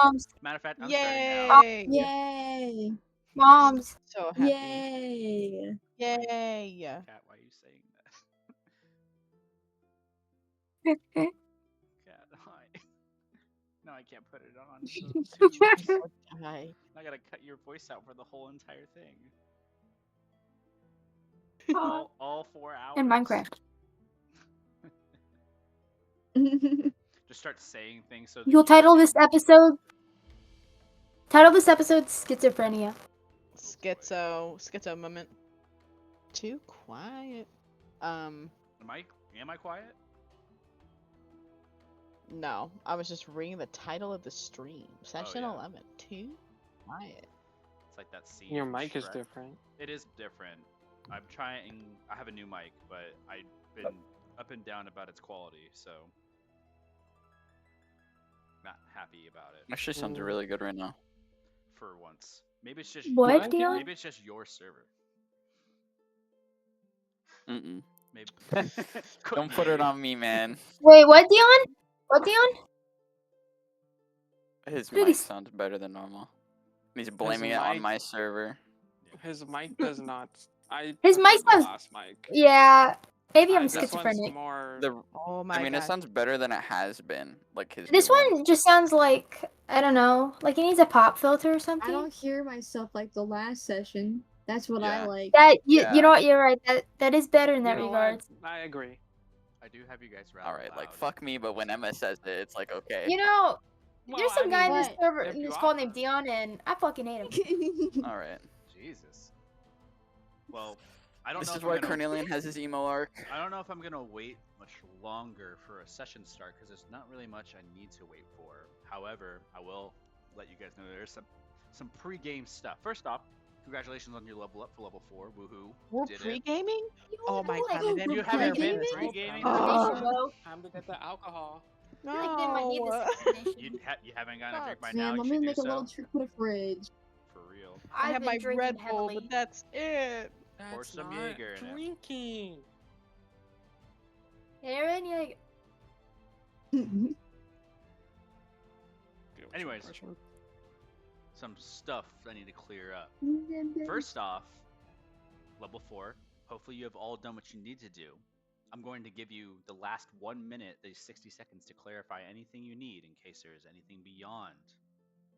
Moms. Matter of fact, I'm starting now. Yay! Yay. Moms. So happy. Yay. Yay! Cat, why are you saying that? Cat, why? No, I can't put it on. Hi. I gotta cut your voice out for the whole entire thing. Aw. All 4 hours. In Minecraft. Just start saying things so. You'll title this episode. Title this episode Schizophrenia. Schizo moment. Too quiet. Am I quiet? No, I was just reading the title of the stream. Session yeah. 11. Too quiet. It's like that scene. Your from mic is Shrek. different. It is different. I'm trying. I have a new mic, but I've been up and down about its quality, so not happy about it. Actually, sounds really good right now. For once, maybe it's just What, Dion? Maybe it's just your server. Mm-mm. Maybe. Don't put it on me, man. Wait, what, Dion? What, Dion? His Did he mic s- sounds better than normal. He's blaming it mic- on my server. His mic does not. His mic prefer the sounds- last mic. Yeah. Maybe I'm This one's schizophrenic. more. Oh my I mean, god. it sounds better than it has been. Like his. This new one just sounds like, I don't know, like it needs a pop filter or I something. don't hear myself like the last session. That's what I Yeah. like. That you Yeah. know what, you're right. That is better in that You know regard. what? I agree. I do have you guys rather All right, like loud. fuck me, but when Emma says it, it's like okay. You know, Well, there's some I guy mean, in this But server if in you this call offer. named Dion, and I fucking hate him. All right. Jesus. Well, I don't This know. is if why I'm gonna, Cornelian has his emo arc. I don't know if I'm gonna wait much longer for a session start because there's not really much I need to wait for. However, I will let you guys know there's some pre-game stuff. First off, congratulations on your level up for level 4. Woohoo! We're Did it. pre-gaming? Oh my god, I Like, didn't You prepare haven't for been this. pre-gaming? Bro. Time to get the alcohol. I feel like they might need this information. You haven't gotten a drink by Man, now. let You me should do make a so. little trick for the fridge. For real. I I've have been my drinking Red Bull, heavily. but that's it. Pour That's some not Jaeger in it. drinking. Aaron, you're like, Anyways. Some stuff I need to clear up. First off, level 4. Hopefully you have all done what you need to do. I'm going to give you the last 1 minute, these 60 seconds to clarify anything you need in case there is anything beyond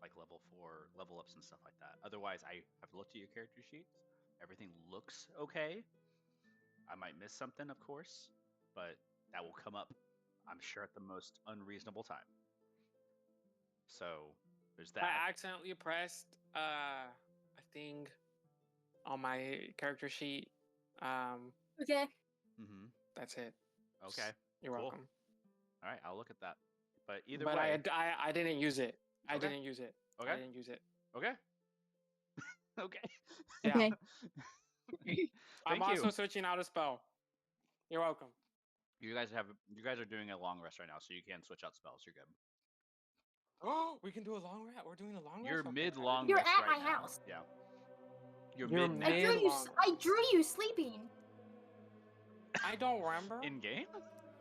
like level 4 level ups and stuff like that. Otherwise, I have looked at your character sheets. Everything looks okay. I might miss something, of course, but that will come up, I'm sure, at the most unreasonable time. So there's that. I accidentally pressed a thing on my character sheet. okay. Mm-hmm. That's it. Okay. You're Cool. welcome. All right, I'll look at that. But either But way. I didn't use it. I Okay. didn't use it. Okay. I didn't use it. Okay. Okay. Yeah. Okay. I'm Thank you. also searching out a spell. You're welcome. You guys are doing a long rest right now, so you can switch out spells. You're good. Oh, we can do a long rest. We're doing a long rest. You're Okay, mid I long didn't- You're rest at right my now. house. Yeah. You're You're mid. I drew mid you. long I drew you sleeping. I don't remember. In game?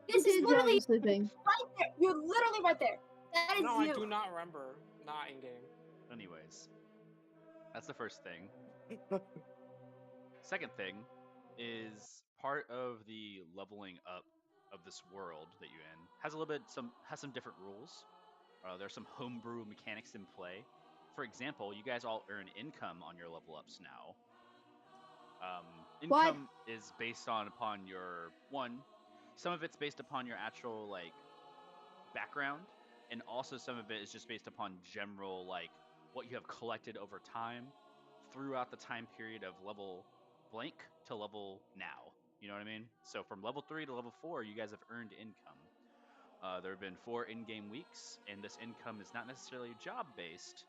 This You is did draw literally me sleeping. right there. You're literally right there. That is No, you. I do not remember. Not in game. Anyways, that's the first thing. Second thing is part of the leveling up of this world that you're in has some different rules. There's some homebrew mechanics in play. For example, you guys all earn income on your level ups now. What? Income is based upon your some of it's based upon your actual like background, and also some of it is just based upon general like what you have collected over time throughout the time period of level blank to level now. You know what I mean? So from level 3 to level 4, you guys have earned income. There have been 4 in-game weeks, and this income is not necessarily job-based.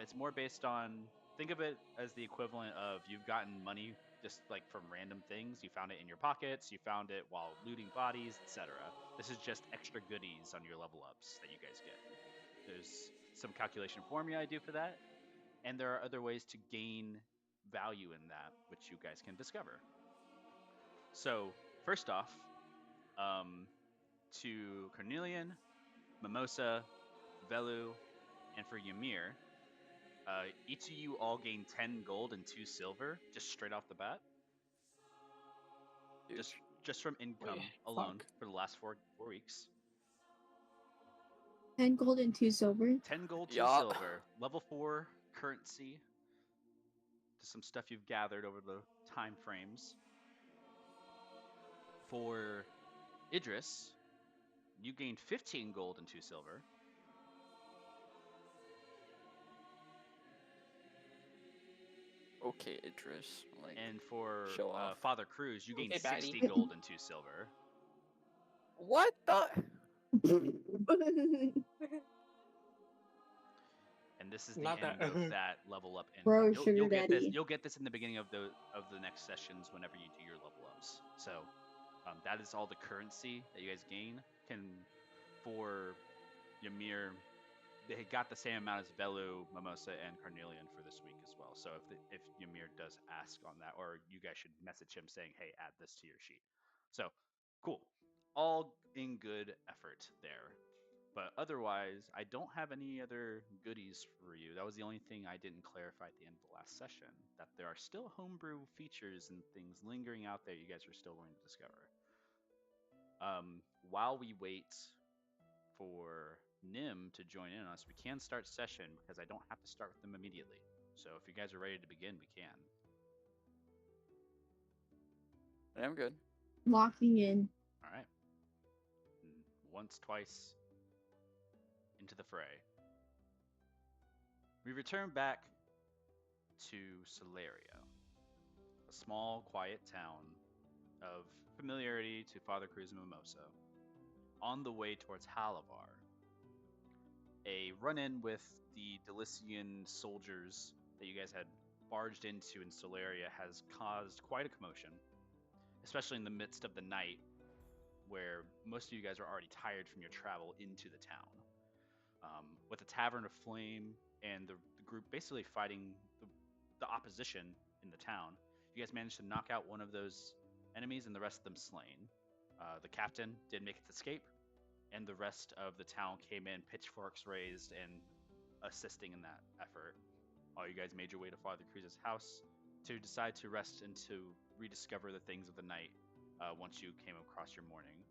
It's more based on, think of it as the equivalent of you've gotten money just like from random things. You found it in your pockets, you found it while looting bodies, etc. This is just extra goodies on your level ups that you guys get. There's some calculation formula I do for that, and there are other ways to gain value in that, which you guys can discover. So, first off, to Cornelian, Mimosa, Velu, And for Ymir, each of you all gain 10 gold and 2 silver just straight off the bat. Huge. Just from income alone fuck. for the last 4 weeks. 10 gold and 2 silver. 10 gold, 2 Yeah. silver. Level 4 currency. Just some stuff you've gathered over the time frames. For Idris, you gained 15 gold and 2 silver. Okay, Idris. Like, And for show off. Father Cruz, you gained Okay, baddie. 60 gold and 2 silver. What the? And this is the Not end that- of that level up. And Bro, you'll sugar get this. daddy. You'll get this in the beginning of the next sessions whenever you do your level ups. So that is all the currency that you guys gain. For Ymir, they got the same amount as Velu, Mimosa, and Carnelian for this week as well. So if Ymir does ask on that, or you guys should message him saying, "Hey, add this to your sheet." So cool, all in good effort there. But otherwise, I don't have any other goodies for you. That was the only thing I didn't clarify at the end of the last session. That there are still homebrew features and things lingering out there you guys are still going to discover. While we wait for Nim to join in on us, we can start session because I don't have to start with them immediately. So if you guys are ready to begin, we can. I'm good. Locking in. All right. Once, twice, into the fray. We return back to Solaria, a small, quiet town of familiarity to Father Cruz and Mimosa, on the way towards Halavar. A run-in with the Delician soldiers that you guys had barged into in Solaria has caused quite a commotion, especially in the midst of the night, where most of you guys are already tired from your travel into the town. With the Tavern of Flame and the group basically fighting the opposition in the town, you guys managed to knock out one of those enemies and the rest of them slain. The captain did make its escape, and the rest of the town came in, pitchforks raised, and assisting in that effort. All you guys made your way to Father Cruz's house to decide to rest and to rediscover the things of the night once you came across your morning.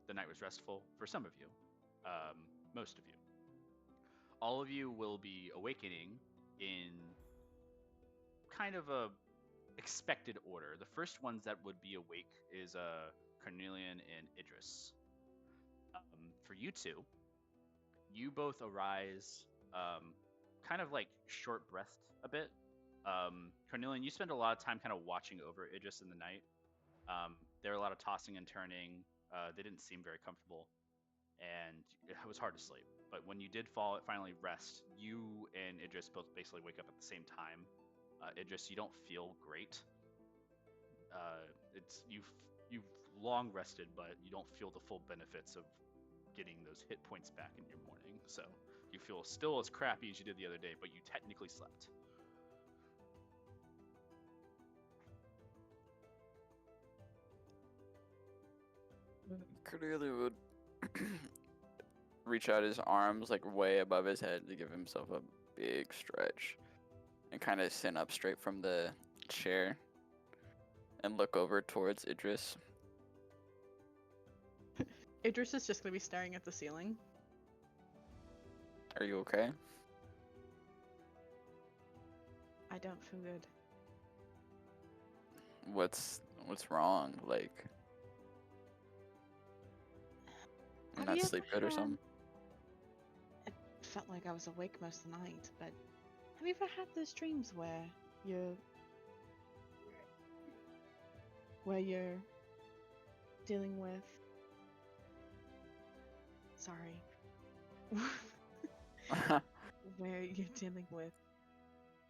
The night was restful for some of you, most of you. All of you will be awakening in kind of a expected order. The first ones that would be awake is Carnelian and Idris. For you two, you both arise kind of like short breathed a bit. Carnelian, you spend a lot of time kind of watching over Idris in the night. There were a lot of tossing and turning. They didn't seem very comfortable, and it was hard to sleep. But when you did finally rest, you and Idris both basically wake up at the same time. Idris, you don't feel great. You've long rested, but you don't feel the full benefits of getting those hit points back in your morning. So you feel still as crappy as you did the other day, but you technically slept. Cordelia would reach out his arms like way above his head to give himself a big stretch and kind of sit up straight from the chair and look over towards Idris. Idris is just gonna be staring at the ceiling. Are you okay? I don't feel good. What's wrong? Like, Have not you sleep ever good or had- something? It felt like I was awake most of the night, but have you ever had those dreams where you're dealing with where you're dealing with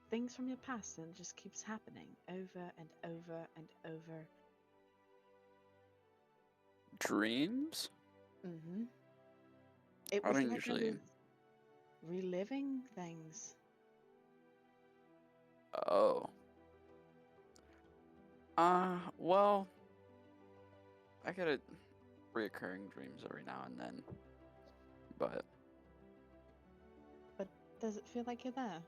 things from your past and it just keeps happening over and over and over. Dreams? Mm-hmm. It I was don't like usually- I was reliving things. Oh. Well, I get reoccurring dreams every now and then, but Does it feel like you're there?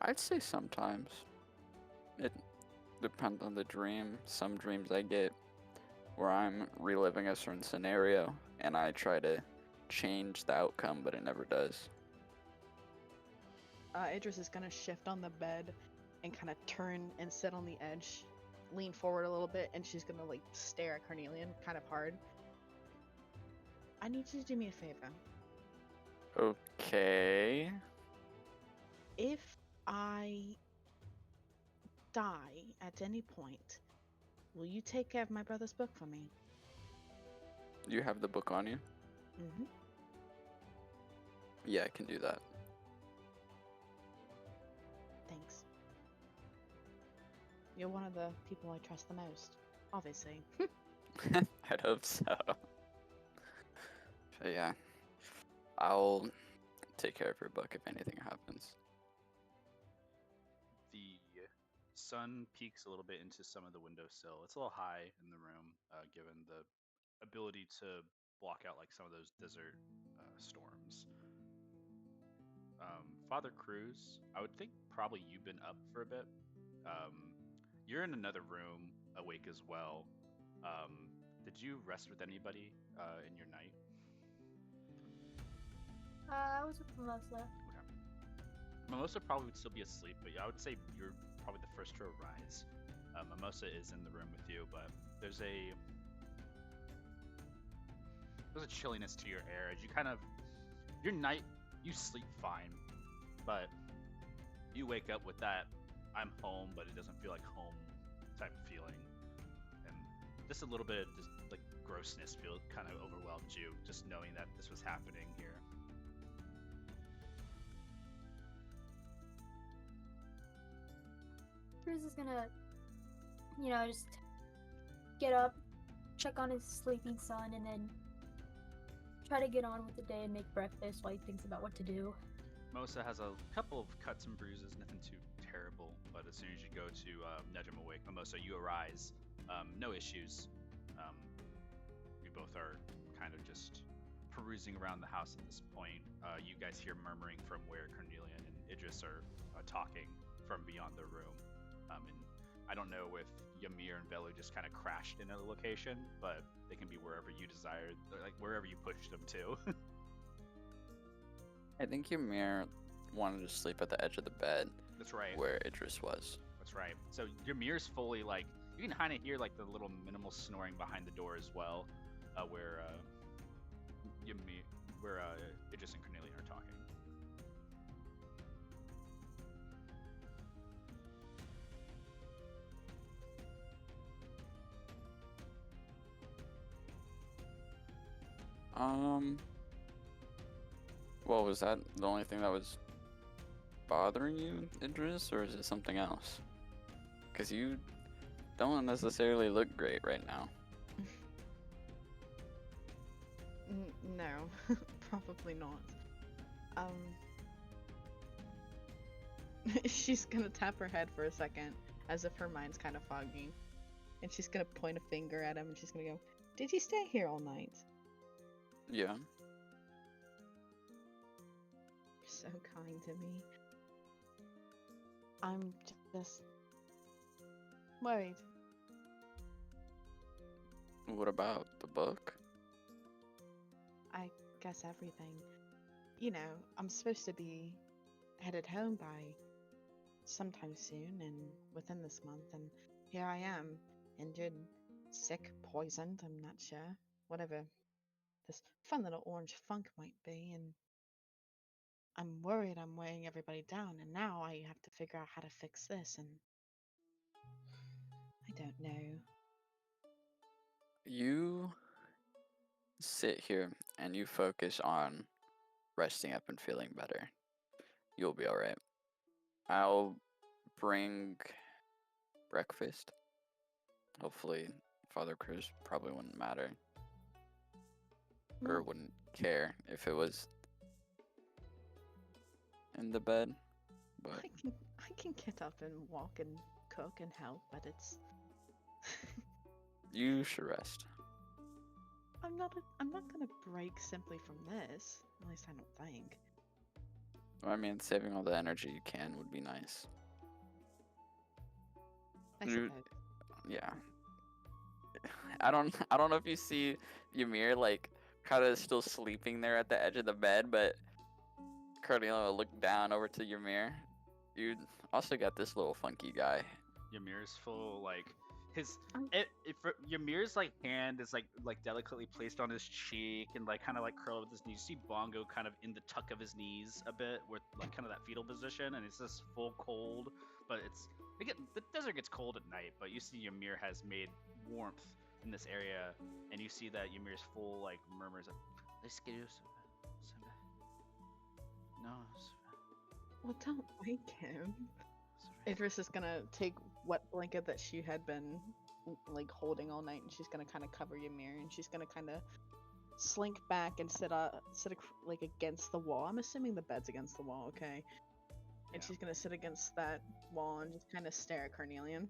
I'd say sometimes. It depends on the dream. Some dreams I get where I'm reliving a certain scenario and I try to change the outcome, but it never does. Idris is gonna shift on the bed and kind of turn and sit on the edge, lean forward a little bit, and she's gonna like stare at Carnelian kind of hard. I need you to do me a favor. Okay. If I die at any point, will you take care of my brother's book for me? You have the book on you? Mm-hmm. Yeah, I can do that. Thanks. You're one of the people I trust the most, obviously. I'd hope so. So yeah, I'll take care of your book if anything happens. The sun peeks a little bit into some of the windowsill. It's a little high in the room, given the ability to block out like some of those desert storms. Father Cruz, I would think probably you've been up for a bit. You're in another room, awake as well. Did you rest with anybody in your night? I was with Mimosa. Okay. Mimosa probably would still be asleep, but I would say you're probably the first to arise. Mimosa is in the room with you, but there's a chilliness to your air as you kind of your night you sleep fine, but you wake up with that I'm home, but it doesn't feel like home type of feeling, and just a little bit of just like grossness feel kind of overwhelmed you just knowing that this was happening here. Cruz is gonna, just get up, check on his sleeping son, and then try to get on with the day and make breakfast while he thinks about what to do. Mosa has a couple of cuts and bruises, nothing too terrible, but as soon as you go to nudge him awake, Mimosa, you arise. No issues. You both are kind of just perusing around the house at this point. You guys hear murmuring from where Carnelian and Idris are talking from beyond the room. And I don't know if Ymir and Velu just kind of crashed in a location, but they can be wherever you desire, like wherever you push them to. I think Ymir wanted to sleep at the edge of the bed. That's right. Where Idris was. That's right. So Ymir's fully like you can kind of hear like the little minimal snoring behind the door as well, where Idris and Carnelian are talking. Well, was that the only thing that was bothering you, Idris, or is it something else? Because you don't necessarily look great right now. No, probably not. She's gonna tap her head for a second, as if her mind's kind of foggy. And she's gonna point a finger at him and she's gonna go, "Did you stay here all night?" Yeah. You're so kind to me. I'm just worried. What about the book? I guess everything. You know, I'm supposed to be headed home by sometime soon and within this month, and here I am, injured, sick, poisoned, I'm not sure. Whatever this fun little orange funk might be, and I'm worried I'm weighing everybody down, and now I have to figure out how to fix this, and I don't know. You sit here and you focus on resting up and feeling better. You'll be alright. I'll bring breakfast. Hopefully, Father Cruz probably wouldn't matter. Or wouldn't care if it was in the bed. But I can get up and walk and cook and help, but it's you should rest. I'm not gonna break simply from this. At least I don't think. I mean, saving all the energy you can would be nice. I You- suppose. Yeah. I don't know if you see Ymir like kind of still sleeping there at the edge of the bed, but Cordelia will look down over to Ymir. You also got this little funky guy. Ymir's full like his Oh. Ymir's like hand is like delicately placed on his cheek and like kind of like curled with his knees. You see Bongo kind of in the tuck of his knees a bit, with like kind of that fetal position, and it's just full cold. But the desert gets cold at night, but you see Ymir has made warmth in this area, and you see that Ymir's full like murmurs of, "Let's get you some, no, Well, don't wake him. sorry." Idris is gonna take what blanket that she had been like holding all night, and she's gonna kind of cover Ymir, and she's gonna kind of slink back and sit like against the wall. I'm assuming the bed's against the wall, okay? And Yeah. she's gonna sit against that wall and just kind of stare at Carnelian.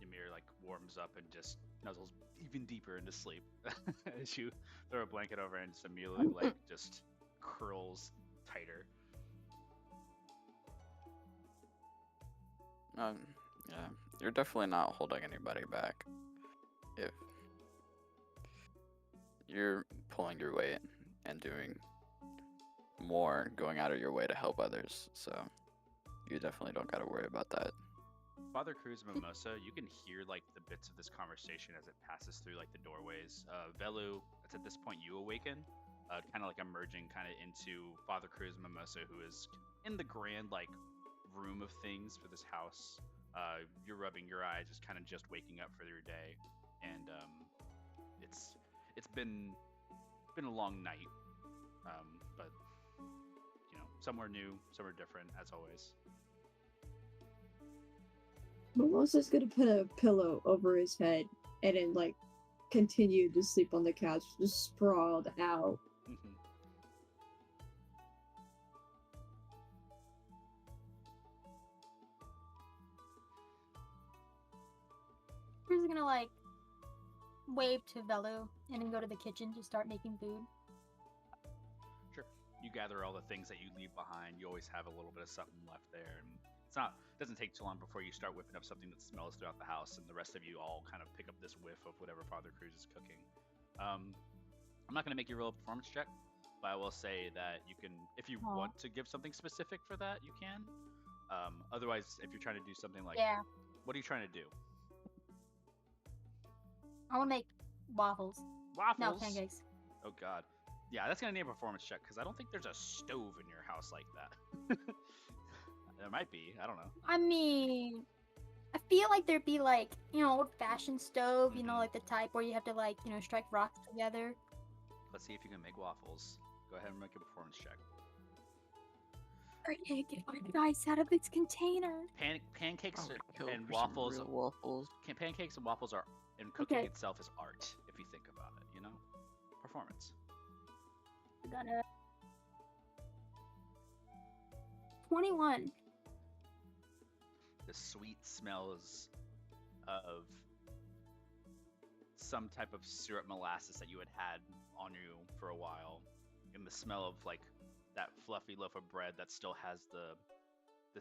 Ymir like warms up and just nuzzles even deeper into sleep as you throw a blanket over and just immediately like just curls tighter. Yeah, you're definitely not holding anybody back. If you're pulling your weight and doing more, going out of your way to help others, so you definitely don't got to worry about that. Father Cruz Mimosa, you can hear like the bits of this conversation as it passes through like the doorways. Velu, it's at this point you awaken, kind of like emerging kind of into Father Cruz Mimosa, who is in the grand like room of things for this house. You're rubbing your eyes, just waking up for your day, and it's been a long night, but somewhere new, somewhere different as always. Mimosa's gonna put a pillow over his head and then like continue to sleep on the couch, just sprawled out. Mhm. Cruz is gonna like wave to Velu and then go to the kitchen to start making food. Sure. You gather all the things that you leave behind. You always have a little bit of something left there, and it doesn't take too long before you start whipping up something that smells throughout the house, and the rest of you all kind of pick up this whiff of whatever Father Cruz is cooking. I'm not going to make you roll a performance check, but I will say that you can, if you Aw. want to give something specific for that, you can. Otherwise, if you're trying to do something like, Yeah, what are you trying to do? I want to make waffles. Waffles? No, pancakes. Oh God. Yeah, that's gonna need a performance check because I don't think there's a stove in your house like that. There might be. I don't know. I mean, I feel like there'd be like, old-fashioned stove, Mhm. like the type where you have to like, strike rocks together. Let's see if you can make waffles. Go ahead and make a performance check. I can't get my rice out of its container. Pancakes Go and for some waffles. real waffles. Pancakes and waffles are, and cooking Okay. itself is art. If you think about it, performance. I got a 21. The sweet smells of some type of syrup molasses that you had on you for a while, and the smell of like that fluffy loaf of bread that still has the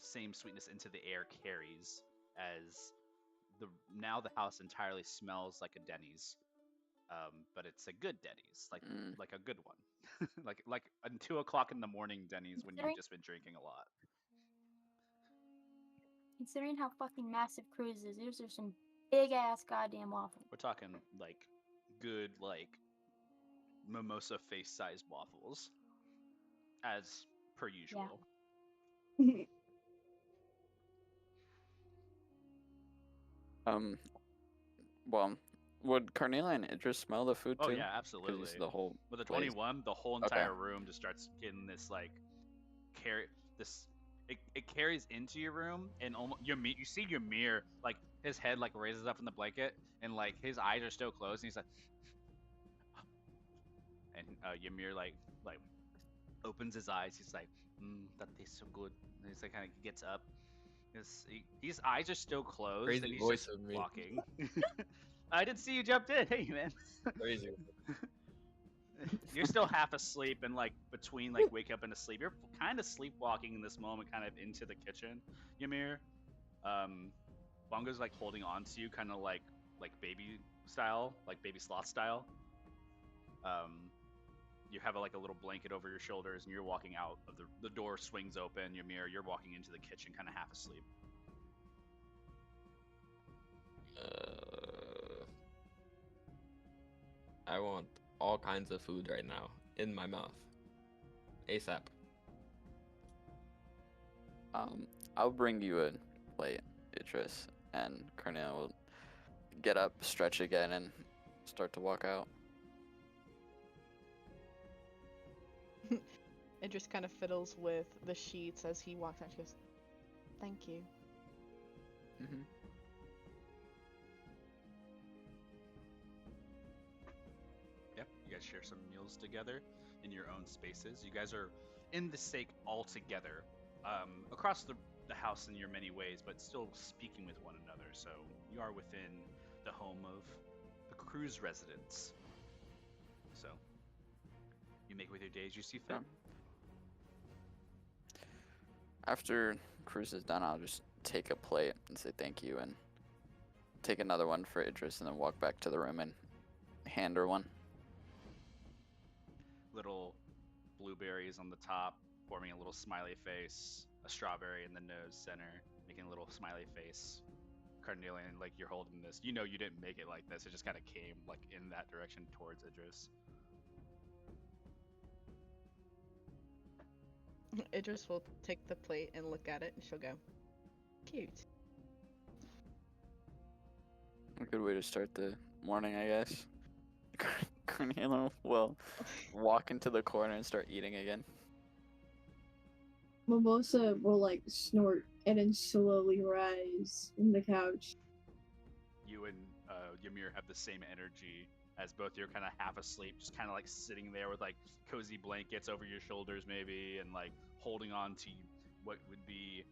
same sweetness into the air carries as now the house entirely smells like a Denny's, but it's a good Denny's, like a good one, like a 2 o'clock in the morning Denny's when you've just been drinking a lot. Considering how fucking massive Cruz is, these are some big ass goddamn waffles. We're talking like good like mimosa face sized waffles, as per usual. Well, would Carnelia and Idris smell the food too? Oh yeah, 'Cause absolutely. it's the whole With a place. 21, the whole Okay. entire room just starts getting this like it carries into your room, and almost you see Ymir like his head like raises up from the blanket, and like his eyes are still closed, and he's like, and Ymir like opens his eyes. He's like, that tastes so good. And he's like kind of gets up. His eyes are still closed, Crazy and he's voice just of me. walking. I did see you jumped in. Hey, man. Crazy. You're still half asleep and like between like wake up and asleep. You're kind of sleepwalking in this moment, kind of into the kitchen, Ymir. Bongo's like holding on to you, kind of like baby style, like baby sloth style. You have like a little blanket over your shoulders, and you're walking out of the door swings open. Ymir, you're walking into the kitchen, kind of half asleep. I want all kinds of food right now in my mouth. ASAP. I'll bring you a plate, Idris, and Cornel will get up, stretch again, and start to walk out. It just kind of fiddles with the sheets as he walks out. She goes, "Thank you." Mm-hmm. Yep, you guys share some meals together in your own spaces. You guys are in the sake all together, across the house in your many ways, but still speaking with one another. So you are within the home of the cruise residents. So you make with your days you see fit. Yeah. After Cruz is done, I'll just take a plate and say thank you, and take another one for Idris, and then walk back to the room and hand her one. Little blueberries on the top, forming a little smiley face, a strawberry in the nose center, making a little smiley face. Carnelian, like you're holding this. You know you didn't make it like this. It just kind of came like in that direction towards Idris. Idris will take the plate and look at it, and she'll go, "Cute." A good way to start the morning, I guess. Cornelia will walk into the corner and start eating again. Mimosa will like snort and then slowly rise from the couch. You and Ymir have the same energy as both you're kind of half asleep, just kind of like sitting there with like cozy blankets over your shoulders maybe, and like holding on to what would be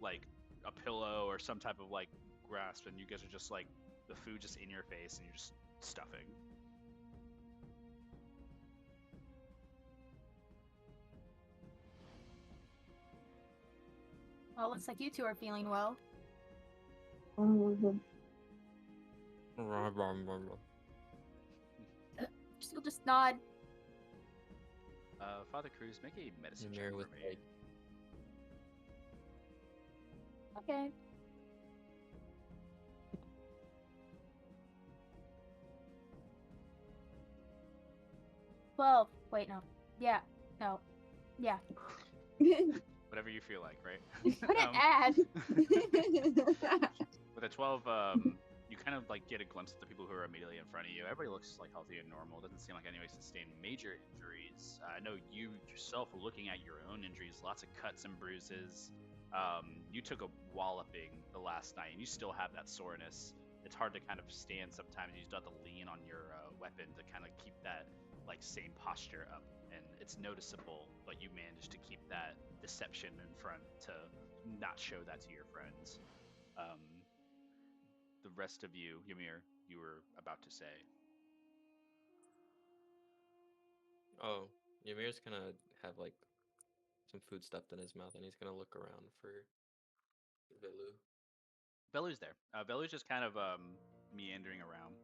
like a pillow or some type of like grasp, and you guys are just like the food just in your face and you're just stuffing. Well, looks like you two are feeling well. You'll just nod. Father Cruz, make a medicine check Ymir for with me. like Okay. Well, wait, no. Yeah, no. Yeah. Whatever you feel like, right? Couldn't add. With a 12, you kind of like get a glimpse of the people who are immediately in front of you. Everybody looks like healthy and normal. Doesn't seem like anyone sustained major injuries. I know you yourself, looking at your own injuries, lots of cuts and bruises. You took a walloping the last night, and you still have that soreness. It's hard to kind of stand sometimes. You still have to lean on your weapon to kind of keep that like same posture up, and it's noticeable. But you managed to keep that deception in front to not show that to your friends. The rest of you, Ymir, you were about to say. oh, Ymir's gonna have like some food stuffed in his mouth, and he's gonna look around for Velu. Velu's there. Velu's just kind of meandering around.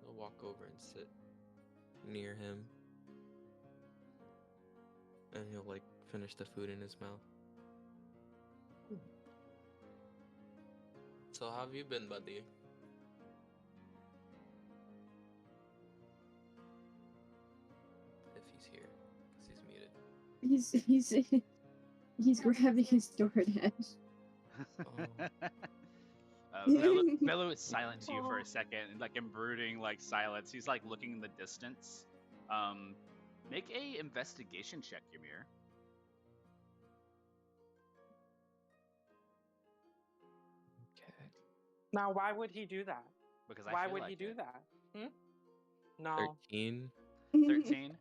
He'll walk over and sit near him, and he'll like finish the food in his mouth. So how have you been, buddy? If he's here, because he's muted. He's grabbing his DoorDash. Velu is silent to you for a second, like in brooding like silence. He's like looking in the distance. Make a investigation check, Ymir. Okay. Now, why would he do that? Because I Why feel would like he do it. that? No. 13. 13.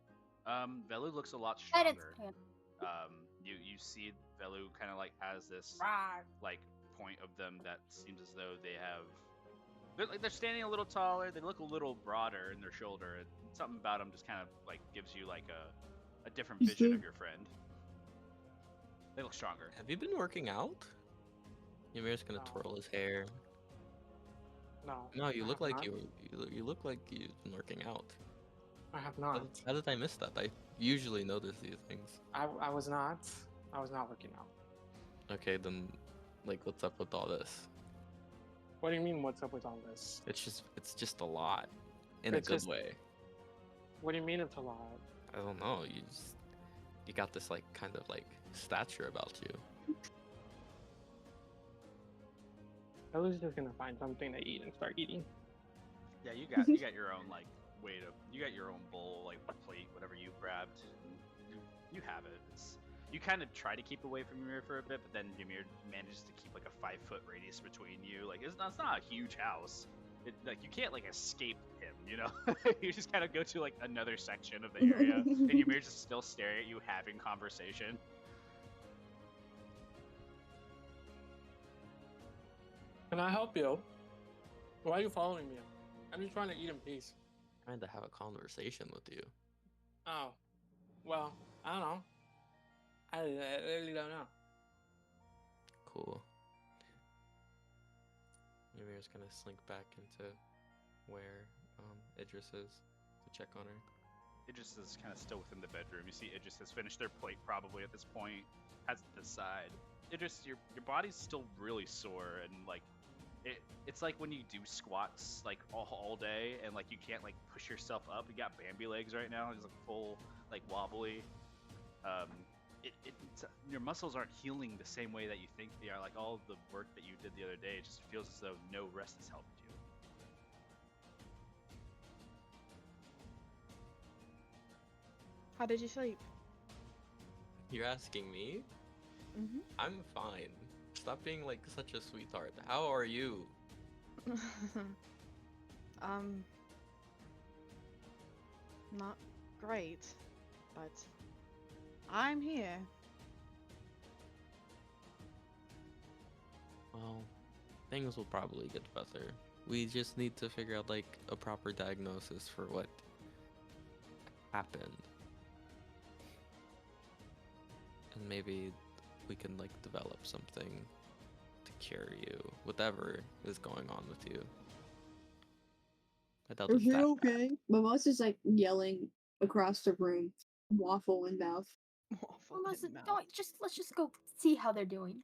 Velu looks a lot That is stronger. good. You see Velu kind of like has this Right. like point of them that seems as though they have. They're standing a little taller. They look a little broader in their shoulder. Something about them just kind of like gives you like a different Is vision there- of your friend. They look stronger. Have you been working out? Ymir's gonna No. twirl his hair. No. No, you I look have like not. you look like you've been working out. I have How not. how did I miss that? I usually notice these things. I was not. I was not working out. Okay, then, like, what's up with all this? What do you mean? What's up with all this? It's just a lot, in It's a good just- way. What do you mean it's a lot? I don't know. You got this like kind of like stature about you. I was just gonna find something to eat and start eating. Yeah, you got your own like way to. You got your own bowl, like plate, whatever you grabbed. You have it. You kind of try to keep away from Ymir for a bit, but then Ymir manages to keep like a 5-foot radius between you. Like it's not a huge house. Like you can't like escape him, you know. You just kind of go to like another section of the area, and Ymir's just still staring at you, having conversation. Can I help you? Why are you following me? I'm just trying to eat in peace. Trying to have a conversation with you. Oh, well, I don't know. I really don't know. Cool. Ymir's gonna slink back into where Idris is to check on her. Idris is kind of still within the bedroom. You see Idris has finished their plate probably at this point, has it to the side. Idris, your body's still really sore, and like it's like when you do squats like all day and like you can't like push yourself up. You got Bambi legs right now, just like full like wobbly. Your muscles aren't healing the same way that you think they are. Like all the work that you did the other day, it just feels as though no rest has helped you. How did you sleep? You're asking me? Mm-hmm. I'm fine. Stop being like such a sweetheart. How are you? Not great, but I'm here. Well, things will probably get better. We just need to figure out like a proper diagnosis for what happened. And maybe we can like develop something to cure you, whatever is going on with you. I doubt Is it's it that bad. okay? My boss is like yelling across the room, waffle in mouth. Waffle Well, in listen, mouth. let's just go see how they're doing.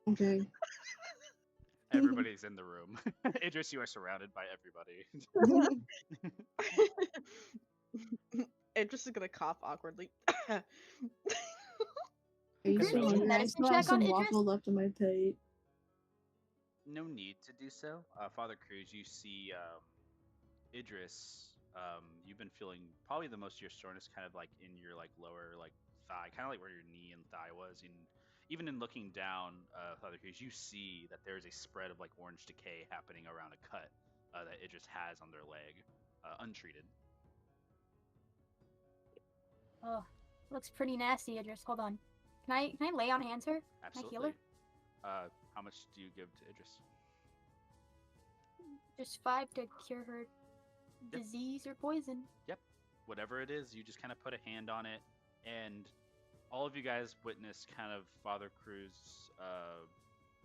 Okay. Everybody's in the room. Idris, you are surrounded by everybody. Idris is gonna cough awkwardly. Are you You're so taking hungry? I medicine still have check on some Idris? waffle left in my plate. No need to do so. Father Cruz, you see Idris, you've been feeling probably the most of your soreness kind of like in your like lower like thigh, kind of like where your knee and thigh was. And even in looking down, Father Cruz, you see that there is a spread of like orange decay happening around a cut that Idris has on their leg, untreated. Oh, looks pretty nasty, Idris. Hold on. Can I lay on hands her? Absolutely. heal her? How much do you give to Idris? Just 5 to cure her Yep. disease or poison. Whatever it is, you just kind of put a hand on it, and all of you guys witness kind of Father Cruz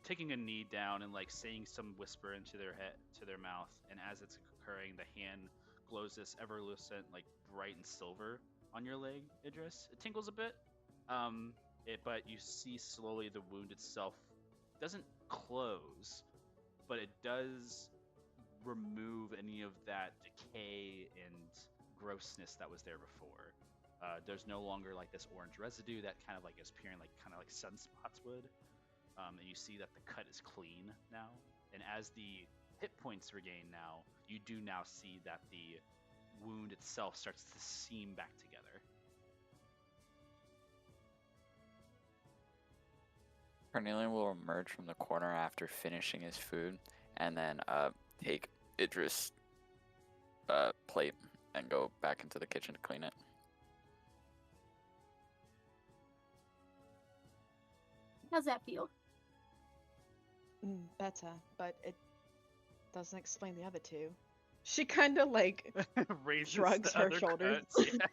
taking a knee down and like saying some whisper into their head, to their mouth, and as it's occurring, the hand glows this ever-lucent, like bright and silver on your leg, Idris. It tingles a bit, but you see slowly the wound itself doesn't close, but it does remove any of that decay and grossness that was there before. There's no longer like this orange residue that kind of like is appearing like kind of like sunspots would. And you see that the cut is clean now. And as the hit points regain now, you do now see that the wound itself starts to seam back together. Cornelian will emerge from the corner after finishing his food, and then take Idris' plate and go back into the kitchen to clean it. How's that feel? better, but it doesn't explain the other two. She kind of like Raises shrugs the her other shoulders. cuts. Yeah.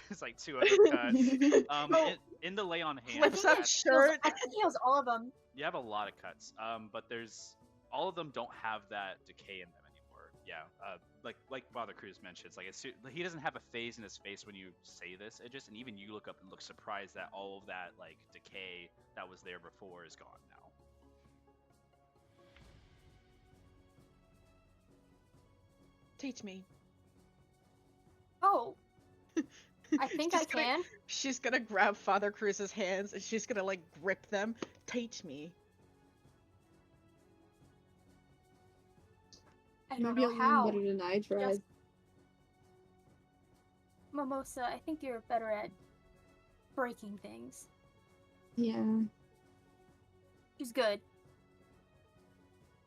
It's like 2 other cuts. Oh. In the lay on I hands, Flips think up it shirt. I think it heals all of them. you have a lot of cuts. But there's all of them don't have that decay in them anymore. Yeah. Like Father Cruz mentioned, it's like he doesn't have a phase in his face when you say this. It just, and even you look up and look surprised that all of that like decay that was there before is gone now. Teach me. Oh, I think I can. She's gonna grab Father Cruz's hands and she's gonna like grip them. Teach me. I don't Maybe know you'll how. learn better than I tried. Just- Mimosa, I think you're better at breaking things. Yeah. She's good.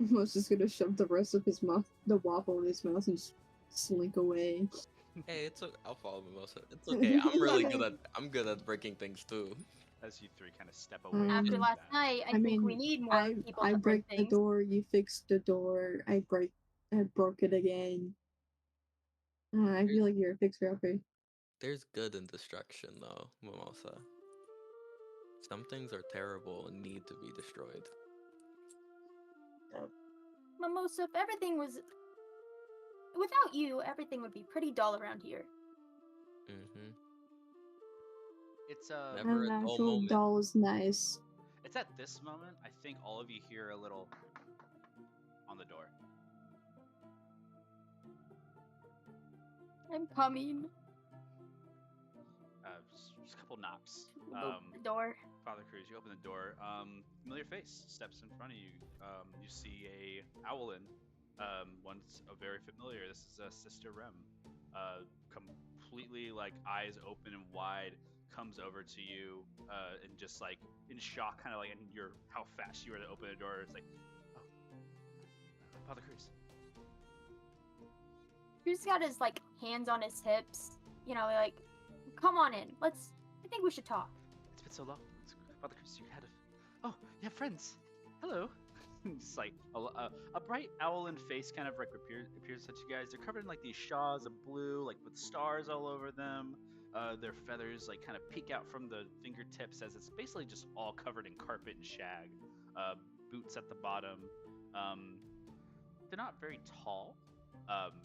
Mo's just gonna shove the rest of his mouth, the waffle in his mouth, and just slink away. Hey, I'll follow Mimosa. It's okay. I'm good at breaking things too. As you three kind of step away. After from last that. night, I I think we mean, need more people I to break break the things. door, you fix the door, I broke it again. I feel like you're a fixer-upper. There's good in destruction, though, Mimosa. Some things are terrible and need to be destroyed. Mimosa, if everything was... Without you, everything would be pretty dull around here. Mm-hmm. It's Never An a dull actual moment. doll is nice. It's at this moment I think all of you hear a little on the door. I'm coming. Just a couple knocks. Open the door. Father Cruz, you open the door. Familiar face steps in front of you. You see a Owlin. One's a very familiar. This is Sister Rem. Completely like eyes open and wide, comes over to you and just like in shock, kind of like in your how fast you were to open the door. It's like, oh, Father Cruz. He's got his like hands on his hips. You know, like, come on in. I think we should talk. It's been so long. Father Chris, you had oh, you have friends. Hello. Just like a bright owlin face kind of like appears at you guys. They're covered in like these shawls of blue, like with stars all over them. Their feathers like kind of peek out from the fingertips as it's basically just all covered in carpet and shag. Boots at the bottom. They're not very tall.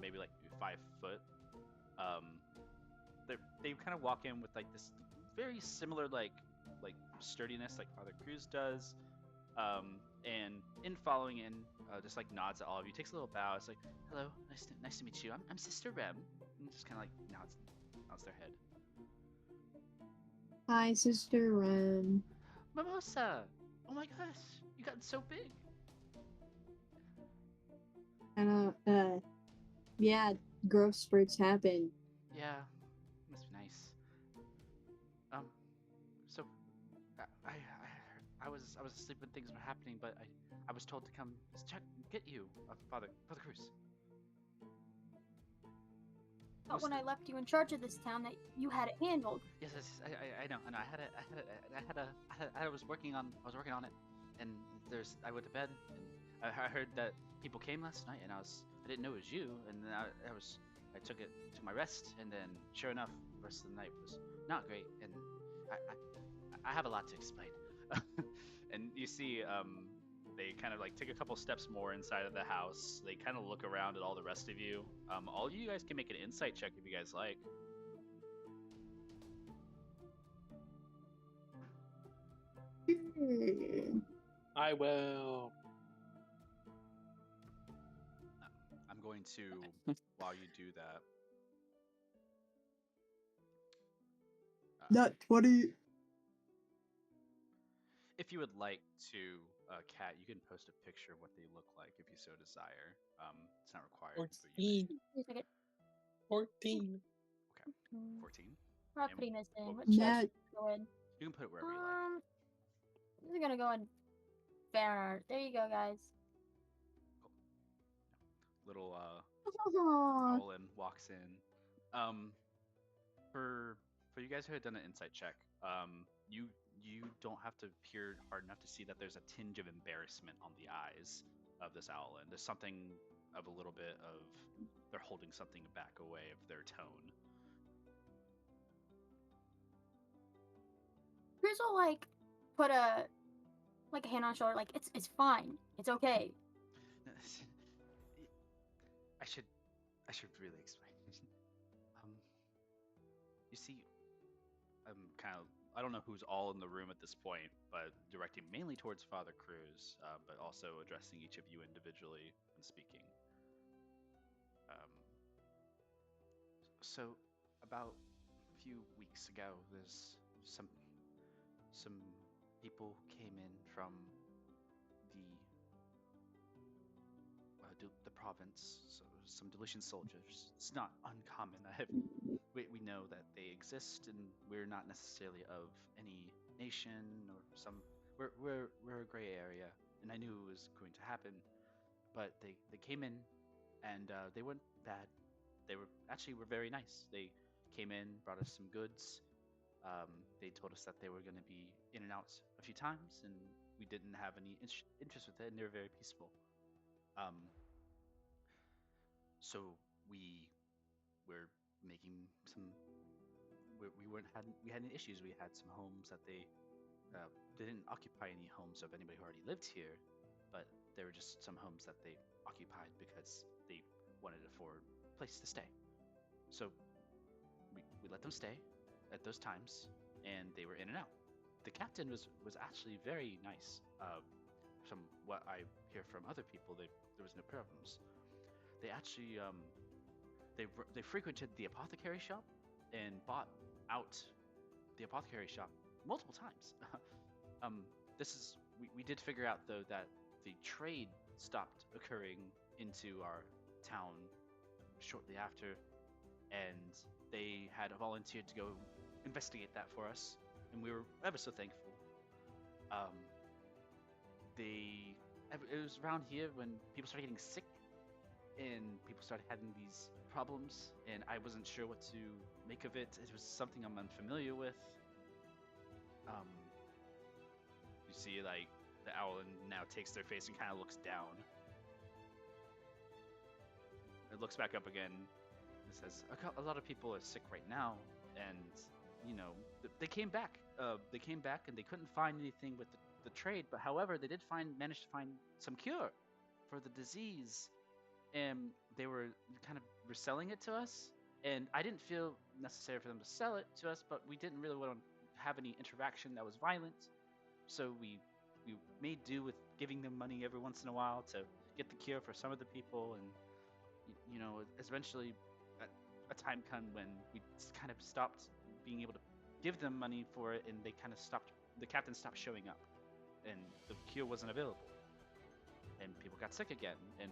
Maybe like 5 foot. They kind of walk in with like this very similar like sturdiness like Father Cruz does, and in following in, just like nods at all of you, takes a little bow. It's like, hello, nice to meet you. I'm Sister Rem, and just kind of like nods their head. Hi, Sister Ren. Mimosa, oh my gosh, you gotten so big. Yeah, growth spurts happen. Yeah, must be nice. So I was asleep when things were happening, but I was told to come get you, Father Cruz. But when I left you in charge of this town, that you had it handled. Yes, I know, and I was working on it, and I went to bed, and I heard that people came last night, and I didn't know it was you, and then I took my rest, and then sure enough, the rest of the night was not great, and I have a lot to explain. And you see, they kind of like take a couple steps more inside of the house. They kind of look around at all the rest of you. All you guys can make an insight check if you guys like. I will. I'm going to, while you do that. Not 20. If you would like to, Kat, you can post a picture of what they look like if you so desire. It's not required. but you 14. 14. Okay, 14. We're not And putting this in. What Matt- chest should go in? You can put it wherever you like. This is gonna go in fan art. There you go, guys. Little Aw. Owlin walks in. For you guys who had done an insight check, you you don't have to peer hard enough to see that there's a tinge of embarrassment on the eyes of this owl, and there's something of a little bit of they're holding something back away of their tone. Chris will like put a hand on his shoulder, like it's fine, it's okay. I should really explain. You see, I don't know who's all in the room at this point, but directing mainly towards Father Cruz, but also addressing each of you individually when speaking. So, about a few weeks ago, there's some people came in from the province, so some Delician soldiers. It's not uncommon. We know that they exist, and we're not necessarily of any nation or some. We're a gray area, and I knew it was going to happen. But they came in, and they weren't bad. They were very nice. They came in, brought us some goods. They told us that they were going to be in and out a few times, and we didn't have any interest with it, and they were very peaceful. So we were making some. We had any issues. We had some homes that they didn't occupy any homes of anybody who already lived here, but there were just some homes that they occupied because they wanted it for a place to stay. So we let them stay at those times, and they were in and out. The captain was actually very nice. From what I hear from other people, there was no problems. They actually they frequented the apothecary shop and bought out the apothecary shop multiple times. We did figure out though that the trade stopped occurring into our town shortly after, and they had volunteered to go investigate that for us, and we were ever so thankful. It was around here when people started getting sick and people started having these problems, and I wasn't sure what to make of it. It was something I'm unfamiliar with. You see, like, the owl now takes their face and kind of looks down. It looks back up again and says, a lot of people are sick right now, and, you know, they came back. They came back and they couldn't find anything with the trade, but however, they did manage to find some cure for the disease, and they were kind of reselling it to us. And I didn't feel necessary for them to sell it to us, but we didn't really want to have any interaction that was violent, so we made do with giving them money every once in a while to get the cure for some of the people. And you know, eventually a time come when we kind of stopped being able to give them money for it, and they kind of stopped. The captain stopped showing up, and the cure wasn't available, and people got sick again. And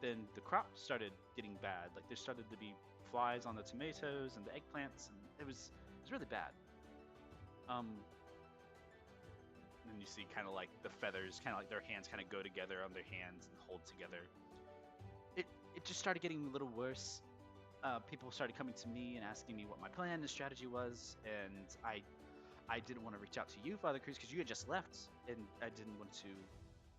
then the crop started getting bad. Like, there started to be flies on the tomatoes and the eggplants, and it was really bad. And you see kind of like the feathers, kind of like their hands kind of go together on their hands and hold together. It just started getting a little worse. People started coming to me and asking me what my plan and strategy was, and I didn't want to reach out to you, Father Cruz, because you had just left, and I didn't want to,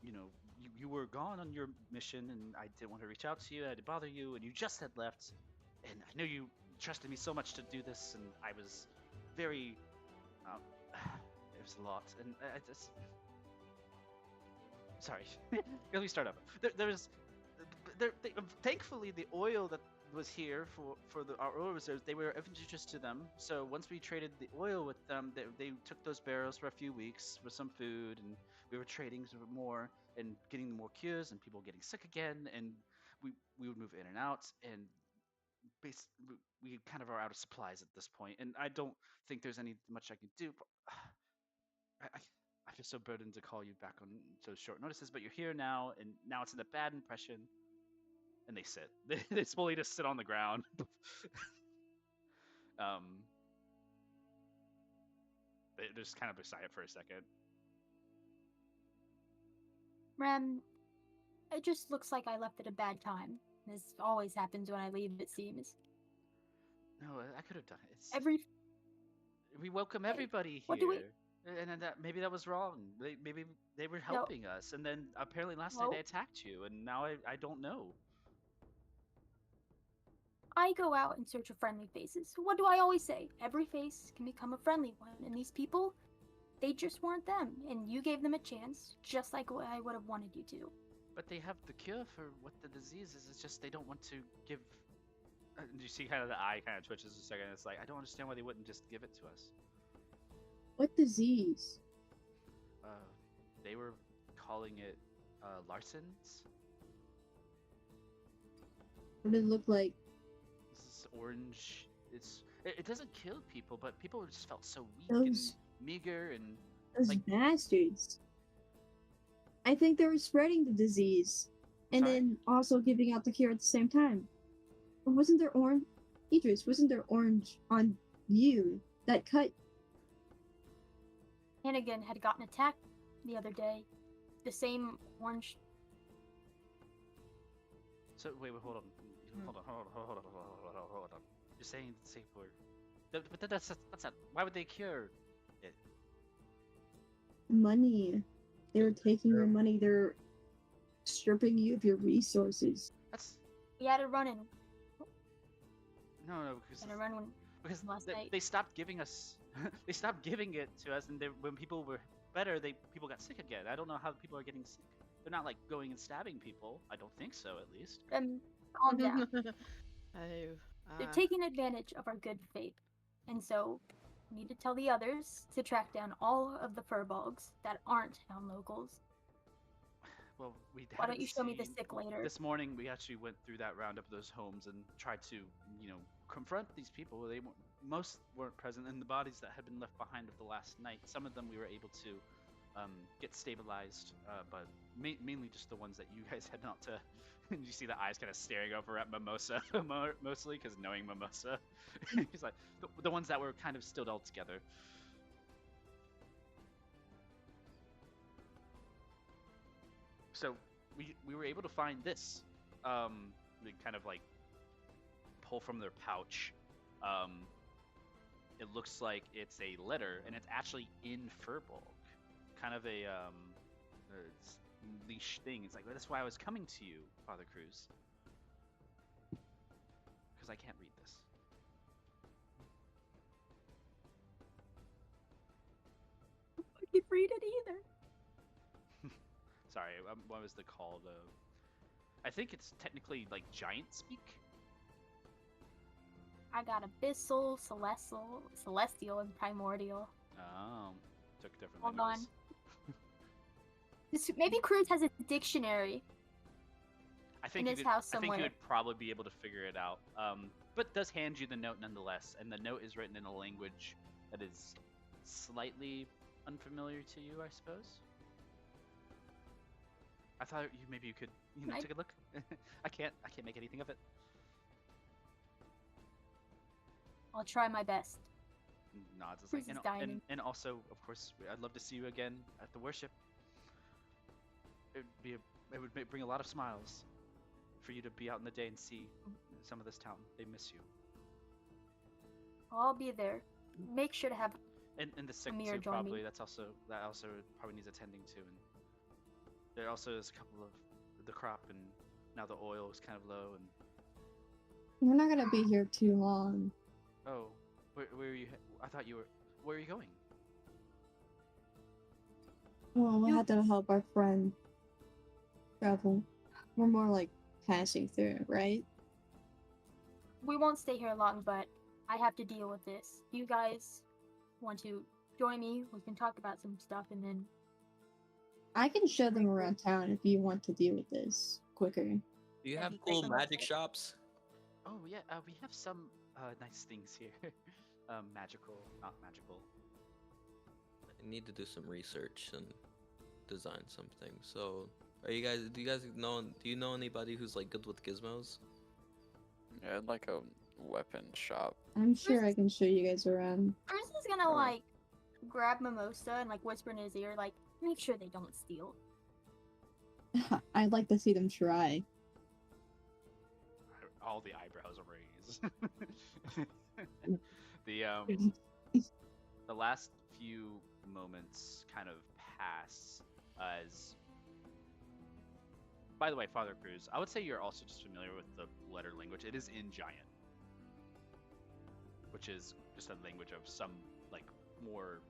you know, you were gone on your mission, and I didn't want to reach out to you. I didn't bother you, and you just had left, and I know you trusted me so much to do this, and I was very, it was a lot, and I just, sorry, let me start up. Thankfully, the oil that was here for our oil reserves, they were of interest to them. So once we traded the oil with them, they took those barrels for a few weeks with some food, and we were trading some more and getting more cures and people getting sick again, and we would move in and out, and we kind of are out of supplies at this point, and I don't think there's any much I can do. But I feel so burdened to call you back on so short notices, but you're here now, and now it's in a bad impression. And they sit. They slowly just sit on the ground. They're just kind of beside it for a second. Rem, it just looks like I left at a bad time. This always happens when I leave, it seems. No, I could have done it. We welcome everybody here. And then maybe that was wrong. Maybe they were No, helping us, and then apparently last night no. they attacked you, and now I don't know. I go out in search of friendly faces. What do I always say? Every face can become a friendly one, and these people, they just weren't them, and you gave them a chance, just like what I would have wanted you to. But they have the cure for what the disease is. It's just they don't want to give. You see, kind of the eye kind of twitches a second. It's like I don't understand why they wouldn't just give it to us. What disease? Uh, they were calling it Larson's. What did it look like? This is orange. It doesn't kill people, but people just felt so weak Those- and meager and Those like- bastards. I think they were spreading the disease and Sorry? then also giving out the cure at the same time. Or wasn't there orange? Idris, wasn't there orange on you that cut? Hannigan had gotten attacked the other day. The same orange. So wait, hold on, hold on. You're saying the safe word, but that's not. Why would they cure it? Money. They were taking your money. They're stripping you of your resources. That's We had a run-in. no, Had a run-in because last night. they stopped giving us, they stopped giving it to us, and when people were better, people got sick again. I don't know how people are getting sick. They're not like going and stabbing people. I don't think so, at least. Calm down. Oh, They're taking advantage of our good faith. And so, we need to tell the others to track down all of the furbolgs that aren't town locals. Well, we. Why don't you show me the seen- sick later? This morning, we actually went through that roundup of those homes and tried to, confront these people. Most weren't present in the bodies that had been left behind of the last night. Some of them we were able to get stabilized, but mainly just the ones that you guys had not to. You see the eyes kind of staring over at Mimosa, mostly because knowing Mimosa, he's like the ones that were kind of still all together. So we were able to find this. We kind of like pull from their pouch. It looks like it's a letter, and it's actually in Furbolg. Kind of a it's leash thing. It's like that's why I was coming to you, Father Cruz, because I can't read this. I can't read it either. Sorry, what was the call? I think it's technically like giant speak. I got abyssal, celestial, and primordial. Oh, took different Hold languages. Maybe Cruz has a dictionary. I think in you his could, house I think somewhere. you would probably be able to figure it out. But does hand you the note nonetheless, and the note is written in a language that is slightly unfamiliar to you, I suppose. I thought maybe you could, take a look. I can't make anything of it. I'll try my best. Nods. It's Cruz like, is dining. and also, of course, I'd love to see you again at the worship. It would bring a lot of smiles for you to be out in the day and see some of this town. They miss you. I'll be there. Make sure to have. And the sick Amir, too, join me. probably. That also probably needs attending to. And there also is a couple of the crop, and now the oil is kind of low. And We're not gonna be here too long. oh, where are you? I thought you were. Where are you going? Well, we had to help our friend travel. We're more like passing through, right? We won't stay here long, but I have to deal with this. You guys want to join me? We can talk about some stuff, and then I can show them around town if you want to deal with this quicker. Do you That'd have be cool great. magic shops? Oh yeah, we have some nice things here. Magical, not magical. I need to do some research and design something. So, do you guys know? Do you know anybody who's like good with gizmos? Yeah, I'd like a weapon shop. I'm sure I can show you guys around. Cruz is gonna Oh. like grab Mimosa and like whisper in his ear, like, make sure they don't steal. I'd like to see them try. All the eyebrows are raised. The last few moments kind of pass as. By the way, Father Cruz, I would say you're also just familiar with the letter language. It is in Giant, which is just a language of some like more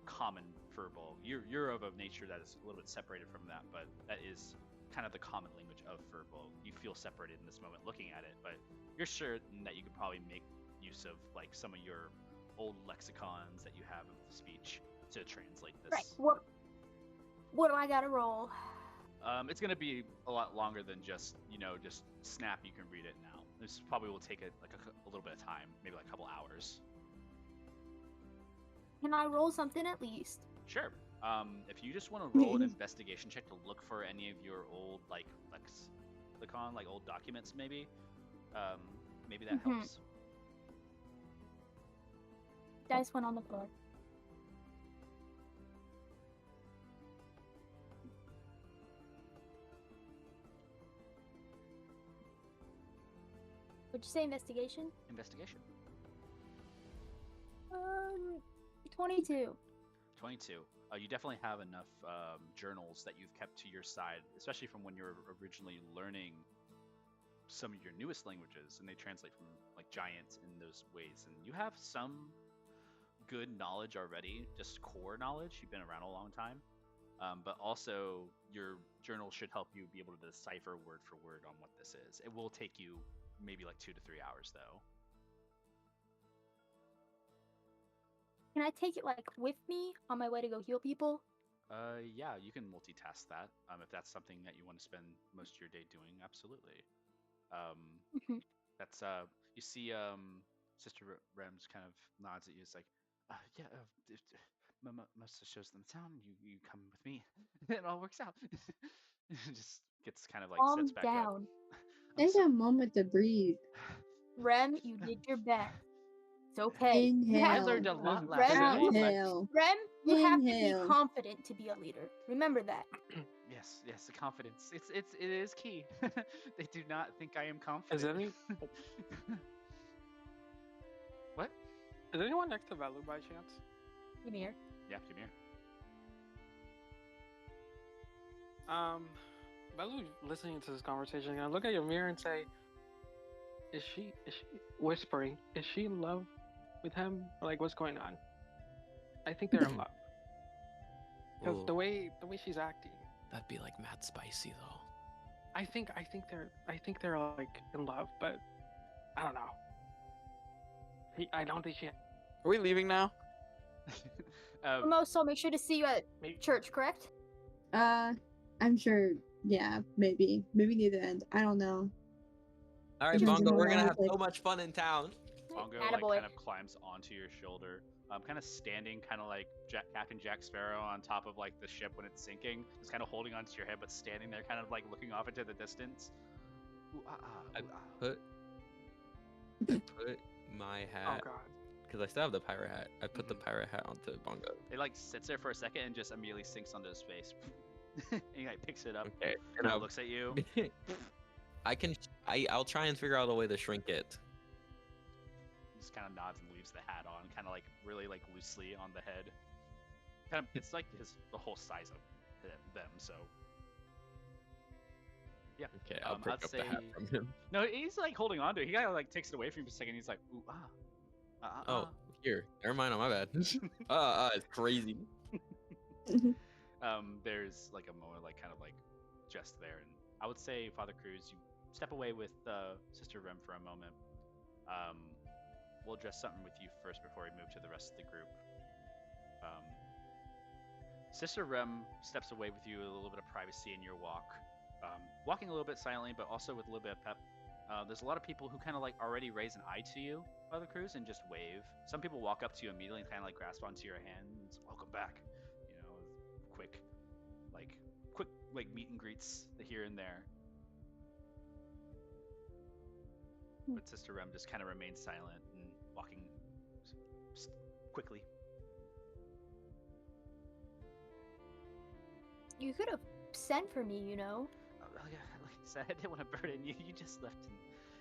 common verbal. You're of a nature that is a little bit separated from that, but that is kind of the common language of verbal. You feel separated in this moment looking at it, but you're certain that you could probably make use of like some of your old lexicons that you have of the speech to translate this. Right. What do I gotta roll? It's gonna be a lot longer than just just snap. You can read it now. This probably will take a little bit of time, maybe like a couple hours. Can I roll something at least? Sure. If you just want to roll an investigation check to look for any of your old lexicon, like old documents, maybe that helps. Dice went on the floor. Would you say investigation? Investigation. 22. 22. You definitely have enough journals that you've kept to your side, especially from when you were originally learning some of your newest languages, and they translate from like Giant in those ways. And you have some good knowledge already, just core knowledge. You've been around a long time, but also your journal should help you be able to decipher word for word on what this is. It will take you maybe like 2 to 3 hours though. Can I take it like with me on my way to go heal people? Yeah, you can multitask that. If that's something that you want to spend most of your day doing, absolutely. That's you see, Sister Rems kind of nods at you. It's like, yeah, most of the shows in the town, you come with me, it all works out. Just gets kind of like Calm sits back down. up. Take a moment to breathe. Rem, you did your best. It's okay. Inhale. I learned a lot Is last there night. anyone next? Inhale. Rem, you have to Inhale. be confident to be a leader. Remember that. Yes, the confidence. It is key. They do not think I am confident. Is any What? is anyone next to Velu by chance? Come here. Yeah, come here. Velu listening to this conversation, gonna look at your mirror and say, Is she whispering? Is she in love with him? Like, what's going on? I think they're in love. Because Ooh, the way she's acting, that'd be like mad spicy though. I think they're like in love, but I don't know. I don't think she. Are we leaving now? Almost, so make sure to see you at Maybe. church, correct? I'm sure. Yeah, maybe near the end. I don't know. All right, Depends on Bongo, how we're gonna long have it so takes. much fun in town. Bongo Attaboy. kind of climbs onto your shoulder, kind of standing, kind of like Captain Jack Sparrow on top of like the ship when it's sinking, just kind of holding onto your head, but standing there, kind of like looking off into the distance. Ooh, I ooh, ah. put my Oh hat, God. because I still have the pirate hat. I put the Mhm. pirate hat onto Bongo. It like sits there for a second and just immediately sinks onto his face. And he like picks it up, Okay, and and looks at you. I'll try and figure out a way to shrink it. He just kind of nods and leaves the hat on, kind of like really like loosely on the head. Kind of, it's like the whole size of them. So yeah. Okay, I'll pick I'd up the hat say- from him. No, he's like holding on to it. He kind of like takes it away from you for a second. He's like, ooh, Oh, here. Never mind, my bad. It's crazy. There's like a moment, like kind of like just there, and I would say, Father Cruz, you step away with Sister Rem for a moment. We'll address something with you first before we move to the rest of the group. Sister Rem steps away with you with a little bit of privacy in your walk, walking a little bit silently, but also with a little bit of pep. There's a lot of people who kind of like already raise an eye to you, Father Cruz, and just wave. Some people walk up to you immediately and kind of like grasp onto your hand and say, welcome back. Quick meet and greets here and there. But Sister Rem just kind of remains silent and walking quickly. You could have sent for me, you know. Like I said, I didn't want to burden you. You just left, and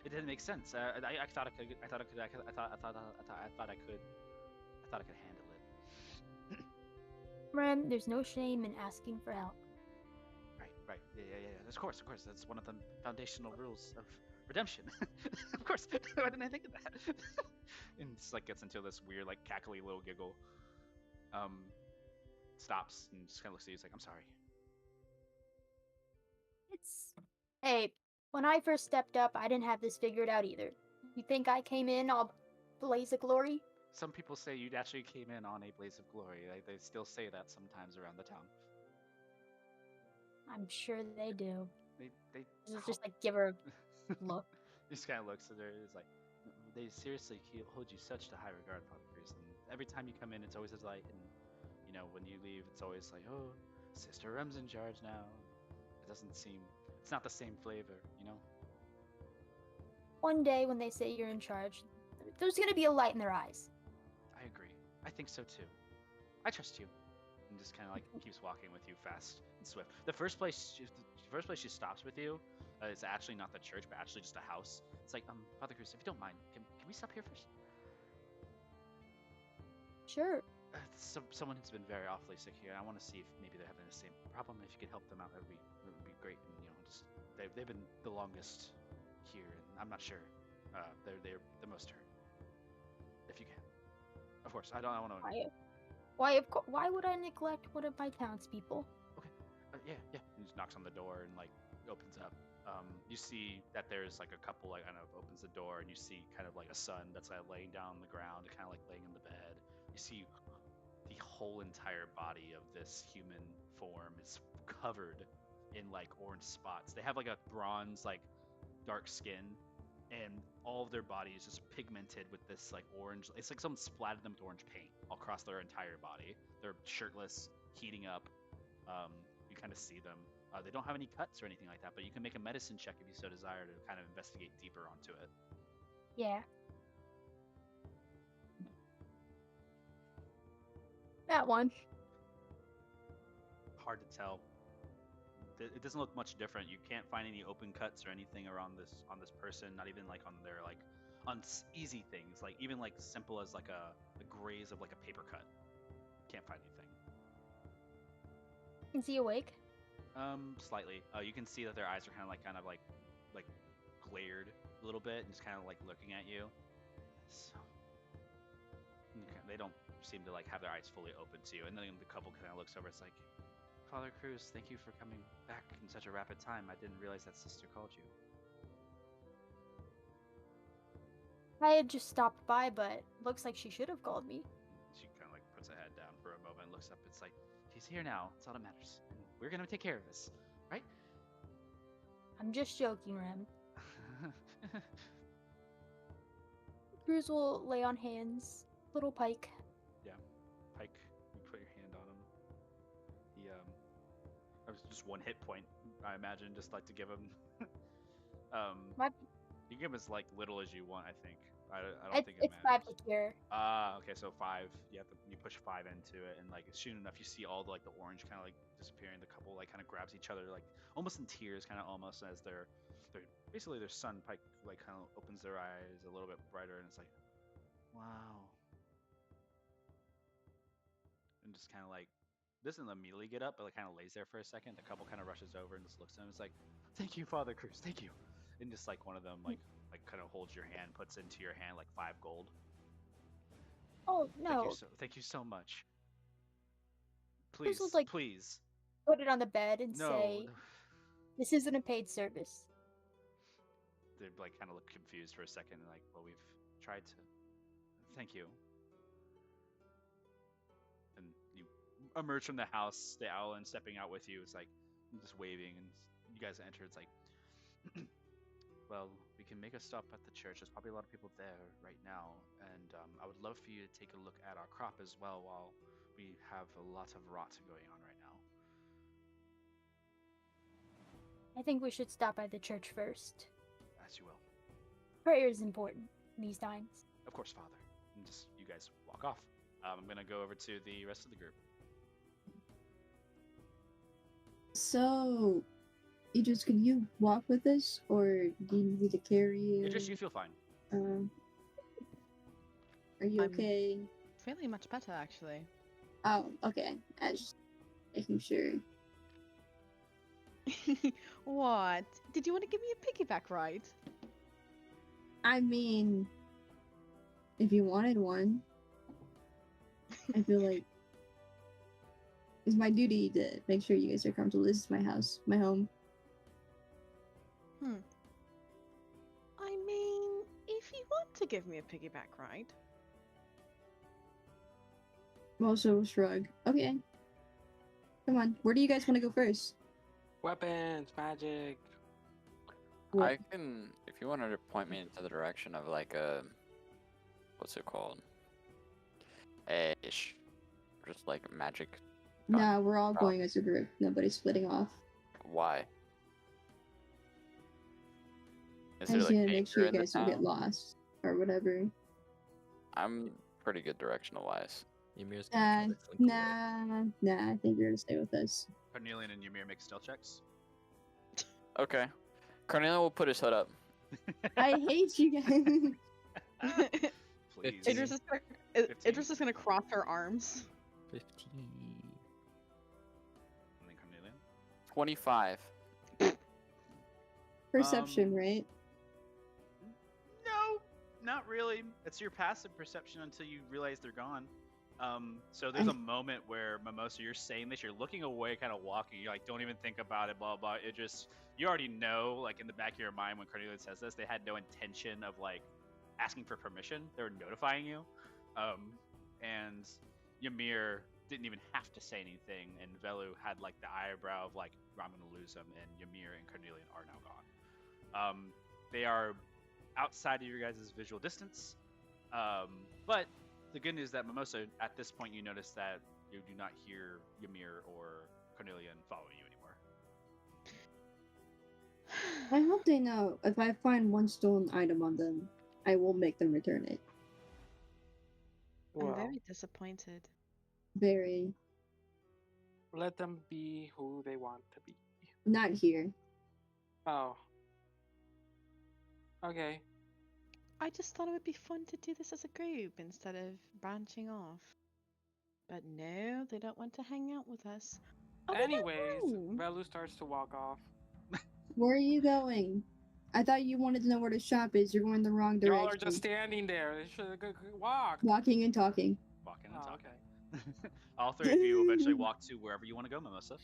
it didn't make sense. I thought I could. I thought I could handle it. Rem, there's no shame in asking for help. Right. Yeah. Of course. That's one of the foundational rules of redemption. Of course. Why didn't I think of that? And it's like gets into this weird, like cackly little giggle. Stops and just kind of looks at you. He's like, "I'm sorry." It's. Hey, when I first stepped up, I didn't have this figured out either. You think I came in all blaze of glory? Some people say you actually came in on a blaze of glory. They still say that sometimes around the town. I'm sure they do. They Just like give her a look. He just kind of looks at her. He's like, they seriously hold you such a high regard, Father Cruz. And every time you come in, it's always a delight. And you know, when you leave, it's always like, oh, Sister Rem's in charge now. It doesn't seem, it's not the same flavor, you know. One day when they say you're in charge, there's gonna be a light in their eyes. I agree. I think so too. I trust you. And just kind of like keeps walking with you fast and swift. The first place she stops with you is actually not the church, but actually just a house. It's like, Father Cruz, if you don't mind, can we stop here first? Sure. Someone has been very awfully sick here. I want to see if maybe they're having the same problem. If you could help them out, that would be great. And you know, just they've been the longest here, and I'm not sure. They're the most hurt. If you can, of course. I want to. Why would I neglect one of my townspeople? Okay. Yeah. And just knocks on the door and like opens up. You see that there's like a couple like kind of opens the door and you see kind of like a son that's like laying down on the ground, kind of like laying in the bed. You see the whole entire body of this human form is covered in like orange spots. They have like a bronze like dark skin, and all of their body is just pigmented with this like orange. It's like someone splattered them with orange paint across their entire body. They're shirtless, heating up. You kind of see them. They don't have any cuts or anything like that, but you can make a medicine check if you so desire to kind of investigate deeper onto it. Yeah. That one. Hard to tell. It doesn't look much different. You can't find any open cuts or anything around on this person. Not even like on their like on easy things, like even like simple as like a graze of like a paper cut. Can't find anything. Is he awake? Slightly. You can see that their eyes are kind of like glared a little bit and just kind of like looking at you. So they don't seem to like have their eyes fully open to you. And then the couple kind of looks over. It's like, Father Cruz, thank you for coming back in such a rapid time. I didn't realize that sister called you. I had just stopped by, but looks like she should have called me. She kind of like puts her head down for a moment and looks up. It's like, he's here now. That's all that matters. And we're gonna take care of this, right? I'm just joking, Rem. Cruz will lay on hands. Little Pike. Yeah, Pike. You put your hand on him. He that was just one hit point, I imagine, just like to give him. You can give as like little as you want, I think. I don't think it it's matters. 5 to cure. Okay, so 5. You push 5 into it, and like soon enough, you see all the like the orange kind of like disappearing. The couple like kind of grabs each other, like almost in tears, kind of almost as they're basically their son Pike like kind of opens their eyes a little bit brighter, and it's like, wow, and just kind of like doesn't immediately get up, but like kind of lays there for a second. The couple kind of rushes over and just looks at him. It's like, thank you, Father Cruz, thank you, and just like one of them like kind of holds your hand, puts into your hand like 5 gold. Oh no! Thank you so much. Cruz Please, will, like, please. Put it on the bed and No. say, "This isn't a paid service." They like kind of look confused for a second, and like, well, we've tried to. Thank you. And you emerge from the house. The Owlin stepping out with you. It's like just waving, and you guys enter. It's like, well, we can make a stop at the church. There's probably a lot of people there right now, and I would love for you to take a look at our crop as well while we have a lot of rot going on right now. I think we should stop by the church first. As you will. Prayer is important in these times. Of course, Father. And just you guys walk off. I'm gonna go over to the rest of the group. So, Idris, can you walk with us, or do you need me to carry you? Idris, you feel fine. Are you I'm- okay? Feeling much better, actually. Oh, okay. I was just making sure. What? Did you want to give me a piggyback ride? I mean, if you wanted one, I feel like it's my duty to make sure you guys are comfortable. This is my house, my home. I mean, if you want to give me a piggyback ride. Also, shrug. Okay. Come on. Where do you guys want to go first? Weapons, magic. What? I can, if you wanted to point me into the direction of like a, what's it called? Just like magic. Nah, we're all Wow. going as a group. Nobody's splitting off. Why? Is I there just like need to make sure danger you in the guys don't get town? lost or whatever. I'm pretty good directional wise. Ymir's gonna try to slink away. Nah. I think you're gonna stay with us. Cornelian and Ymir make stealth checks. Okay. Cornelia will put his hood up. I hate you guys. Please. 15. Idris is gonna cross her arms. 15. And then Cornelian. 25. Perception, right? No, not really. It's your passive perception until you realize they're gone. So there's a moment where Mimosa, you're saying this, you're looking away, kind of walking. You like don't even think about it, blah blah. It just you already know, like in the back of your mind when Cornelia says this, they had no intention of like asking for permission. They were notifying you, and Ymir didn't even have to say anything, and Velu had like the eyebrow of like I'm gonna lose him, and Ymir and Cornelian are now gone. They are outside of your guys' visual distance, but the good news is that Mimosa, at this point, you notice that you do not hear Ymir or Cornelian following you anymore. I hope they know if I find one stolen item on them, I will make them return it. I'm Well, very disappointed. Very. let them be who they want to be. Not here. Oh. Okay. I just thought it would be fun to do this as a group instead of branching off. But no, they don't want to hang out with us. Oh, well, Anyways, no. Velu starts to walk off. Where are you going? I thought you wanted to know where the shop is. You're going the wrong Y'all direction. are just standing there. They should walk. Walking and talking. Walking and Oh, talking. okay. All three of you will eventually walk to wherever you want to go, Mimosa.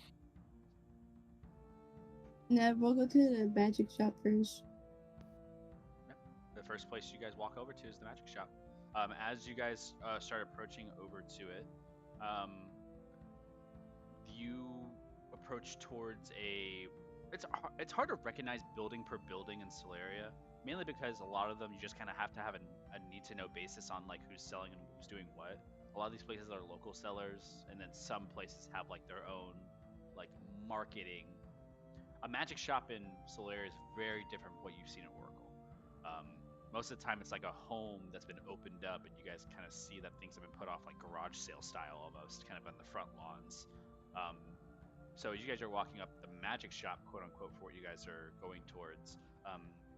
Nah, we'll go to the magic shop first. The first place you guys walk over to is the magic shop. As you guys start approaching over to it, you approach towards a. It's hard to recognize building per building in Solaria, mainly because a lot of them you just kind of have to have a need-to-know basis on like who's selling and who's doing what. A lot of these places are local sellers, and then some places have like their own like marketing. A magic shop in Solaria is very different from what you've seen at Oracle. Most of the time, it's like a home that's been opened up, and you guys kind of see that things have been put off like garage sale style almost, kind of on the front lawns. So as you guys are walking up, the magic shop, quote unquote, for what you guys are going towards,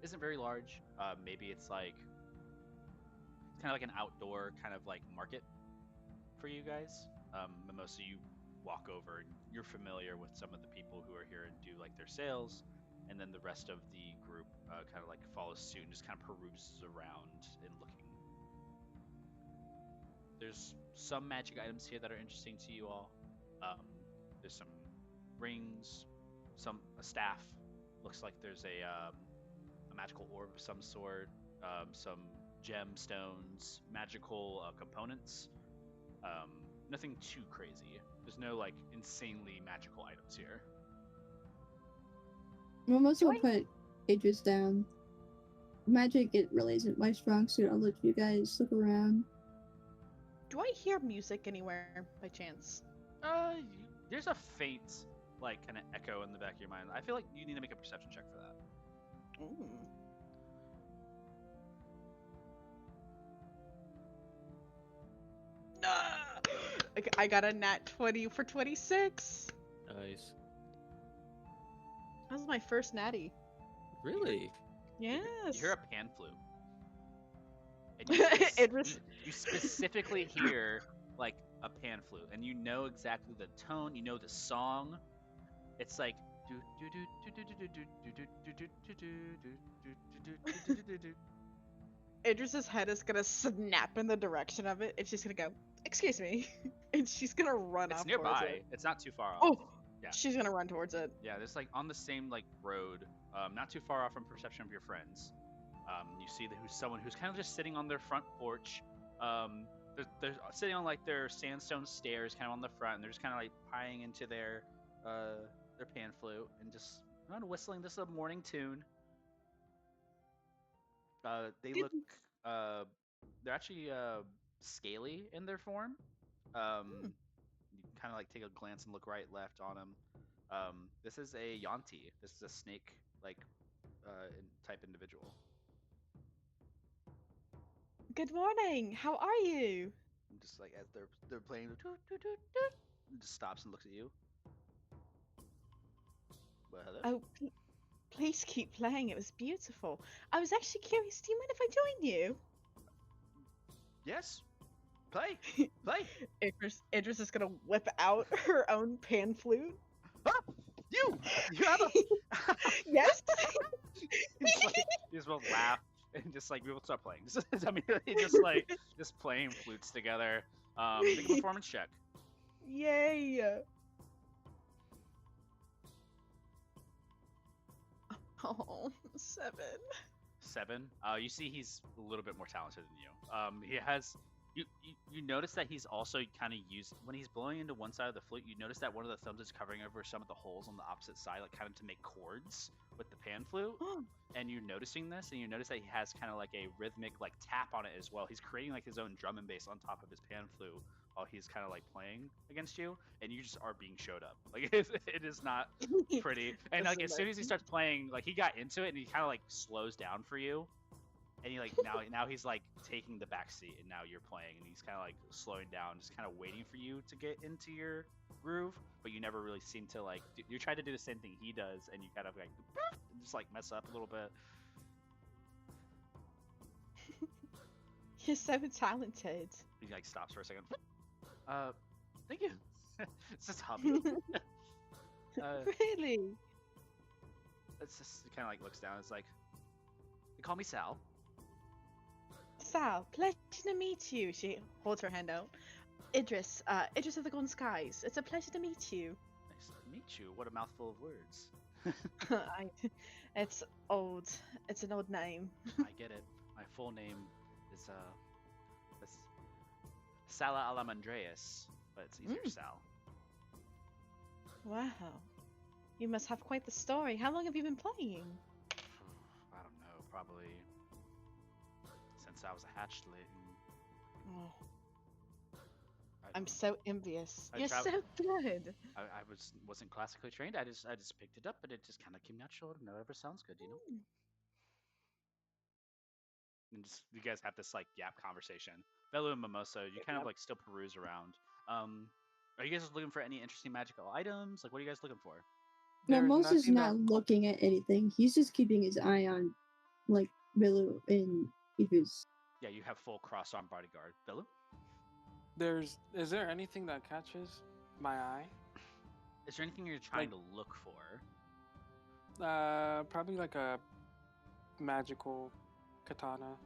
isn't very large. Maybe it's like kind of like an outdoor kind of like market for you guys. Mimosa, you walk over and you're familiar with some of the people who are here and do like their sales, and then the rest of the group kind of like follows suit and just kind of peruses around and looking. There's some magic items here that are interesting to you all. There's some rings, a staff. Looks like there's a magical orb of some sort, some gemstones, magical components. Nothing too crazy. There's no like insanely magical items here. Mimosa will put Idris down. Magic, it really isn't my strong suit. I'll let you guys look around. Do I hear music anywhere by chance? There's a faint like kind of echo in the back of your mind. I feel like you need to make a perception check for that. Ooh. I got a nat 20 for 26. Nice. That was my first natty. Really? Yes. You hear a pan flute. And Idris. you specifically hear like a pan flute, and you know exactly the tone, you know the song. It's like Idris's head is gonna snap in the direction of it, and she's gonna go, "Excuse me," and she's gonna run it's off towards nearby. it. It's not too far off. Oh, Yeah. she's gonna run towards it. Yeah, it's like on the same like road, not too far off from perception of your friends. You see who's someone who's kind of just sitting on their front porch. They're sitting on like their sandstone stairs, kind of on the front, and they're just kind of like pieing into their pan flute and just kind of whistling this morning tune. They look they're actually scaly in their form. You kind of like take a glance and look right, left on them. This is a Yanti. This is a snake like type individual. Good morning. How are you? And just like as they're playing, toot, toot, toot, toot, and just stops and looks at you. Well, hello. Oh, please keep playing. It was beautiful. I was actually curious. Do you mind if I join you? Yes. Play. Play. Idris is gonna whip out her own pan flute. Ah, you have a. Yes. He just will laugh and just like we will start playing. I mean, he just like just playing flutes together. Make a performance check. Yay. Oh, 7. 7. You see, he's a little bit more talented than you. He has. You notice that he's also kind of used when he's blowing into one side of the flute. You notice that one of the thumbs is covering over some of the holes on the opposite side, like kind of to make chords with the pan flute. And you're noticing this, and you notice that he has kind of like a rhythmic like tap on it as well. He's creating like his own drum and bass on top of his pan flute while he's kind of like playing against you, and you just are being showed up. Like it is not pretty. And like as soon as he starts playing, like he got into it, and he kind of like slows down for you. And he like now he's like taking the back seat, and now you're playing, and he's kind of like slowing down, just kind of waiting for you to get into your groove. But you never really seem to like. You try to do the same thing he does, and you kind of like just like mess up a little bit. You're so talented. He like stops for a second. Thank you. It's just hobby. Really? It's just kind of like looks down. It's like they call me Sal. Sal, pleasure to meet you. She holds her hand out. Idris of the Golden Skies. It's a pleasure to meet you. Nice to meet you. What a mouthful of words. It's old. It's an old name. I get it. My full name is Sala Alamandreas, but it's easier Sal. Wow. You must have quite the story. How long have you been playing? I don't know. Probably since I was a hatchling. Oh. I'm so envious. You're so good. I wasn't classically trained. I just picked it up, but it just kind of came natural. And whatever sounds good, you know. And just you guys have this like yap conversation. Belu and Mimosa, you kind of like still peruse around. Are you guys looking for any interesting magical items? Like, what are you guys looking for? Mimosa's not looking at anything. He's just keeping his eye on, like, Bilu and Ifus. Yeah, you have full cross-arm bodyguard. Belu? Is there anything that catches my eye? Is there anything you're trying to look for? Probably like a magical katana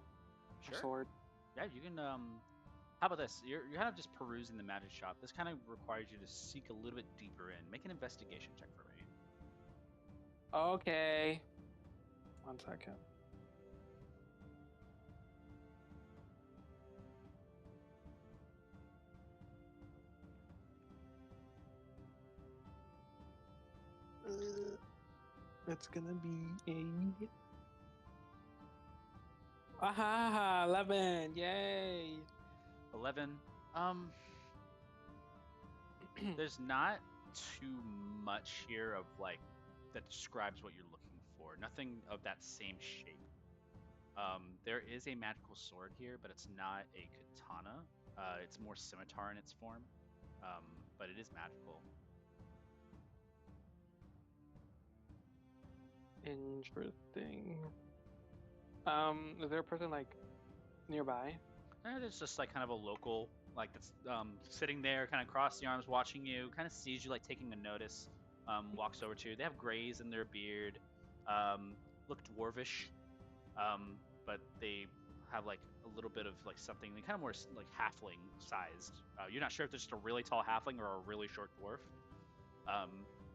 Sure. sword. Yeah, you can. How about this? You're kind of just perusing the magic shop. This kind of requires you to seek a little bit deeper in. Make an investigation check for me. Okay. 1 second. It's gonna be a 11! Yay! 11. There's not too much here of like that describes what you're looking for. Nothing of that same shape. There is a magical sword here, but it's not a katana. It's more scimitar in its form, but it is magical. Interesting. Is there a person like nearby? There's just like kind of a local like that's sitting there, kind of crossed the arms, watching you. Kind of sees you like taking a notice. Walks over to you. They have grays in their beard. Look dwarvish, but they have like a little bit of like something kind of more like halfling sized. You're not sure if they're just a really tall halfling or a really short dwarf.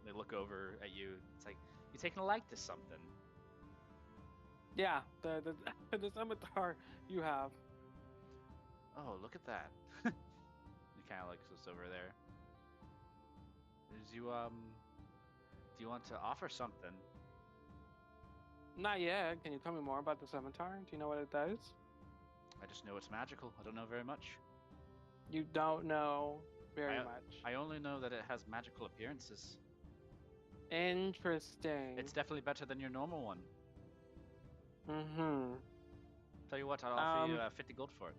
They look over at you. It's like you're taking a like to something. Yeah, the the scimitar you have. Oh, look at that. He kind of like looks over there. Do you want to offer something? Not yet. Can you tell me more about the scimitar? Do you know what it does? I just know it's magical. I don't know very much. You don't know very I- much. I only know that it has magical appearances. Interesting. It's definitely better than your normal one. Mm-hmm. Tell you what, I'll offer you 50 gold for it.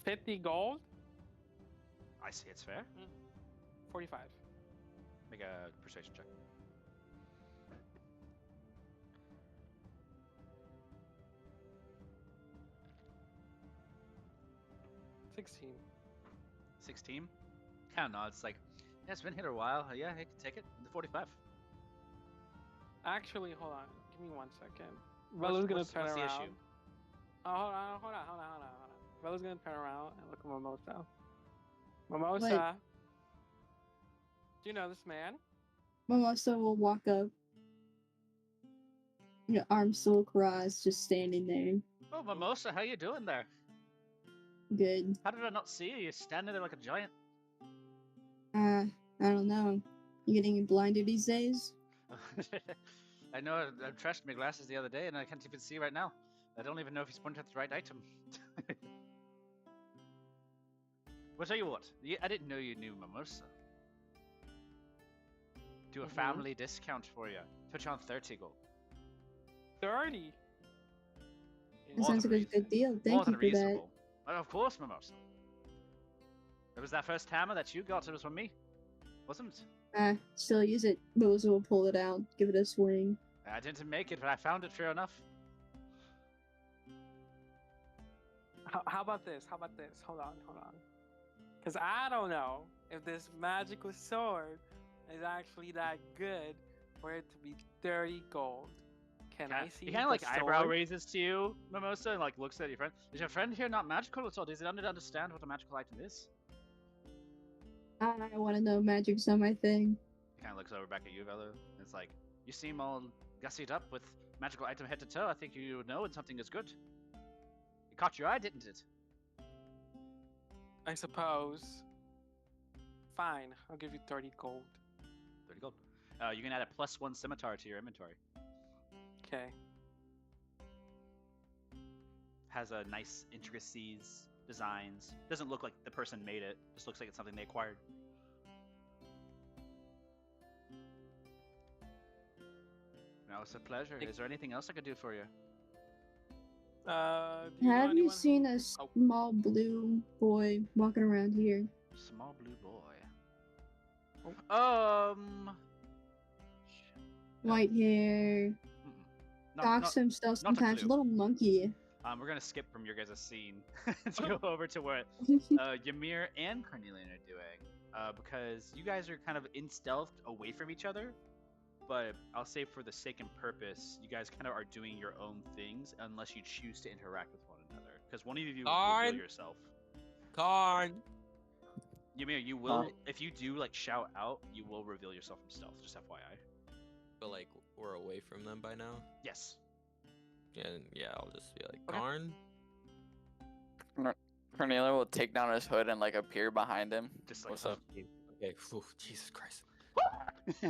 50 gold? I see it's fair. 45. Make a persuasion check. 16. 16? Kind of nods. Like, yeah, it's been here a while. Yeah, I can take it. The 45. Actually, hold on. Give me 1 second. Bella's gonna turn what's around. the issue? Oh, hold on. Bella's gonna turn around and look at Mimosa. Mimosa. Do you know this man? Mimosa will walk up. Arms still crossed, just standing there. Oh, Mimosa, how you doing there? Good. How did I not see you? You're standing there like a giant. I don't know. You getting blinded these days? I know I trashed my glasses the other day and I can't even see right now. I don't even know if he's pointing at the right item. Well, tell you what, I didn't know you knew Mimosa. Do a family discount for you. Put you on 30 gold. 30? That sounds like a good deal. Thank you for that. Well, of course, Mimosa. It was that first hammer that you got. It was from me, wasn't it? Still use it. Mimosa will pull it out, give it a swing. I didn't make it, but I found it fair enough. How about this? Hold on. Because I don't know if this magical sword is actually that good for it to be 30 gold. Can I see He kind of like the eyebrow sword? raises to you, Mimosa, and like looks at your friend. Is your friend here not magical at all? Does he understand what a magical item is? I want to know magic's not my thing. He kind of looks over back at you, Velu. It's like, you seem all gussied up with magical item head to toe. I think you would know when something is good. It caught your eye, didn't it? I suppose. Fine, I'll give you 30 gold. 30 gold. You can add a +1 scimitar to your inventory. Okay. Has a nice intricacies, designs. Doesn't look like the person made it. Just looks like it's something they acquired. No, it's a pleasure. Is there anything else I could do for you? Do you know Have you anyone seen who- a small blue boy walking around here? Small blue boy. White hair. Talks to himself not a sometimes. A clue. little monkey. We're gonna skip from your guys' scene to go over to what Ymir and Carnelian are doing, because you guys are kind of in stealth away from each other. But I'll say for the sake and purpose, you guys kind of are doing your own things unless you choose to interact with one another. Because one of you will reveal yourself. Karn! Ymir, you will, if you do like shout out, you will reveal yourself from stealth. Just FYI. But like, we're away from them by now? Yes. And yeah, I'll just be like, Okay. Karn? Cornelia will take down his hood and like appear behind him. Just like What's up? Okay, phew, Jesus Christ.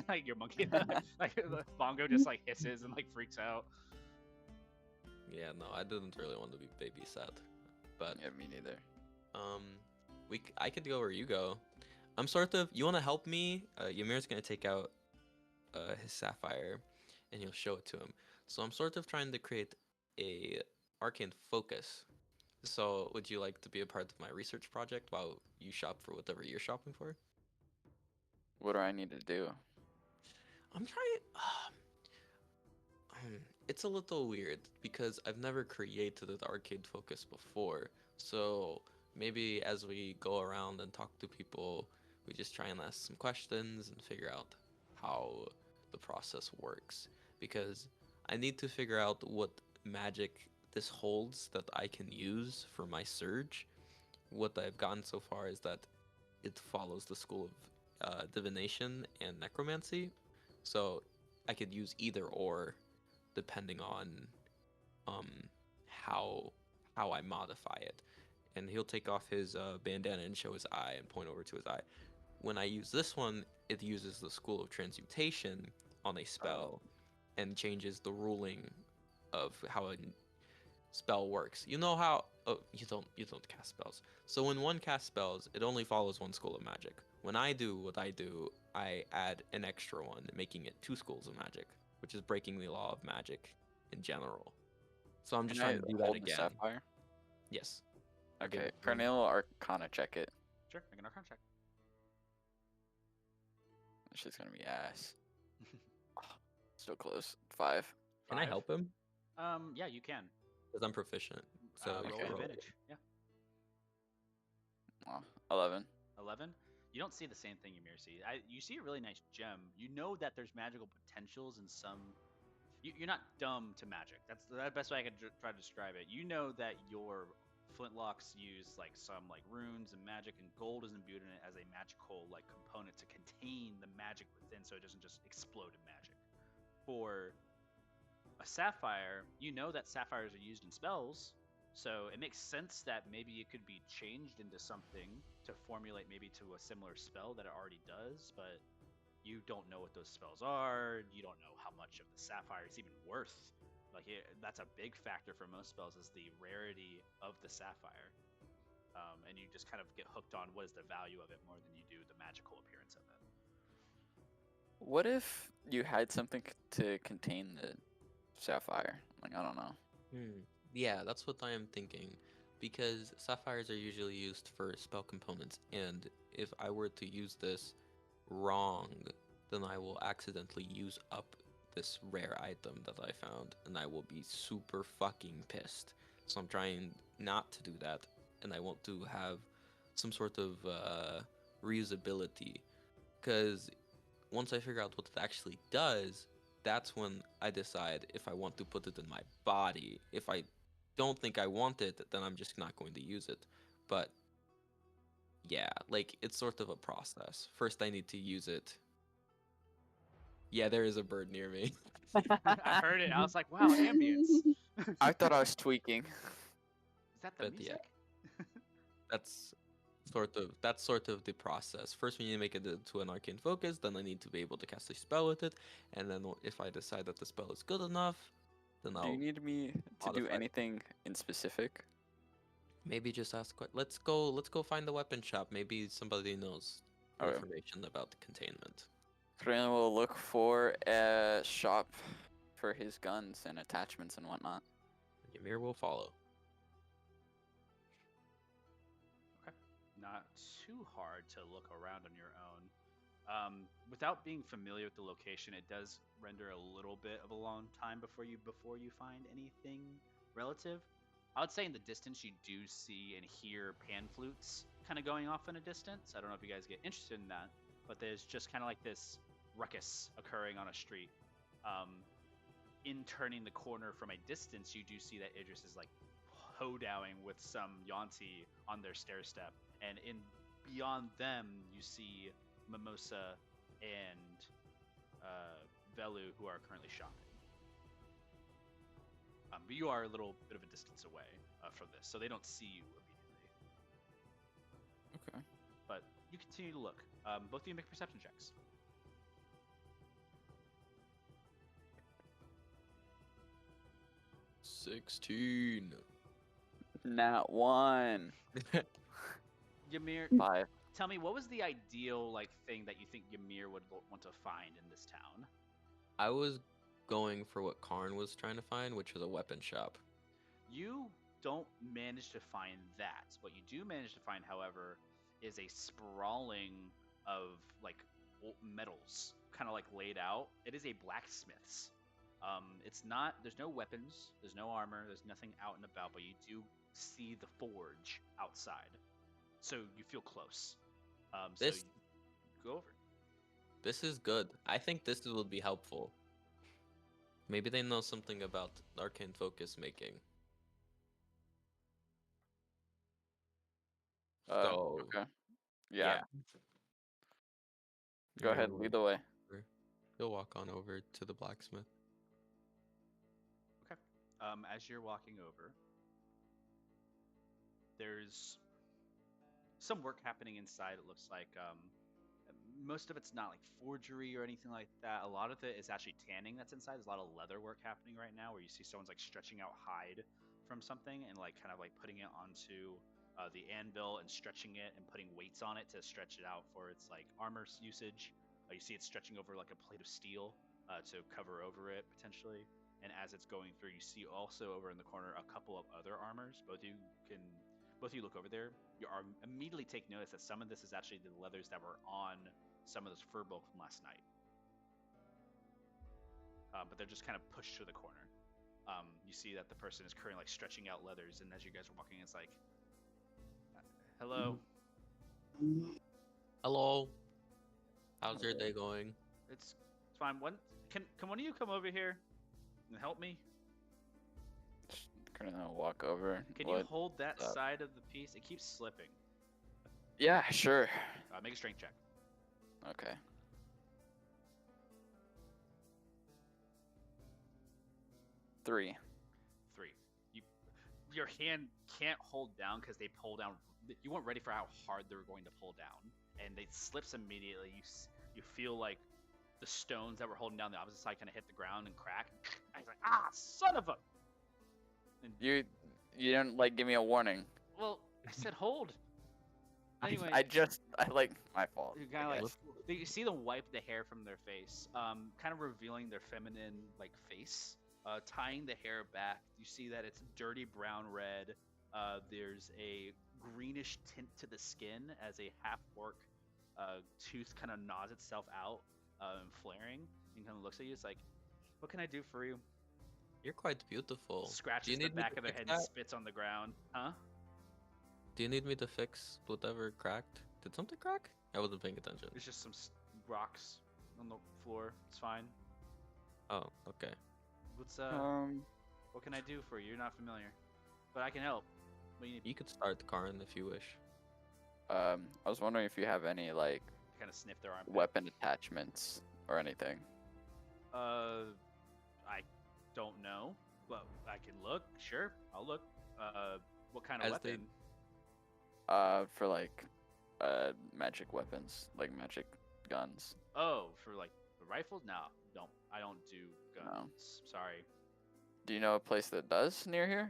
like your monkey, like the bongo just like hisses and like freaks out. Yeah, no, I didn't really want to be babysat. But Yeah, me neither. I could go where you go. I'm sort of, you want to help me? Ymir's gonna take out his sapphire and he'll show it to him. So I'm sort of trying to create a arcane focus. So would you like to be a part of my research project while you shop for whatever you're shopping for? What do I need to do? I'm trying. It's a little weird because I've never created an arcade focus before. So maybe as we go around and talk to people, we just try and ask some questions and figure out how the process works. Because I need to figure out what magic this holds that I can use for my surge. What I've gotten so far is that it follows the school of divination and necromancy, so I could use either or depending on um how I modify it. And he'll take off his bandana and show his eye and point over to his eye. When I use this one, it uses the school of transmutation on a spell and changes the ruling of how a spell works. You know how you don't cast spells. So when one casts spells, it only follows one school of magic. When I do what I do, I add an extra one, making it two schools of magic, which is breaking the law of magic in general. So I'm just Can I trying to do that hold the again. sapphire? Yes. I'll give Okay, it to him. Carnell will Arcana check it. Sure, make an Arcana check. She's gonna be ass. Still close. 5. Can I 5? help him? Yeah, you can. Because I'm proficient. So Roll Okay. with advantage. Yeah. Oh, 11. 11. You don't see the same thing Ymir sees. You see a really nice gem. You know that there's magical potentials in some. You're not dumb to magic. That's the best way I could try to describe it. You know that your flintlocks use like some like runes and magic, and gold is imbued in it as a magical like component to contain the magic within, so it doesn't just explode in magic. For a sapphire, you know that sapphires are used in spells, so it makes sense that maybe it could be changed into something to formulate maybe to a similar spell that it already does, but you don't know what those spells are. You don't know how much of the sapphire is even worth. Like that's a big factor for most spells is the rarity of the sapphire, and you just kind of get hooked on what is the value of it more than you do the magical appearance of it. What if you had something to contain the sapphire? Like, I don't know. Yeah, that's what I am thinking. Because sapphires are usually used for spell components, and if I were to use this wrong, then I will accidentally use up this rare item that I found, and I will be super fucking pissed. So I'm trying not to do that, and I want to have some sort of reusability. Because once I figure out what it actually does, that's when I decide if I want to put it in my body. If I don't think I want it, then I'm just not going to use it. But yeah, like it's sort of a process. First, I need to use it. Yeah, there is a bird near me. I heard it. I was like, wow, ambience. I thought I was tweaking. Is that the But yeah. music? That's sort of the process. First, we need to make it to an arcane focus. Then I need to be able to cast a spell with it, and then if I decide that the spell is good enough, then Do I'll you need me to do modify it. anything in specific? Maybe just ask. Let's go find the weapon shop. Maybe somebody knows Okay. information about the containment. Krillin will look for a shop for his guns and attachments and whatnot. Ymir will follow. Not too hard to look around on your own. Without being familiar with the location, it does render a little bit of a long time before you find anything relative. I would say in the distance you do see and hear pan flutes kind of going off in a distance. I don't know if you guys get interested in that, but there's just kind of like this ruckus occurring on a street. In turning the corner from a distance, you do see that Idris is like hoedowing with some Yonti on their stair step, and in beyond them you see Mimosa and Velu, who are currently shopping. But you are a little bit of a distance away from this, so they don't see you immediately. Okay. But you continue to look. Both of you make perception checks. 16. Not 1. Ymir, 5. tell me, what was the ideal like thing that you think Ymir would want to find in this town? I was going for what Karn was trying to find, which was a weapon shop. You don't manage to find that. What you do manage to find, however, is a sprawling of like metals, kind of like laid out. It is a blacksmith's. It's not. There's no weapons. There's no armor. There's nothing out and about. But you do see the forge outside, so you feel close. So This you go over. this is good. I think this will be helpful. Maybe they know something about arcane focus making. So Okay. Yeah. Go Ymir ahead, will lead the way. He'll walk on over to the blacksmith. Okay. As you're walking over, there's some work happening inside. It looks like most of it's not like forgery or anything like that. A lot of it is actually tanning that's inside. There's a lot of leather work happening right now, where you see someone's like stretching out hide from something and like kind of like putting it onto the anvil and stretching it and putting weights on it to stretch it out for its like armor usage. You see it stretching over like a plate of steel to cover over it potentially. And as it's going through, you see also over in the corner a couple of other armors. Both of you look over there. You are immediately take notice that some of this is actually the leathers that were on some of those furbolg from last night. But they're just kind of pushed to the corner. You see that the person is currently like stretching out leathers, and as you guys are walking, it's like, "Hello, Hello. How's your day going? it's fine. Can one of you come over here and help me? Gonna walk over. Can you hold that up? side of the piece? It keeps slipping. Yeah, sure. Make a strength check. Okay. Three. Your hand can't hold down because they pull down. You weren't ready for how hard they were going to pull down, and it slips immediately. You feel like the stones that were holding down the opposite side kind of hit the ground and crack. I was like, son of a. And, You didn't like give me a warning. well, I said hold. Anyway, I like my fault. you kind I of like guess. you see them wipe the hair from their face, kind of revealing their feminine like face. Tying the hair back, you see that it's dirty brown red. There's a greenish tint to the skin as a half-orc tooth kind of gnaws itself out and flaring, and kind of looks at you. It's like, what can I do for you? You're quite beautiful. Scratches you the need me back to of their fix head and that? spits on the ground. Huh? Do you need me to fix whatever cracked? Did something crack? I wasn't paying attention. There's just some rocks on the floor. It's fine. Oh, okay. What's what can I do for you? You're not familiar, but I can help. What do you need? You could start the Karn if you wish. I was wondering if you have any like Kind of sniff their armpit. weapon attachments or anything. I don't know, but I can look. Sure, I'll look. What kind of As they- weapon? For like magic weapons, like magic guns. Oh, for like the rifles? No, don't. I don't do guns. No. Sorry. Do you know a place that does near here?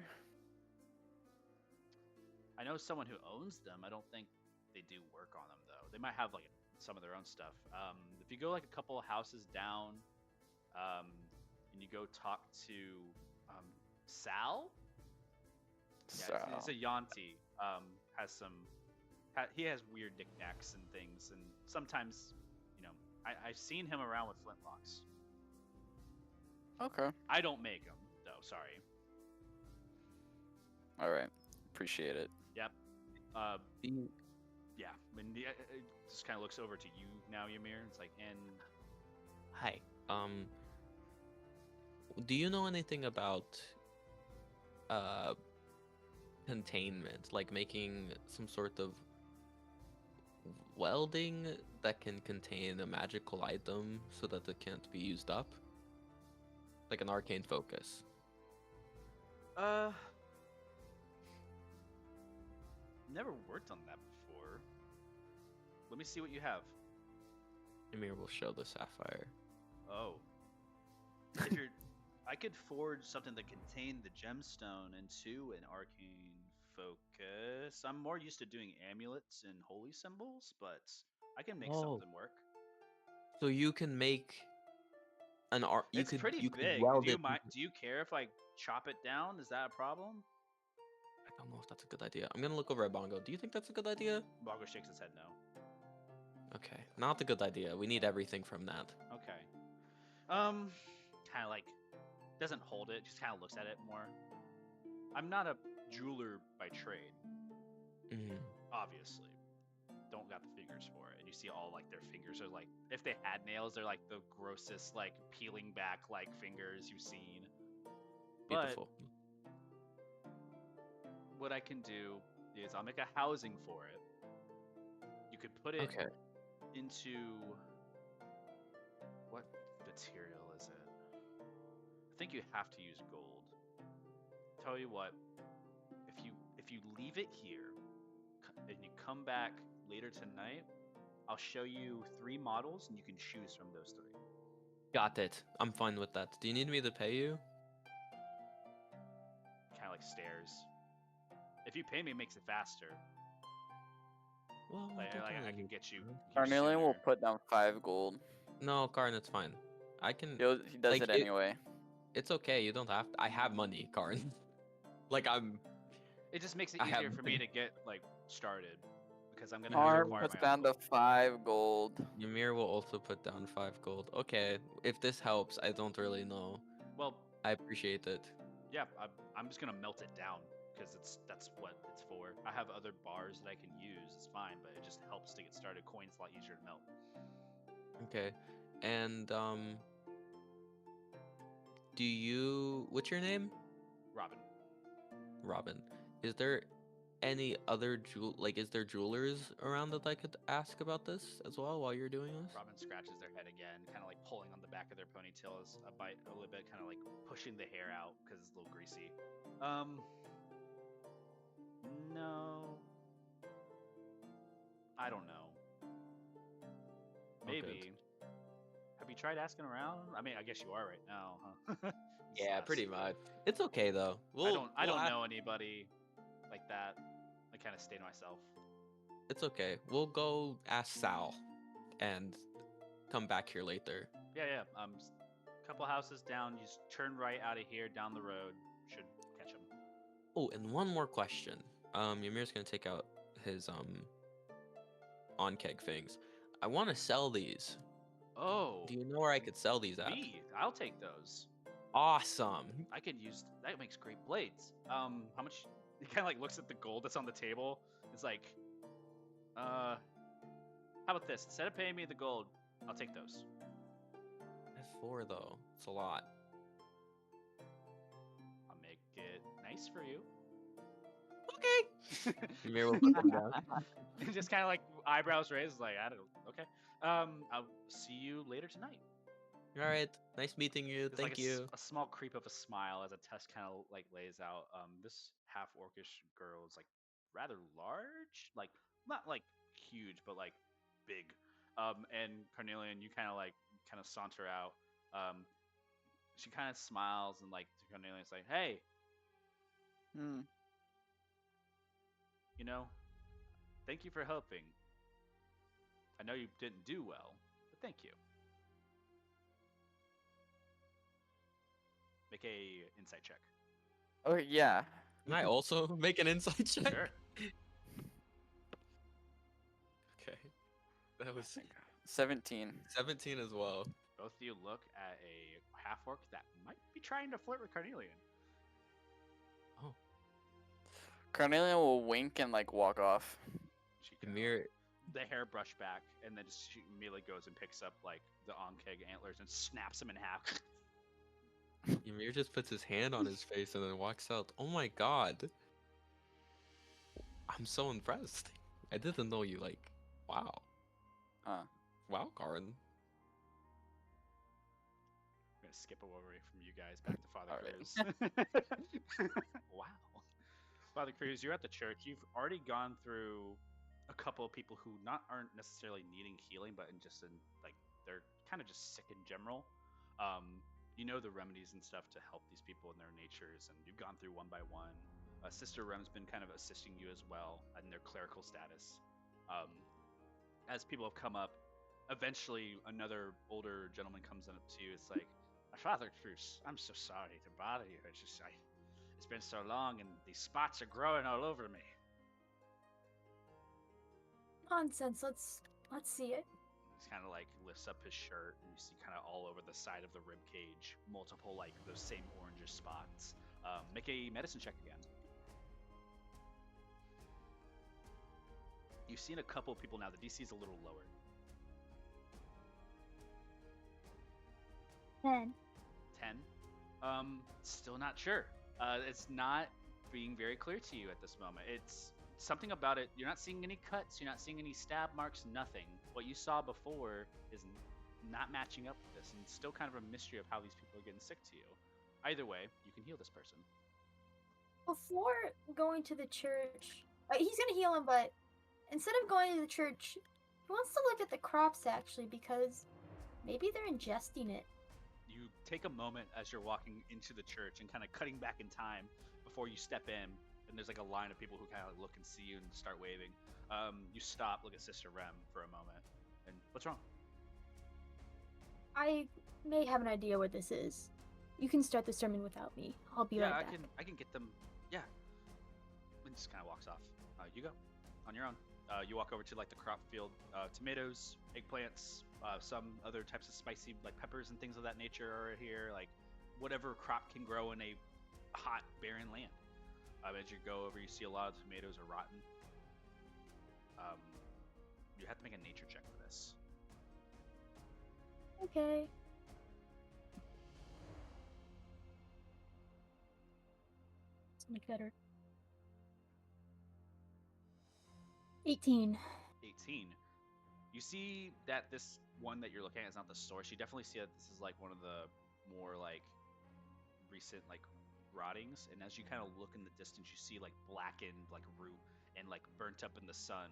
I know someone who owns them. I don't think they do work on them though. They might have like some of their own stuff. If you go like a couple of houses down, and you go talk to Sal. Yeah, it's a Yanti. He has weird knickknacks and things, and sometimes, I've seen him around with flintlocks. Okay. I don't make them though. Sorry. All right. Appreciate it. Yep. The- Yeah. And it just kind of looks over to you now, Ymir. It's like, and Hi. Do you know anything about containment, like making some sort of welding that can contain a magical item so that it can't be used up? Like an arcane focus. never worked on that before. Let me see what you have. Ymir will show the sapphire. Oh. If you're, I could forge something that contained the gemstone into an arcane focus. I'm more used to doing amulets and holy symbols, but I can make Oh. something work. So you can make an art. It's pretty you could big. weld Do you it mind? into- Do you care if I chop it down? Is that a problem? I don't know if that's a good idea. I'm gonna look over at Bongo. Do you think that's a good idea? Bongo shakes his head no. Okay, not a good idea. We need everything from that. Okay. Kind of like doesn't hold it, just kind of looks at it more. I'm not a jeweler by trade, Mhm. obviously. Don't got the fingers for it. And you see all like their fingers are like, if they had nails, they're like the grossest, like peeling back like fingers you've seen. Beautiful. What I can do is I'll make a housing for it. You could put it Okay. into what material is it? I think you have to use gold. Tell you what, if you leave it here and you come back later tonight, I'll show you 3 models and you can choose from those 3. Got it. I'm fine with that. Do you need me to pay you? Kind of like stairs. If you pay me, it makes it faster. Well, I Like, don't I really can need get you. to. here Carnelian will sooner. put down 5 gold. No, Karn, it's fine. I can. He does Like, it anyway. It's okay. You don't have to. I have money, Karn. Like I'm. It just makes it I have easier for me money. to get like started because I'm gonna Ymir have to Arm will- acquire puts my own down to gold. 5 gold. Ymir will also put down 5 gold. Okay, if this helps, I don't really know. Well, I appreciate it. yeah, I'm just gonna melt it down because that's what it's for. I have other bars that I can use. It's fine, but it just helps to get started. Coin's a lot easier to melt. Okay, and do you? What's your name? Robin. Robin. Is there any other is there jewelers around that I could ask about this as well while you're doing this? Robin scratches their head again, kind of like pulling on the back of their ponytails a little bit, kind of like pushing the hair out because it's a little greasy. No, I don't know. Okay. Maybe. Have you tried asking around? I mean, I guess you are right now, huh? Yeah, pretty much. It's okay though. I don't know anybody like that. I kind of stay to myself. It's okay. We'll go ask Sal, and come back here later. Yeah. Couple houses down. You just turn right out of here, down the road. Should catch him. Oh, and one more question. Ymir's gonna take out his on keg things. I want to sell these. Oh, Do you know where I could sell these at? me. I'll take those. Awesome. I could use that. Makes great blades. How much? He kind of like looks at the gold that's on the table. It's like, how about this? Instead of paying me the gold, I'll take those. I have 4 though. It's a lot. I'll make it nice for you. Okay. Ymir will put them down. Just kind of like eyebrows raised, like I don't. Okay. I'll see you later tonight. All right. Nice meeting you. There's Thank like you. a small creep of a smile as a test kind of like lays out. This half orcish girl is like rather large, like not like huge, but like big. And Carnelian, you kind of saunter out. She kind of smiles and like to Carnelian's like, "Hey, you know, thank you for helping. I know you didn't do well, but thank you." Make a insight check. Oh yeah. Can I also make an insight check? Sure. Okay. That was 17. 17 as well. Both of you look at a half orc that might be trying to flirt with Carnelian. Oh. Carnelian will wink and like walk off. She kinda, Ymir. the hair brush back, and then she immediately goes and picks up like the Onkeg antlers and snaps them in half. Ymir just puts his hand on his face and then walks out. Oh my god. I'm so impressed. I didn't know you like. Wow. Huh. Wow, Karin. I'm gonna skip away from you guys back to Father Alright. Cruz. Wow. Father Cruz, you're at the church. You've already gone through a couple of people who aren't necessarily needing healing, but like they're kind of just sick in general. You know the remedies and stuff to help these people in their natures, and you've gone through one by one. Sister Rem's been kind of assisting you as well in their clerical status. As people have come up, eventually another older gentleman comes up to you. It's like, Father Cruz, I'm so sorry to bother you. It's been so long, and these spots are growing all over me. Nonsense. Let's see it. He's kind of like lifts up his shirt, and you see kind of all over the side of the rib cage, multiple like those same orangish spots. Make a medicine check again. You've seen a couple people now. The DC is a little lower. 10. 10. Still not sure. It's not being very clear to you at this moment. It's something about it. You're not seeing any cuts. You're not seeing any stab marks. Nothing. What you saw before is not matching up with this, and it's still kind of a mystery of how these people are getting sick to you. Either way, you can heal this person. Before going to the church, he's gonna heal him, but instead of going to the church, he wants to look at the crops actually, because maybe they're ingesting it. You take a moment as you're walking into the church and kind of cutting back in time before you step in, and there's like a line of people who kind of look and see you and start waving. You stop, look at Sister Rem for a moment, and what's wrong? I may have an idea what this is. You can start the sermon without me. I'll be right back. I can get them. Yeah. And just kind of walks off. You go on your own. You walk over to like the crop field. Tomatoes, eggplants, some other types of spicy like peppers and things of that nature are here. Like whatever crop can grow in a hot, barren land. As you go over, you see a lot of tomatoes are rotten. You have to make a nature check for this. Okay. So much better. 18. 18. You see that this one that you're looking at is not the source. You definitely see that this is like one of the more like recent like rottings. And as you kind of look in the distance, you see like blackened like root and like burnt up in the sun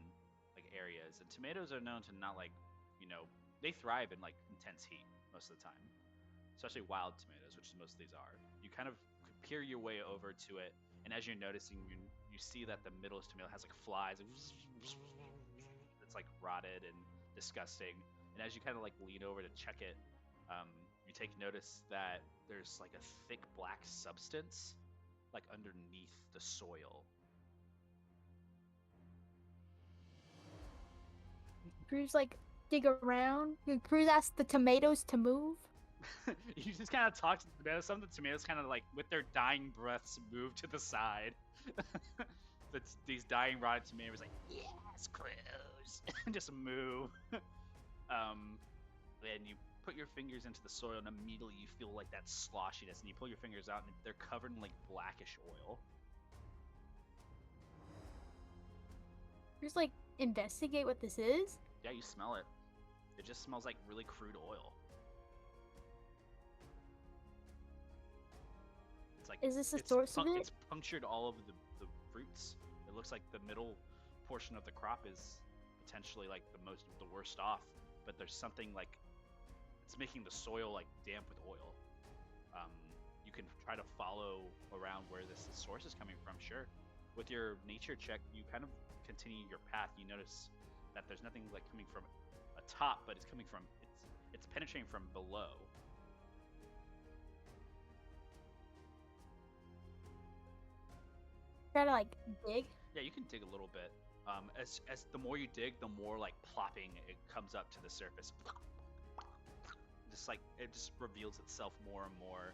like areas. And tomatoes are known to not like, they thrive in like intense heat most of the time, especially wild tomatoes, which most of these are. You kind of peer your way over to it, and as you're noticing, you see that the middle tomato has like flies. It's like rotted and disgusting. And as you kind of like lean over to check it, you take notice that there's like a thick black substance like underneath the soil. Cruz like dig around. Cruz asks the tomatoes to move. You just kind of talk to the tomatoes. Some of the tomatoes kind of like with their dying breaths move to the side. These dying rotted tomatoes like, yes, Cruz, and just move. And you put your fingers into the soil, and immediately you feel like that sloshiness, and you pull your fingers out, and they're covered in like blackish oil. Cruz like investigate what this is. Yeah, you smell it. It just smells like really crude oil. It's like, is this the source of it? It's punctured all over the fruits. It looks like the middle portion of the crop is potentially like the worst off, but there's something like it's making the soil like damp with oil. You can try to follow around where this source is coming from. Sure, with your nature check, you kind of continue your path. You notice that there's nothing like coming from atop, but it's coming from it's penetrating from below. Try to like dig. Yeah, you can dig a little bit. As the more you dig, the more like plopping it comes up to the surface. Just like it just reveals itself more and more,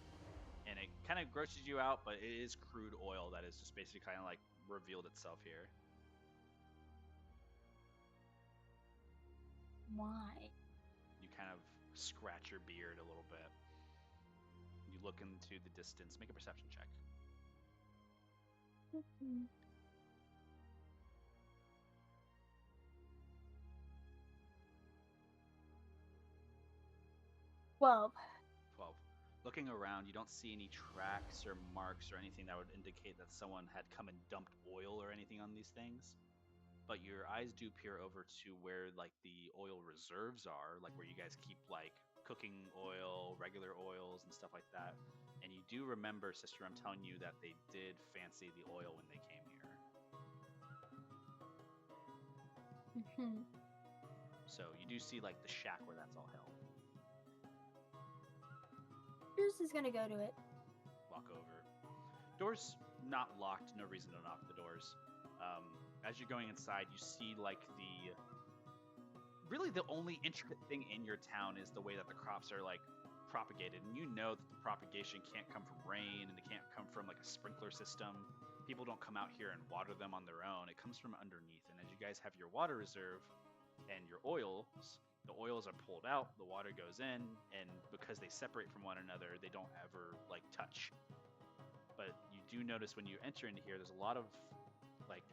and it kind of grosses you out. But it is crude oil that is just basically kind of like revealed itself here. Why? You kind of scratch your beard a little bit. You look into the distance. Make a perception check. Mm-hmm. 12. 12. Looking around, you don't see any tracks or marks or anything that would indicate that someone had come and dumped oil or anything on these things. But your eyes do peer over to where like the oil reserves are, like where you guys keep like cooking oil, regular oils and stuff like that. And you do remember, Sister, I'm telling you that they did fancy the oil when they came here. Mm-hmm. So you do see like the shack where that's all held. Cruz is gonna go to it. Walk over. Doors not locked, no reason to knock the doors. As you're going inside, you see like really the only intricate thing in your town is the way that the crops are like propagated, and you know that the propagation can't come from rain and it can't come from like a sprinkler system. People don't come out here and water them on their own. It comes from underneath, and as you guys have your water reserve and your oils. The oils are pulled out, the water goes in, and because they separate from one another, they don't ever like touch. But you do notice when you enter into here, there's a lot of like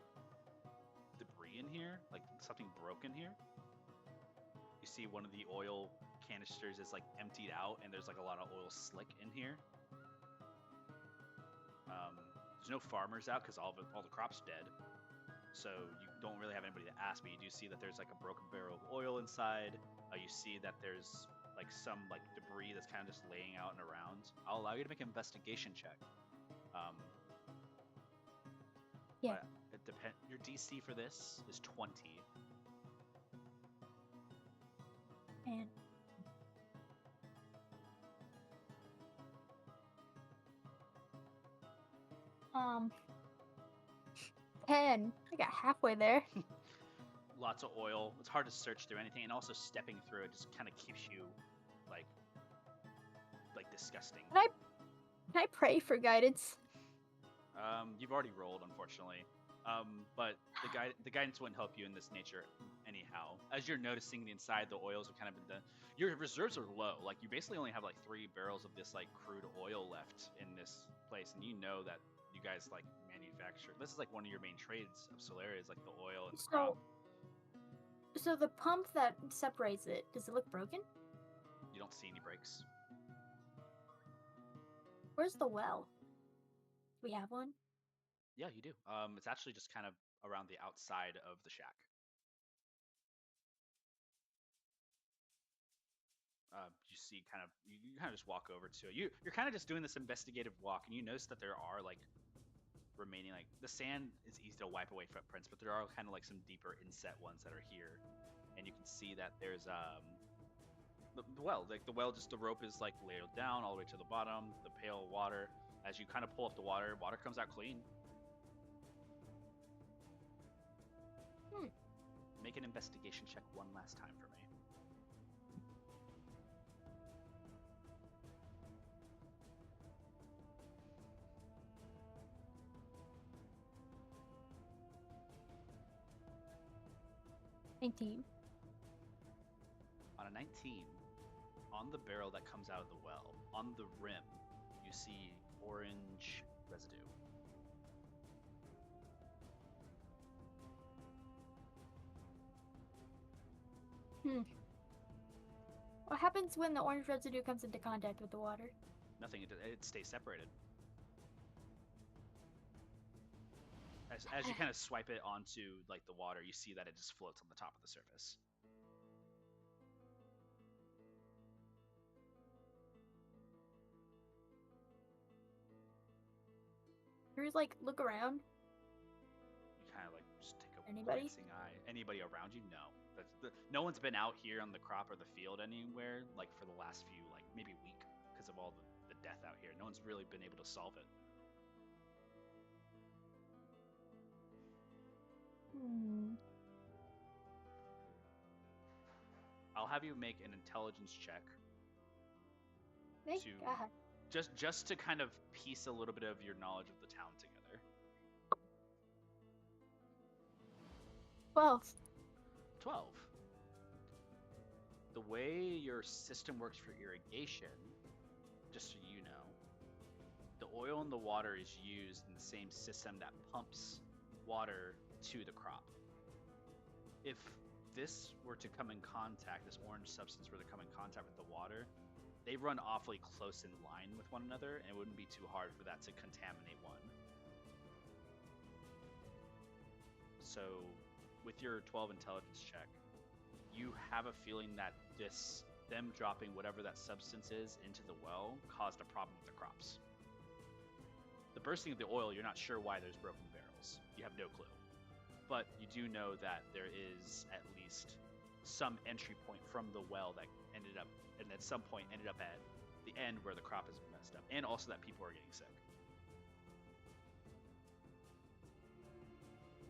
debris in here, like something broken here. You see one of the oil canisters is like emptied out, and there's like a lot of oil slick in here. There's no farmers out because all the crops dead, so you don't really have anybody to ask. But you do see that there's like a broken barrel of oil inside. You see that there's like some like debris that's kind of just laying out and around. I'll allow you to make an investigation check. Yeah. But it depends. Your DC for this is 20. And 10. I got halfway there. Lots of oil. It's hard to search through anything, and also stepping through it just kind of keeps you like disgusting. Can I pray for guidance? You've already rolled, unfortunately. But the guidance wouldn't help you in this nature anyhow. As you're noticing the inside, the oils have kind of been done. Your reserves are low. Like you basically only have like 3 barrels of this like crude oil left in this place, and you know that you guys like manufacture. This is like one of your main trades of Solaria is like the oil and the crop. So the pump that separates it, does it look broken? You don't see any breaks. Where's the well? Do we have one? Yeah, you do. It's actually just kind of around the outside of the shack. You see, you kind of just walk over to it. You're kind of just doing this investigative walk, and you notice that there are like remaining like the sand is easy to wipe away footprints, but there are kind of like some deeper inset ones that are here, and you can see that there's the well, like the well, just the rope is like laid down all the way to the bottom. The pail of water. As you kind of pull up the water comes out clean. Make an investigation check one last time for me. On a 19, on the barrel that comes out of the well, on the rim, you see orange residue. What happens when the orange residue comes into contact with the water? Nothing. It stays separated. As you kind of swipe it onto like the water, you see that it just floats on the top of the surface. Can we like look around? You kind of like just take a Anybody? glancing eye. Anybody around you? No. No one's been out here on the crop or the field anywhere like for the last few like maybe week because of all the death out here. No one's really been able to solve it. I'll have you make an intelligence check Thank to God. just to kind of piece a little bit of your knowledge of the town together. 12. 12. The way your system works for irrigation, just so you know, the oil in the water is used in the same system that pumps water to the crop. If this were to come in contact, this orange substance were to come in contact with the water, they run awfully close in line with one another, and it wouldn't be too hard for that to contaminate one. So, with your 12 intelligence check, you have a feeling that them dropping whatever that substance is into the well caused a problem with the crops. The bursting of the oil, you're not sure why there's broken barrels. You have no clue. But you do know that there is at least some entry point from the well that ended up, and at some point ended up at the end where the crop is messed up, and also that people are getting sick.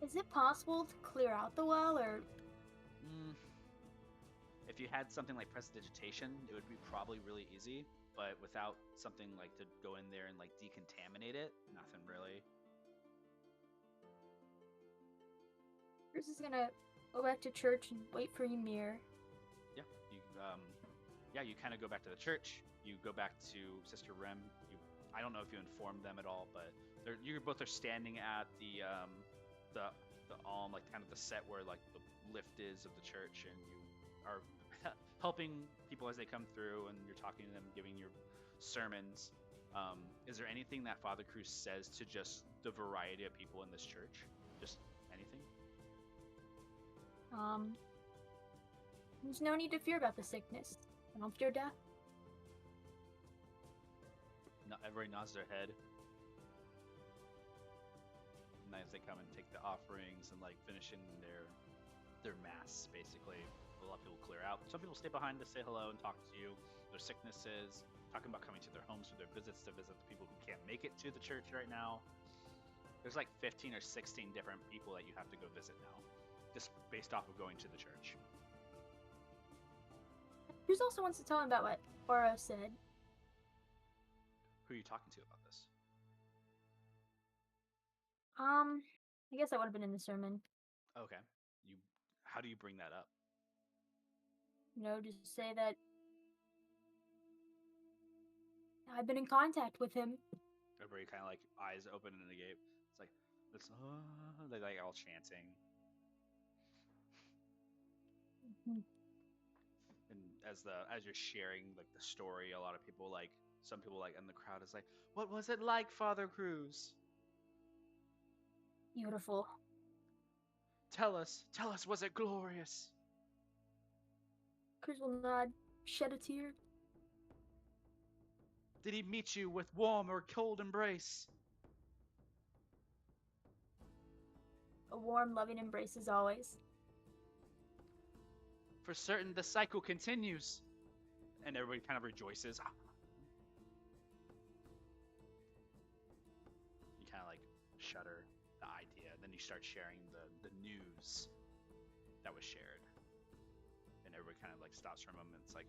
Is it possible to clear out the well, or? If you had something like prestidigitation, it would be probably really easy, but without something like to go in there and like decontaminate it, nothing really. Cruz is gonna go back to church and wait for Ymir. You kind of go back to the church. You go back to Sister Rem. I don't know if you informed them at all, but you both are standing at the like kind of the set where like the lift is of the church, and you are helping people as they come through, and you're talking to them, giving your sermons. Is there anything that Father Cruz says to just the variety of people in this church? Just anything? There's no need to fear about the sickness. I don't fear death. No, everybody nods their head. And as they come and take the offerings and like finishing their mass, basically, a lot of people clear out. Some people stay behind to say hello and talk to you. Their sicknesses, talking about coming to their homes for their visits to visit the people who can't make it to the church right now. There's like 15 or 16 different people that you have to go visit now, just based off of going to the church. Cruz also wants to tell him about what Oro said. Who are you talking to about this? I guess that would have been in the sermon. Okay. How do you bring that up? Just say that I've been in contact with him. Everybody kind of like eyes open in the gate. It's like they're like all chanting. Mm-hmm. And as you're sharing like the story, a lot of people some people in the crowd is like, "What was it like, Father Cruz? Beautiful. Tell us, was it glorious?" Cruz will nod, shed a tear. Did he meet you with warm or cold embrace? A warm, loving embrace as always. For certain, the cycle continues. And everybody kind of rejoices. You kind of shudder the idea. Then you start sharing the news that was shared. And everybody kind of stops for a moment. It's like,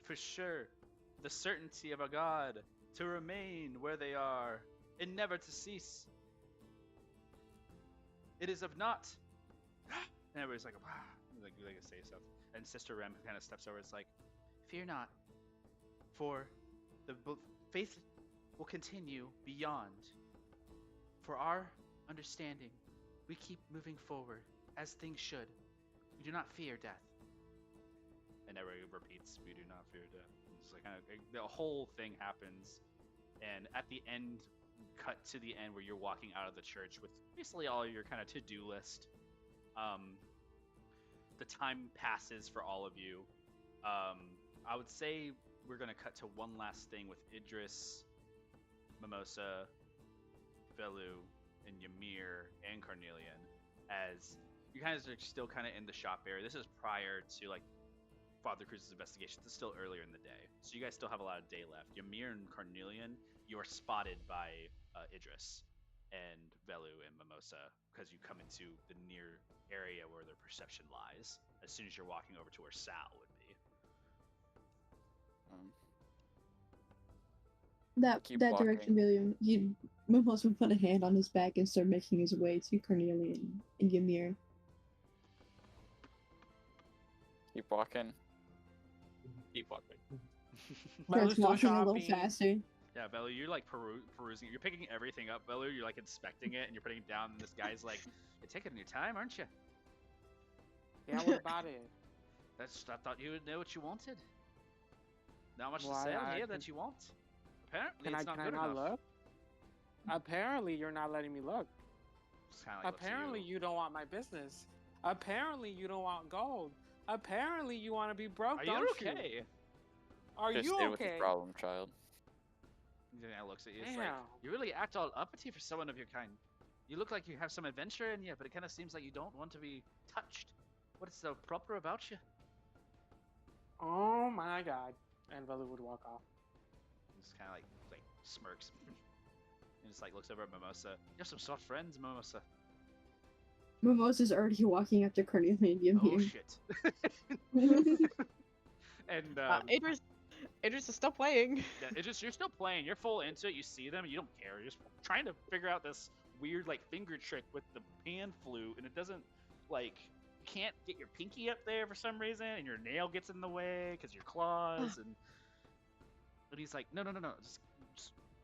for sure, the certainty of a God to remain where they are and never to cease. It is of naught. And everybody's like, wow. Like say stuff. And Sister Rem kind of steps over. It's like, fear not, for the faith will continue beyond. For our understanding, we keep moving forward as things should. We do not fear death. And everybody repeats, we do not fear death. It's like the whole thing happens, and at the end, cut to the end where you're walking out of the church with basically all your kind of to-do list. The time passes for all of you. I would say we're going to cut to one last thing with Idris, Mimosa, Velu, and Ymir, and Carnelian, as you guys are still kind of in the shop area. This is prior to Father Cruz's investigation. This is still earlier in the day, so you guys still have a lot of day left. Ymir and Carnelian, you are spotted by Idris and Velu and Mimosa because you come into the near area where their perception lies as soon as you're walking over to where Sal would be. That Keep direction, William. Mimos would put a hand on his back and start making his way to Carnelian and Ymir. Keep walking. Keep walking. Starts walking a little faster. Yeah, Velu, you're perusing. You're picking everything up, Velu. You're inspecting it and you're putting it down. And this guy's like, "You're taking your time, aren't you?" Yeah, what about it? I thought you would know what you wanted. Not much Why, to say I here can- that you want. Apparently, Can it's I not can good I not enough. look? Apparently, you're not letting me look. Just kinda looks at Apparently, you don't want my business. Apparently, you don't want gold. Apparently, you want to be broke. Are don't you you? okay? Are Just you deal with the okay? problem, child. He kind of looks at you. It's like, Damn. you really act all uppity for someone of your kind. You look like you have some adventure in you, but it kind of seems like you don't want to be touched. What is so proper about you? Oh my god. And Velu would walk off. He just kind of like smirks and just looks over at Mimosa. You have some soft friends, Mimosa. Mimosa's already walking after Carnelian and Ymir. Oh shit. And Idris is still playing. yeah, it's just you're still playing. You're full into it. You see them. You don't care. You're just trying to figure out this weird finger trick with the pan flute, and it doesn't. like can't get your pinky up there for some reason, and your nail gets in the way because your claws, and he's like, no, just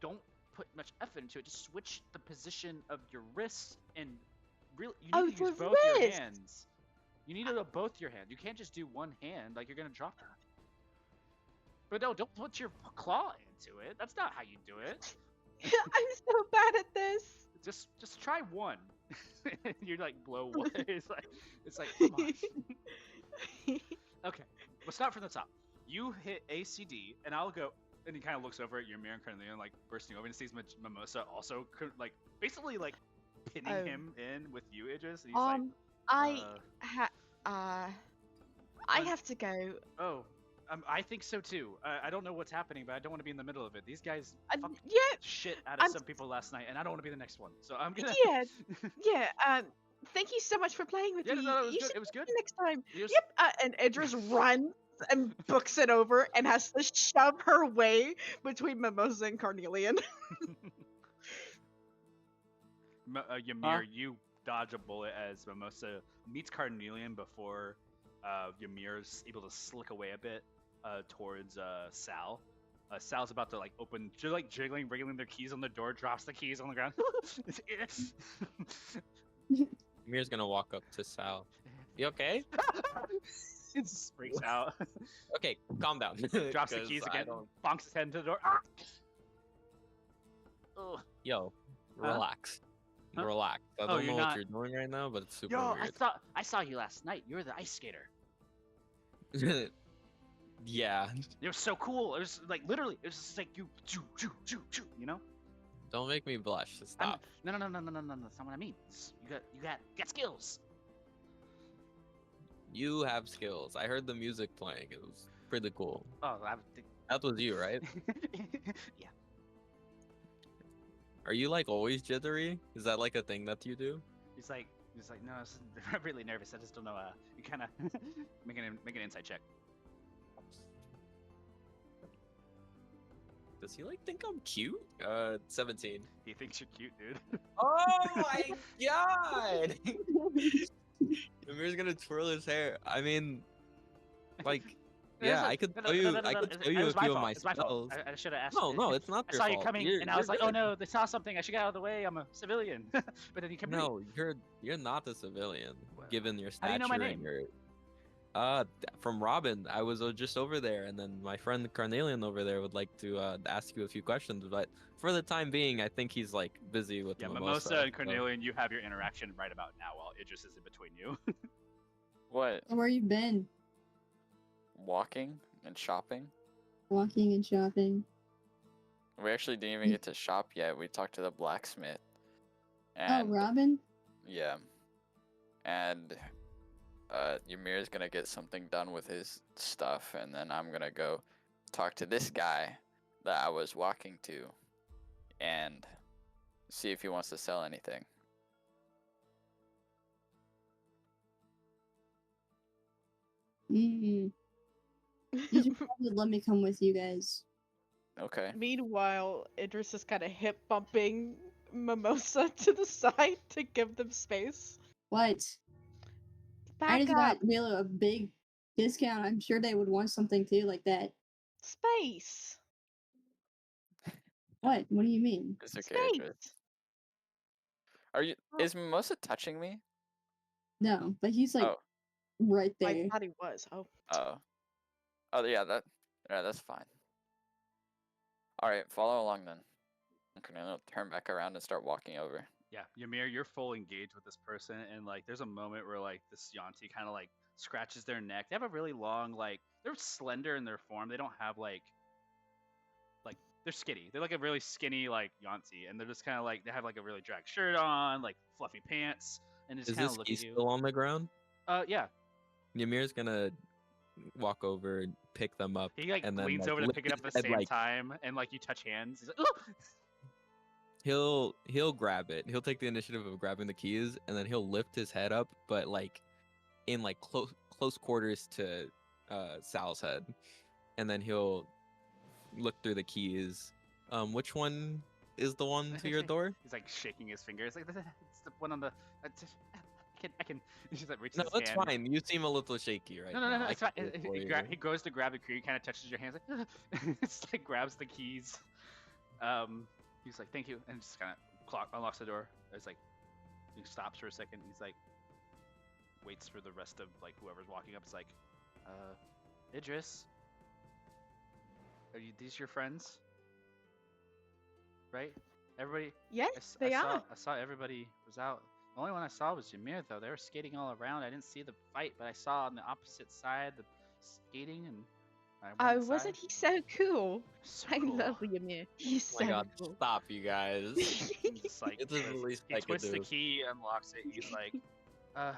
don't put much effort into it. Just switch the position of your wrists, and really, you need to use both your wrist! hands. You need to do both your hands. You can't just do one hand, like you're gonna drop it. But no, don't put your claw into it. That's not how you do it. I'm so bad at this. Just try one. You're like blow one. It's like come on. Okay, we'll start from the top. You hit ACD, and I'll go. And he kind of looks over at your mirror and currently like bursting over and sees Mimosa also like basically like pinning him in with you, Idris. And he's I have to go. Oh, I think so too. I don't know what's happening, but I don't want to be in the middle of it. These guys fucking shit out of some people last night, and I don't want to be the next one. So I'm gonna. Yeah. Thank you so much for playing with me. No, You it was good. Next time. Just... Yep. And Idris runs and books it over and has to shove her way between Mimosa and Carnelian. Ymir, you dodge a bullet as Mimosa meets Carnelian before Ymir's able to slick away a bit towards Sal. Sal's about to like open, just like jiggling, wriggling their keys on the door, drops the keys on the ground. Ymir's gonna walk up to Sal. You okay? It just freaks out. Okay, calm down. Drops the 'Cause keys I again, don't- bonks his head into the door. Ugh. Yo, Huh? relax. Huh? Relax. I Oh, don't know you're what not- you're doing right now, but it's super Yo, weird. I saw you last night. You were the ice skater. Yeah. It was so cool. It was like literally, it was just like you, you know. Don't make me blush. Stop. No. That's not what I mean. You got skills. You have skills. I heard the music playing. It was pretty cool. Oh, That was you, right? Yeah. Are you like always jittery? Is that like a thing that you do? He's like, no, I'm really nervous. I just don't know. You kind of make an insight check. Does he like think I'm cute? 17. He thinks you're cute, dude. Oh my god! Amir's gonna twirl his hair. I mean, like, yeah, I could tell you. I could tell you a few of my spells. I should have asked. No, it's not I your saw fault. you coming, and I was like, oh no, they saw something. I should get out of the way. I'm a civilian. But then you come. No, you're not a civilian, Well, given your stature how do you know my name? and your. From Robin. I was just over there, and then my friend Carnelian over there would like to ask you a few questions, but for the time being, I think he's like busy with Mimosa and so- Carnelian, you have your interaction right about now, while Idris is in between you. What? Where you been? Walking and shopping? Walking and shopping. We actually didn't even get to shop yet. We talked to the blacksmith. Oh, And Robin? yeah. And Ymir's gonna get something done with his stuff, and then I'm gonna go talk to this guy that I was walking to and see if he wants to sell anything. Mm. You should probably let me come with you guys. Okay. Meanwhile, Idris is kind of hip bumping Mimosa to the side to give them space. What? I Back just up. got Halo a big discount. I'm sure they would want something too, like that. Space. What? What do you mean? It's okay, Space. Idris. Are you? Is Mimosa touching me? No, but he's like Oh. right I there. thought he was. Oh. Oh yeah, that's fine. All right, follow along then. Okay, now turn back around and start walking over. Yeah, Ymir, you're full engaged with this person, and like, there's a moment where like this Yanti kind of like scratches their neck. They have a really long, like, they're slender in their form. They don't have like they're skinny. They're like a really skinny like Yanti, and they're just kind of like they have like a really drag shirt on, like fluffy pants, and just Is kind this of look key at you. still on the ground? Yeah. Ymir's gonna walk over, pick them up, He like and then leans like, over to lift pick it up his at the head, same like, time, and like you touch hands. He's like, "Ooh!" He'll grab it. He'll take the initiative of grabbing the keys, and then he'll lift his head up, but like in like close quarters to Sal's head, and then he'll look through the keys. Which one is the one to your door? He's like shaking his fingers, like it's the one on the. I can. He just like reaches No, his it's hand. fine. You seem a little shaky right No, now. I it's can fine. do it for He you. goes to grab the key, kind of touches your hands, like, it's like grabs the keys. He's like, thank you, and just kind of unlocks the door. It's like, he stops for a second. He's like, waits for the rest of like whoever's walking up. It's like, Idris, these your friends? Right? Everybody. Yes, they I are. saw everybody was out. The only one I saw was Ymir, though. They were skating all around. I didn't see the fight, but I saw on the opposite side the skating, and I went Oh, inside. wasn't he so cool? So I cool. love Ymir. He's Oh my so god, cool. stop, you guys. It's like It's the least he I could twists the do. key, unlocks it. He's like, uh,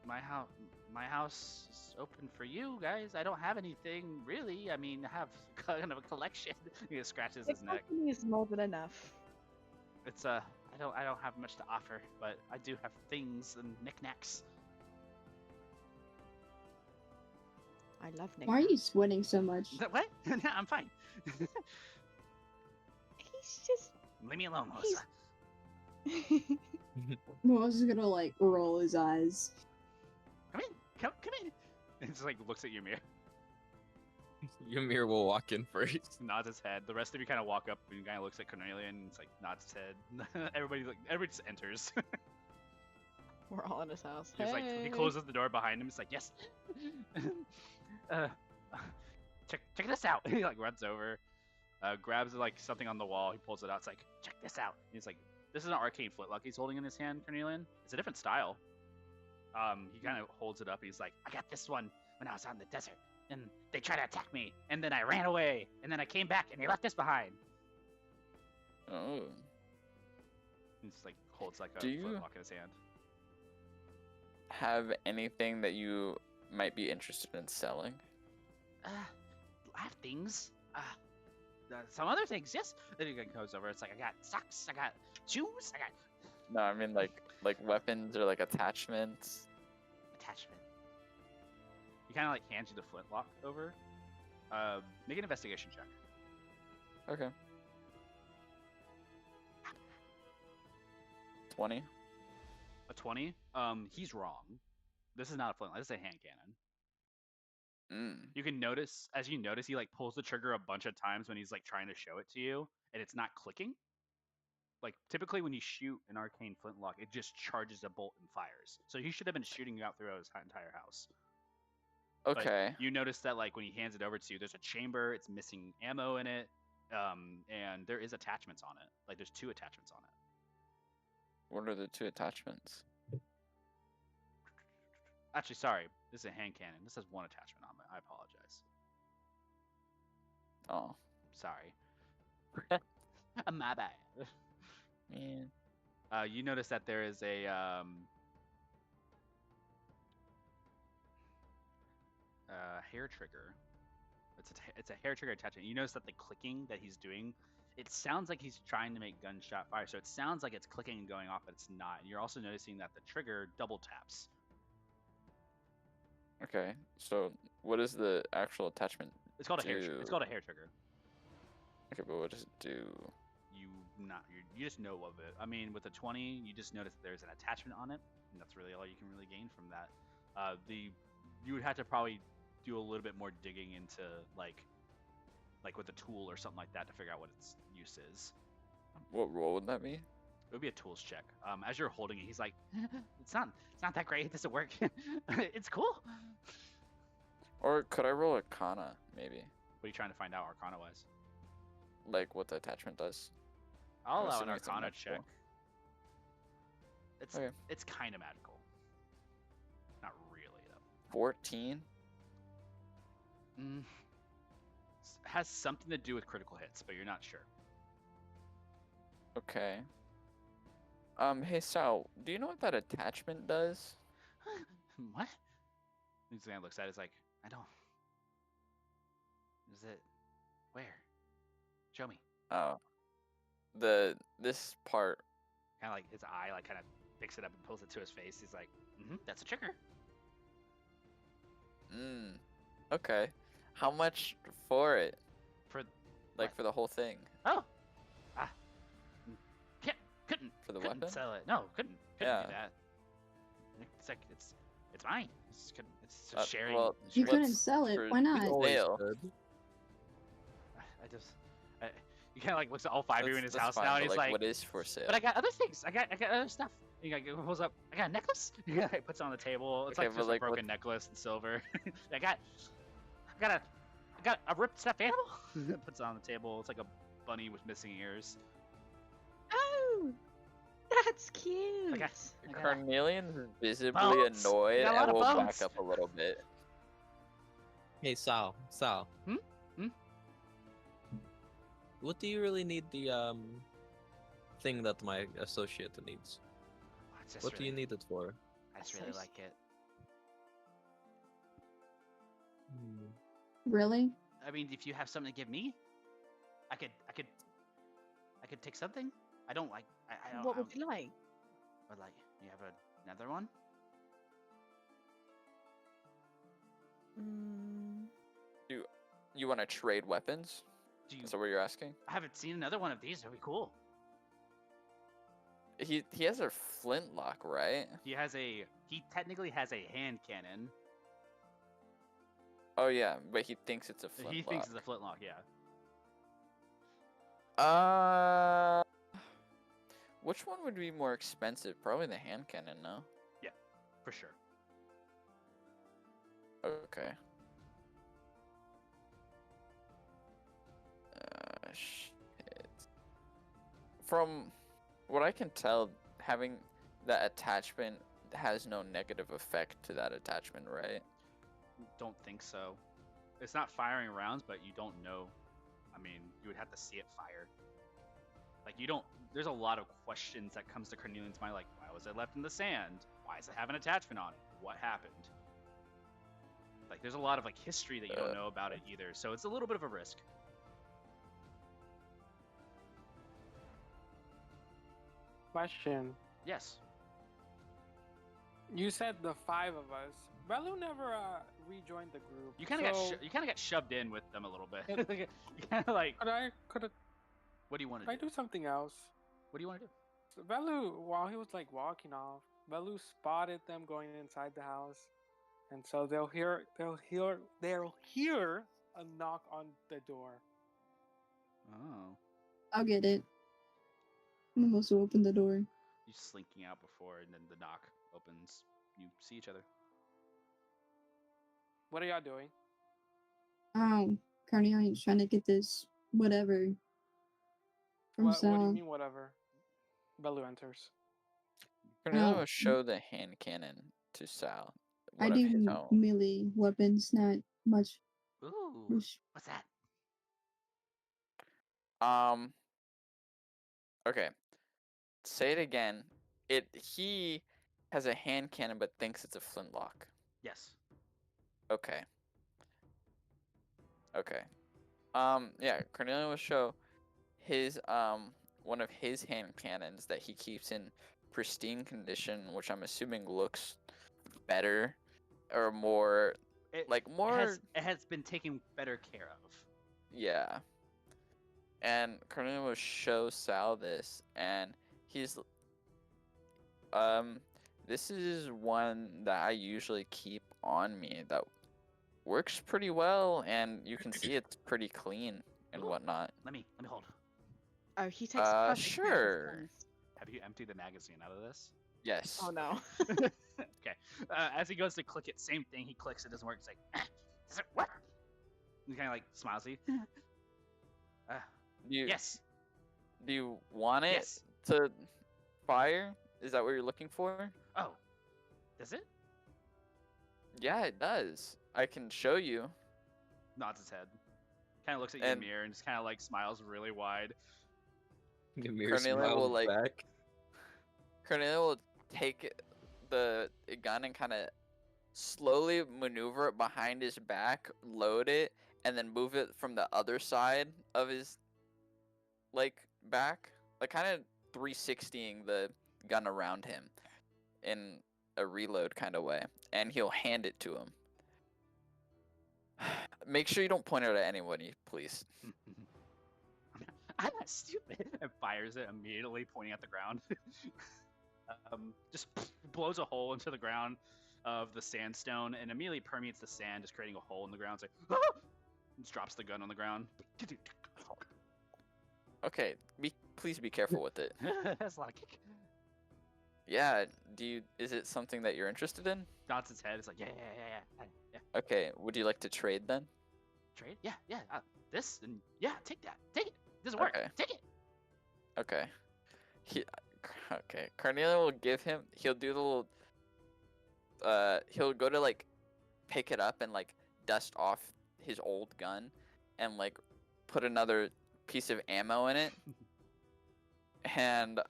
my house is open for you guys. I don't have anything really. I mean, I have kind of a collection. He just scratches The his neck. company is more than enough. It's I don't have much to offer, but I do have things and knickknacks. I love Nick. Why are you sweating so much? What? I'm fine. He's just. Leave me alone, Melissa. Mo's gonna like roll his eyes. Come in. Come in. And just like looks at Ymir, Ymir will walk in first. nods his head. The rest of you kind of walk up and kind of looks at Cornelia and it's like nods his head. Everybody just enters. We're all in his house. He's like he closes the door behind him. It's like yes. Check this out. He like runs over, grabs like something on the wall. He pulls it out. It's like check this out. He's like, this is an arcane flintlock he's holding in his hand, Cornelian. It's a different style. He kind of holds it up. He's like, I got this one when I was out in the desert, and they tried to attack me, and then I ran away, and then I came back, and they left this behind. Oh. He's like holds like a Do you- flintlock in his hand. Have anything that you might be interested in selling? I have things. Some other things, yes. Then he goes over. It's like I got socks, I got shoes, I got No, I mean like weapons or like attachments. attachment. He kind of like hands you the flintlock over. Make an investigation check. Okay. 20. A 20. He's wrong. This is not a flintlock. This is a hand cannon. You can notice, as you notice, he like pulls the trigger a bunch of times when he's like trying to show it to you, and it's not clicking. Like typically when you shoot an arcane flintlock, it just charges a bolt and fires. So he should have been shooting you out throughout his entire house. But Okay. you notice that like when he hands it over to you, there's a chamber. It's missing ammo in it, and there is attachments on it. Like there's 2 attachments on it. What are the 2 attachments? Actually, sorry, this is a hand cannon. This has 1 attachment on it. I apologize. Oh. Sorry. My bad. Man. You notice that there is a hair trigger. It's a hair trigger attachment. You notice that the clicking that he's doing, it sounds like he's trying to make gunshot fire. So it sounds like it's clicking and going off, but it's not. And you're also noticing that the trigger double taps. Okay. So what is the actual attachment? It's called a hair trigger. It's do? called a hair trigger. Okay, but what does it do? You just know of it. I mean, with the 20, you just notice that there's an attachment on it, and that's really all you can really gain from that. You would have to probably do a little bit more digging into like with a tool or something like that to figure out what its use is. What role would that be? It would be a tools check. As you're holding it, he's like, it's not that great. It doesn't work. It's cool. Or could I roll Arcana, maybe? What are you trying to find out, Arcana wise? Like what the attachment does? I'll I'm allow an assuming it's a Arcana magical. check. Okay. It's kind of magical. Not really though. 14? Has something to do with critical hits, but you're not sure. Okay. Hey Sal, do you know what that attachment does? What? He's kind of looks at it. It's like, I don't. Is it? Where? Show me. Oh. This part. Kind of like his eye, like kind of picks it up and pulls it to his face. He's like, that's a trigger. Okay. How much for it? For Like for the whole thing? oh, couldn't For the couldn't weapon? sell it. No, couldn't Yeah. do that. it's mine. It's a sharing. well, You sharing. couldn't sell it. for Why not? Always sale? good. I just, you kind of like looks at all five of you in his That's house fine, now, and but, he's like, what is for sale? but I got other things. I got other stuff. He like pulls up. I got a necklace. He puts it on the table. It's Okay, like but, just a like, broken necklace in silver. I got a ripped stuffed animal. Puts it on the table. It's like a bunny with missing ears. Oh, that's cute. I got a Carnelian is visibly bones. annoyed You got a lot and of will back bones. up a little bit. Hey, Sal. Hmm? Hmm? What do you really need the thing that my associate needs? It's just What do you need it for? I just really like it. Really? I mean, if you have something to give me, I could take something. I don't like. I don't. What would you like? But like, you have another one? Mm, You want to trade weapons? Do you? Is that what you're asking? I haven't seen another one of these. That'd be cool. He has a flintlock, right? He technically has a hand cannon. Oh yeah, but he thinks it's a flintlock. He thinks it's a flintlock. Yeah. Which one would be more expensive? Probably the hand cannon, no? Yeah, for sure. Okay. Shit. From what I can tell, having that attachment has no negative effect to that attachment, right? Don't think so. It's not firing rounds, but you don't know. I mean, you would have to see it fire. Like you don't. There's a lot of questions that comes to Cornelian's mind, like why was it left in the sand? Why does it have an attachment on it? What happened? Like there's a lot of like history that you don't know about it either, so it's a little bit of a risk. Question. Yes. You said the 5 of us. Belu never rejoined the group. You kind of so got shoved in with them a little bit. It- You kind of like. Could What do you want I to do? do something else? What do you want to do? So Belu, while he was like walking off, Belu spotted them going inside the house, and so they'll hear a knock on the door. Oh, I'll get it. I'm supposed to open the door. you slinking out before, and then the knock opens. You see each other. What are y'all doing? Carnelian's trying to get this whatever from What do you Sal. mean, whatever? Belu enters. Cornelia Oh. will show the hand cannon to Sal. I One of his do own. melee weapons, not much. Ooh, Whoosh. what's that? Okay. Say it again. He has a hand cannon but thinks it's a flintlock. Yes. Okay. Okay. Yeah, Cornelia will show his one of his hand cannons that he keeps in pristine condition, which I'm assuming looks better or more It has been taken better care of. yeah. And Cornelia will show Sal this, and he's this is one that I usually keep on me that works pretty well, and you can see it's pretty clean and Ooh. whatnot. Let me hold. oh, he takes perfect care of his Sure. guns. Have you emptied the magazine out of this? Yes. Oh no. Okay. As he goes to click it, same thing. He clicks. It doesn't work. He's like, does it work? He kind of like smiles. Yes. Do you want it Yes. to fire? Is that what you're looking for? Oh. Does it? Yeah, it does. I can show you. Nods his head. Kind of looks at you in the mirror and just kind of like smiles really wide. Ymir Cornelia will, smiles like- back. Cornelia will take the gun and kind of slowly maneuver it behind his back, load it, and then move it from the other side of his back, like kind of 360ing the gun around him in a reload kind of way, and he'll hand it to him. Make sure you don't point it at anybody, please. I'm not stupid. And fires it immediately, pointing at the ground. just blows a hole into the ground of the sandstone and immediately permeates the sand, just creating a hole in the ground. It's like, ah! Just drops the gun on the ground. Okay, please be careful with it. That's a lot of kick. Yeah, is it something that you're interested in? Nods its head. It's like, yeah. Okay, would you like to trade then? Trade? Yeah. This and yeah, take that. Take it. This is work. Okay. Take it. Okay. Okay. Cornelia will give him. He'll do the little. He'll go to like pick it up and like dust off his old gun, and like put another piece of ammo in it, and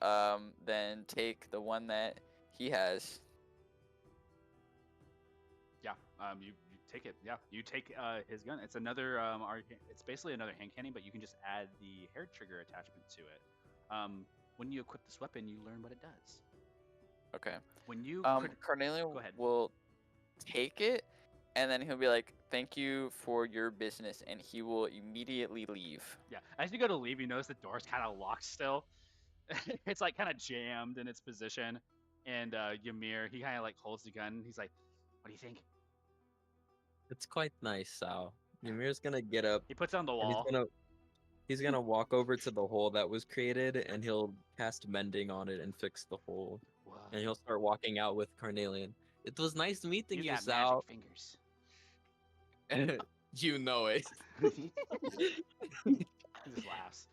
then take the one that he has. Yeah. You take it. Yeah. You take his gun. It's another it's basically another hand cannon, but you can just add the hair trigger attachment to it. When you equip this weapon, you learn what it does. Okay. When you Cornelia Go ahead. will take it, and then he'll be like, "Thank you for your business," and he will immediately leave. Yeah. As you go to leave, you notice the door's kind of locked still. It's like kind of jammed in its position. And Ymir, he kind of like holds the gun. He's like, "What do you think?" It's quite nice, Sal. Ymir's gonna get up He puts it on the and wall. he's gonna walk over to the hole that was created and he'll cast mending on it and fix the hole. Whoa. And he'll start walking out with Carnelian. It was nice meeting you, got Sal. magic fingers. You know it. He just laughs.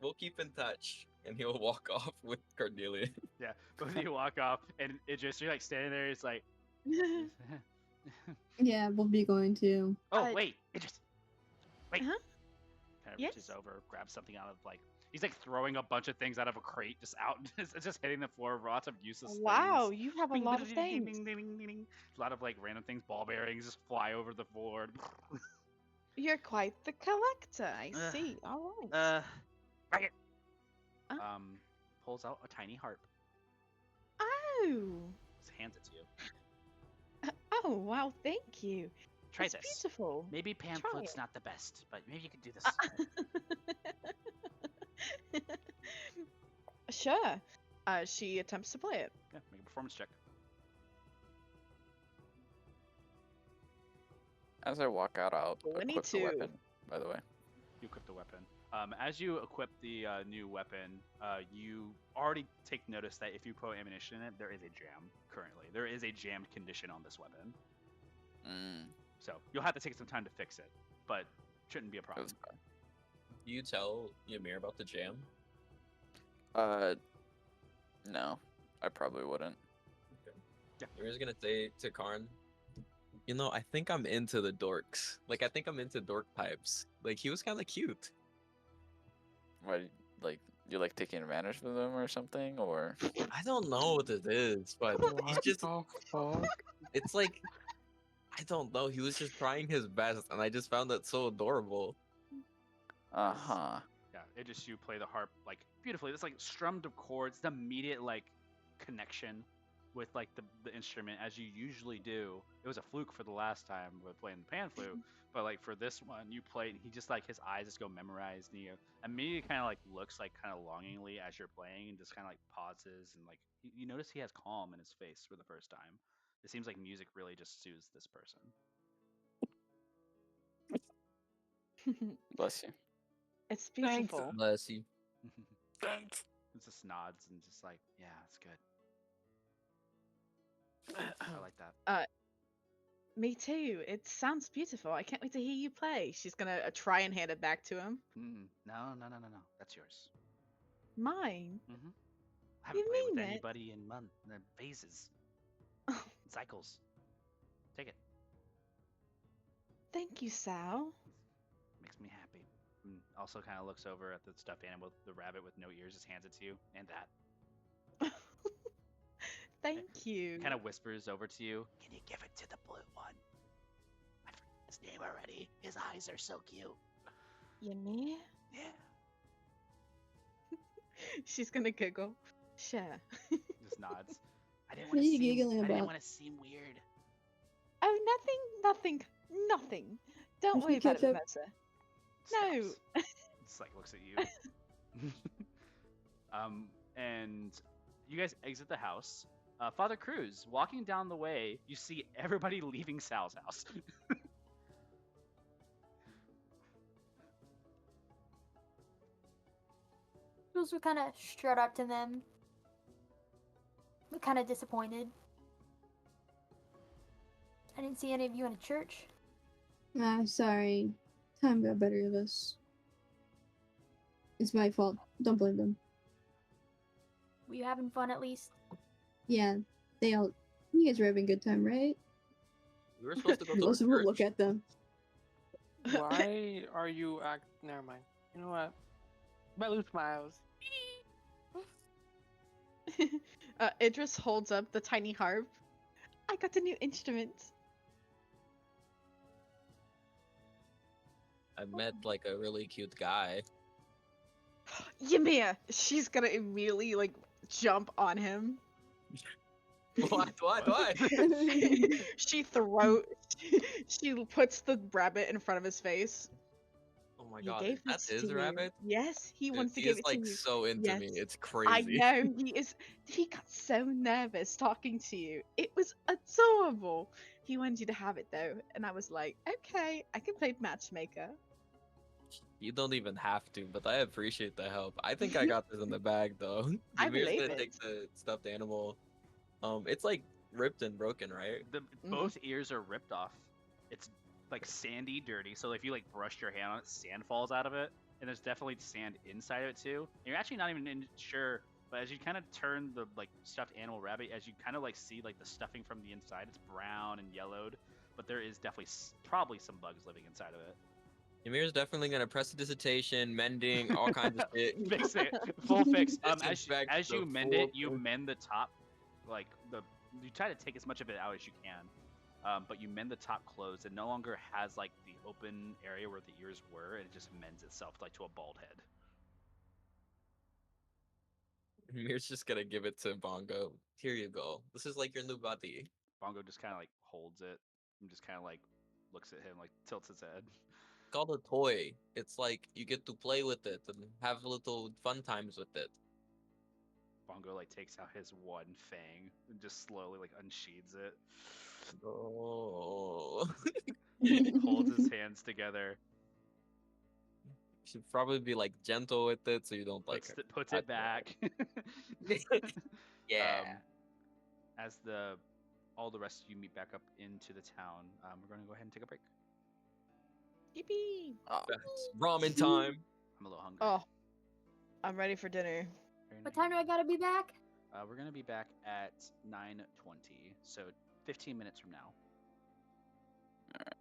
We'll keep in touch. And he'll walk off with Carnelian. Yeah, both of you walk off, and you're like standing there. It's like, Yeah, we'll be going to. oh wait, it just wait. Uh-huh. Kind of Yes? reaches over, grabs something out of like he's like throwing a bunch of things out of a crate just out. It's just hitting the floor. Lots of useless Wow, things. you have a lot of things. A lot of like random things. Ball bearings just fly over the floor. You're quite the collector. I Ugh. see. All right. Right. Uh. Pulls out a tiny harp. Oh. Just hands it to you. Oh, wow, thank you. Try It's this. beautiful. Maybe pan Try flute's it. not the best, but maybe you could do this. Sure. She attempts to play it. Yeah, make a performance check. As I walk out, I'll equip the 22. weapon. By the way. You equip the weapon. As you equip the new weapon, you already take notice that if you put ammunition in it, there is a jam currently. There is a jammed condition on this weapon. So you'll have to take some time to fix it, but shouldn't be a problem. Do you tell Ymir about the jam? No, I probably wouldn't. Okay. Yeah. Ymir's gonna say to Karn, you know, I think I'm into the dorks. Like, I think I'm into dork types. Like, he was kind of cute. Why, like, you like taking advantage of them or something, or? I don't know what it is, but he's What just. the fuck? It's like, I don't know. He was just trying his best, and I just found that so adorable. Uh-huh. Yeah, it just you play the harp like beautifully. It's like strummed of chords, the immediate like connection with like the instrument as you usually do. It was a fluke for the last time with playing the pan flute, but like for this one, you play and he just like his eyes just go memorized, and you immediately kind of like looks like kind of longingly as you're playing, and just kind of like pauses and like you notice he has calm in his face for the first time. It seems like music really just soothes this person. Bless you. It's beautiful. Bless you. Thanks. He just nods and just like, yeah, it's good. I like that. Me too. It sounds beautiful. I can't wait to hear you play. She's gonna try and hand it back to him. No. That's yours. Mine. Mm-hmm. I haven't You played with mean it? anybody in months. Phases. Cycles. Take it. Thank you, Sal. Makes me happy. And also kind of looks over at the stuffed animal, the rabbit with no ears, just hands it to you, and that. Thank you. Kind of whispers over to you. Can you give it to the blue one? I forgot his name already. His eyes are so cute. Ymir? Yeah. She's gonna giggle. Sure. Just nods. I didn't What want are to you seem. giggling I didn't about? want to seem weird. Oh, nothing. Don't If worry you about catch it, up- Mercer. No. Stops. Just like looks at you. And you guys exit the house. Father Cruz, walking down the way, you see everybody leaving Sal's house. Jules would kind of strut up to them, kind of disappointed. I didn't see any of you in a church. Ah, sorry. Time got better of us. It's my fault. Don't blame them. Were you having fun at least? Yeah, they all. You guys were having a good time, right? We were supposed to go to Most a of them will look church. at them. Why are you act? Never mind. You know what? Baloo smiles. Idris holds up the tiny harp. I got a new instrument. I met like a really cute guy. Ymir! She's gonna immediately like jump on him. Why? She puts the rabbit in front of his face. Oh my He god, gave that's this his to you. rabbit? Yes, he Dude, wants to he give is it to like you. so into me. Yes. It's I crazy. know he is. He got so nervous talking to you. It was adorable. He wanted you to have it though, and I was like, okay, I can play matchmaker. You don't even have to, but I appreciate the help. I think I got this in the bag though. I Ymir's believe gonna it. take the stuffed animal. It's like ripped and broken, right? Both ears are ripped off. It's like sandy, dirty. So if you like brush your hand on it, sand falls out of it, and there's definitely sand inside of it too. And you're actually not even sure, but as you kind of turn the like stuffed animal rabbit, as you kind of like see like the stuffing from the inside, it's brown and yellowed, but there is definitely probably some bugs living inside of it. Ymir's definitely gonna press a dissertation, mending, all kinds of shit. Fix it, full fix. Disinfect As the you mend full it, you thing. mend the top, like you try to take as much of it out as you can. But you mend the top closed. It no longer has like the open area where the ears were, and it just mends itself like to a bald head. Ymir's just gonna give it to Bongo. Here you go. This is like your new body. Bongo just kind of like holds it and just kind of like looks at him, like tilts his head. It's called a toy. It's like you get to play with it and have little fun times with it. Bongo like takes out his one fang and just slowly like unsheathes it. Oh. Holds his hands together. Should probably be like gentle with it so you don't like Puts it back. Yeah. As all the rest of you meet back up into the town, we're going to go ahead and take a break. Yippee! Oh, That's ramen time. I'm a little hungry. Oh, I'm ready for dinner. What time do I gotta be back? We're going to be back at 9:20, so 15 minutes from now. Alright.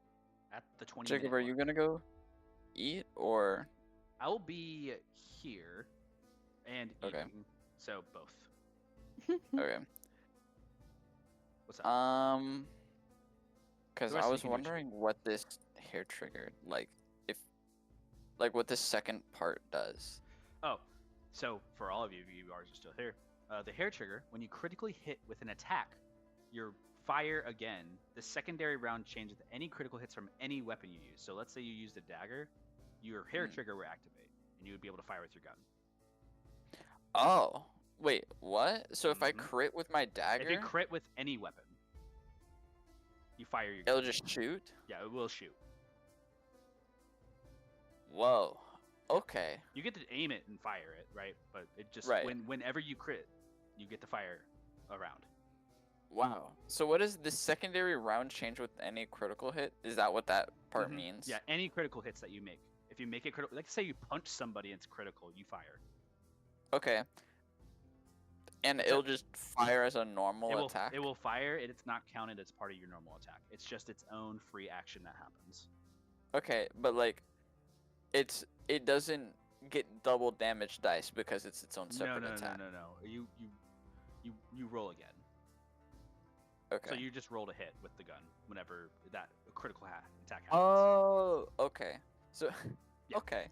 At the 20 Jacob, minute are you mark. gonna go eat or? I will be here and Okay. eating, so both. Okay. What's up? Because The I rest of was you can do wondering what this hair triggered, like what this second part does. Oh, so for all of you are still here, the hair trigger, when you critically hit with an attack, you fire again. The secondary round changes any critical hits from any weapon you use. So let's say you used a dagger, your hair trigger will activate, and you would be able to fire with your gun. Oh, wait, what? So if I Mhm. crit with my dagger, If you crit with any weapon, you fire your gun. it'll just shoot? Yeah, it will shoot. Whoa. Okay. You get to aim it and fire it, right? But it just Right. whenever you crit, you get to fire a round. Wow. So what does the secondary round change with any critical hit? Is that what that part Mhm. means? Yeah, any critical hits that you make. If you make it critical, like say you punch somebody and it's critical, you fire. Okay. And it'll just fire as a normal attack? It will fire, and it's not counted as part of your normal attack. It's just its own free action that happens. Okay, but like, it doesn't get double damage dice because it's its own separate attack. No. You roll again. Okay. So you just roll a hit with the gun whenever that critical attack happens. Oh, okay. So, Yeah. okay.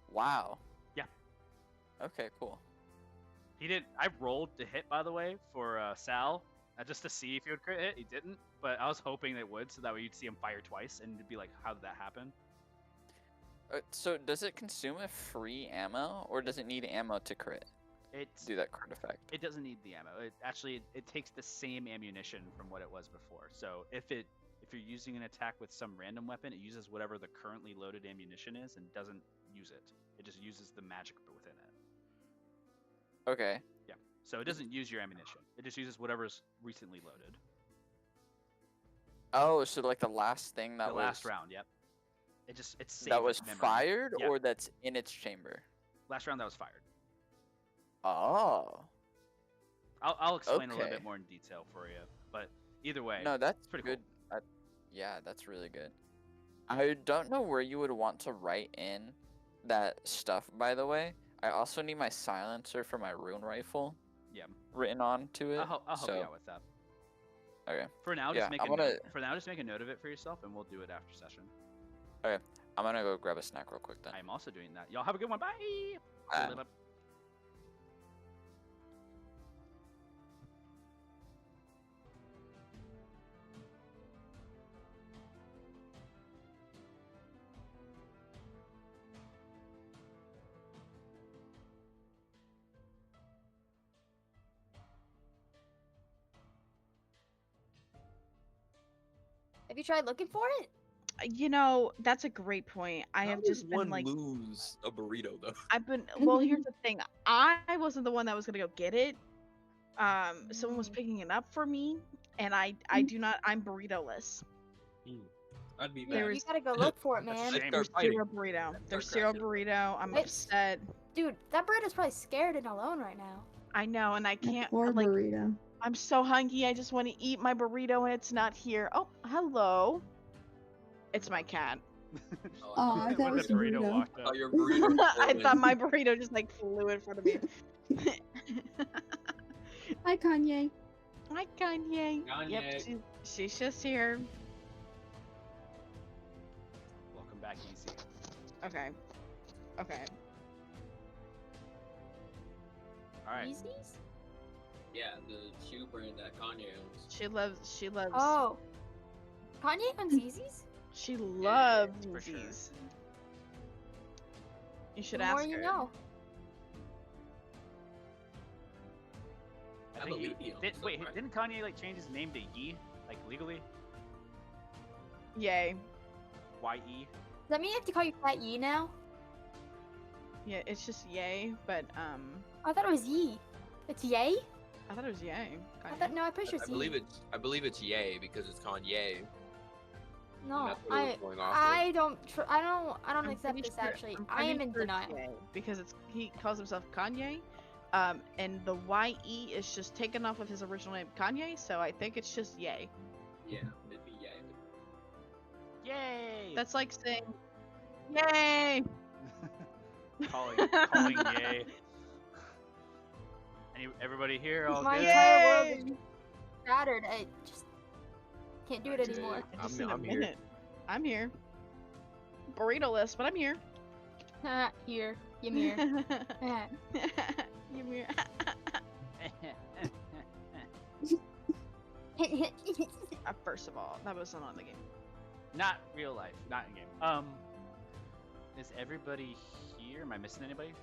Wow. Yeah. Okay, cool. He didn't. I rolled to hit, by the way, for Sal, just to see if he would crit hit. He didn't, but I was hoping it would, so that way you'd see him fire twice, and it'd be like, how did that happen? So does it consume a free ammo, or does it need ammo to crit? do that card effect? It doesn't need the ammo. It takes the same ammunition from what it was before. So if you're using an attack with some random weapon, it uses whatever the currently loaded ammunition is and doesn't use it. It just uses the magic within it. Okay. Yeah. So it doesn't use your ammunition. It just uses whatever's recently loaded. Oh, so like the last thing that The was last round, yep. It's saved that was memory. fired, Yep. or that's in its chamber? Last round that was fired. Oh. I'll explain a little Okay. bit more in detail for you, but either way, No, that's it's pretty good. cool. Yeah, that's really good. I don't know where you would want to write in that stuff, by the way. I also need my silencer for my rune rifle Yeah. written on to it. I'll help so, you out with that. Okay. For now, Yeah, just make I'm a gonna- note. For now, just make a note of it for yourself, and we'll do it after session. I'm gonna go grab a snack real quick then. I am also doing that. Y'all have a good one. Bye. Bye. Have you tried looking for it? You know, that's a great point. I How have does just been one like, lose a burrito though. I've been. Well, here's the thing. I wasn't the one that was gonna go get it. Someone was picking it up for me, and I do not. I'm burrito-less. I'd be Dude, mad. There you is- gotta go look for it, That's man. a shame. There's fighting. zero burrito. Let's There's start zero crashing. burrito. I'm Wait. upset. Dude, that burrito's probably scared and alone right now. I know, and I A can't. poor Like, burrito. I'm so hungry. I just want to eat my burrito, and it's not here. Oh, hello. It's my cat. Oh, I thought When it was the a burrito burrito. walked up. Oh, your burrito. I thought my burrito just like flew in front of me. Hi, Kanye. Hi, Kanye. Yep, Kanye. she's just here. Welcome back, Easy. Okay. Okay. All right. Yeezys? Yeah, the shoe brand that Kanye owns. She loves. Oh. Kanye owns Yeezys? She loves for sure. Yeezys. You should The ask more you her. know. I I think believe he owns them, wait, right? didn't Kanye like change his name to Yee, like legally? Yay. Y-E? Does that mean I have to call you Fat Yee now? Yeah, it's just yay, but I thought it was Yee. It's Yay? I thought it was yay. I Kanye. thought, no, I'm pretty sure it's Yee. I believe it's Yay because it's Kanye. No, that's what it was going off I don't I'm accept pretty this sure- actually. I'm I am pretty in sure it's denial. yay, because he calls himself Kanye. And the YE is just taken off of his original name, Kanye, so I think it's just yay. Yeah, it'd be Yay. Yay! That's like saying, yay! calling Yay. Everybody here, all My good? entire world is Yay! shattered. I just can't do it anymore. Just in a I'm here. minute. I'm here. Burrito-less, but I'm here. Here, give me here. Give me First of all, that wasn't on the game. Not real life, not in game. Is everybody here? Am I missing anybody?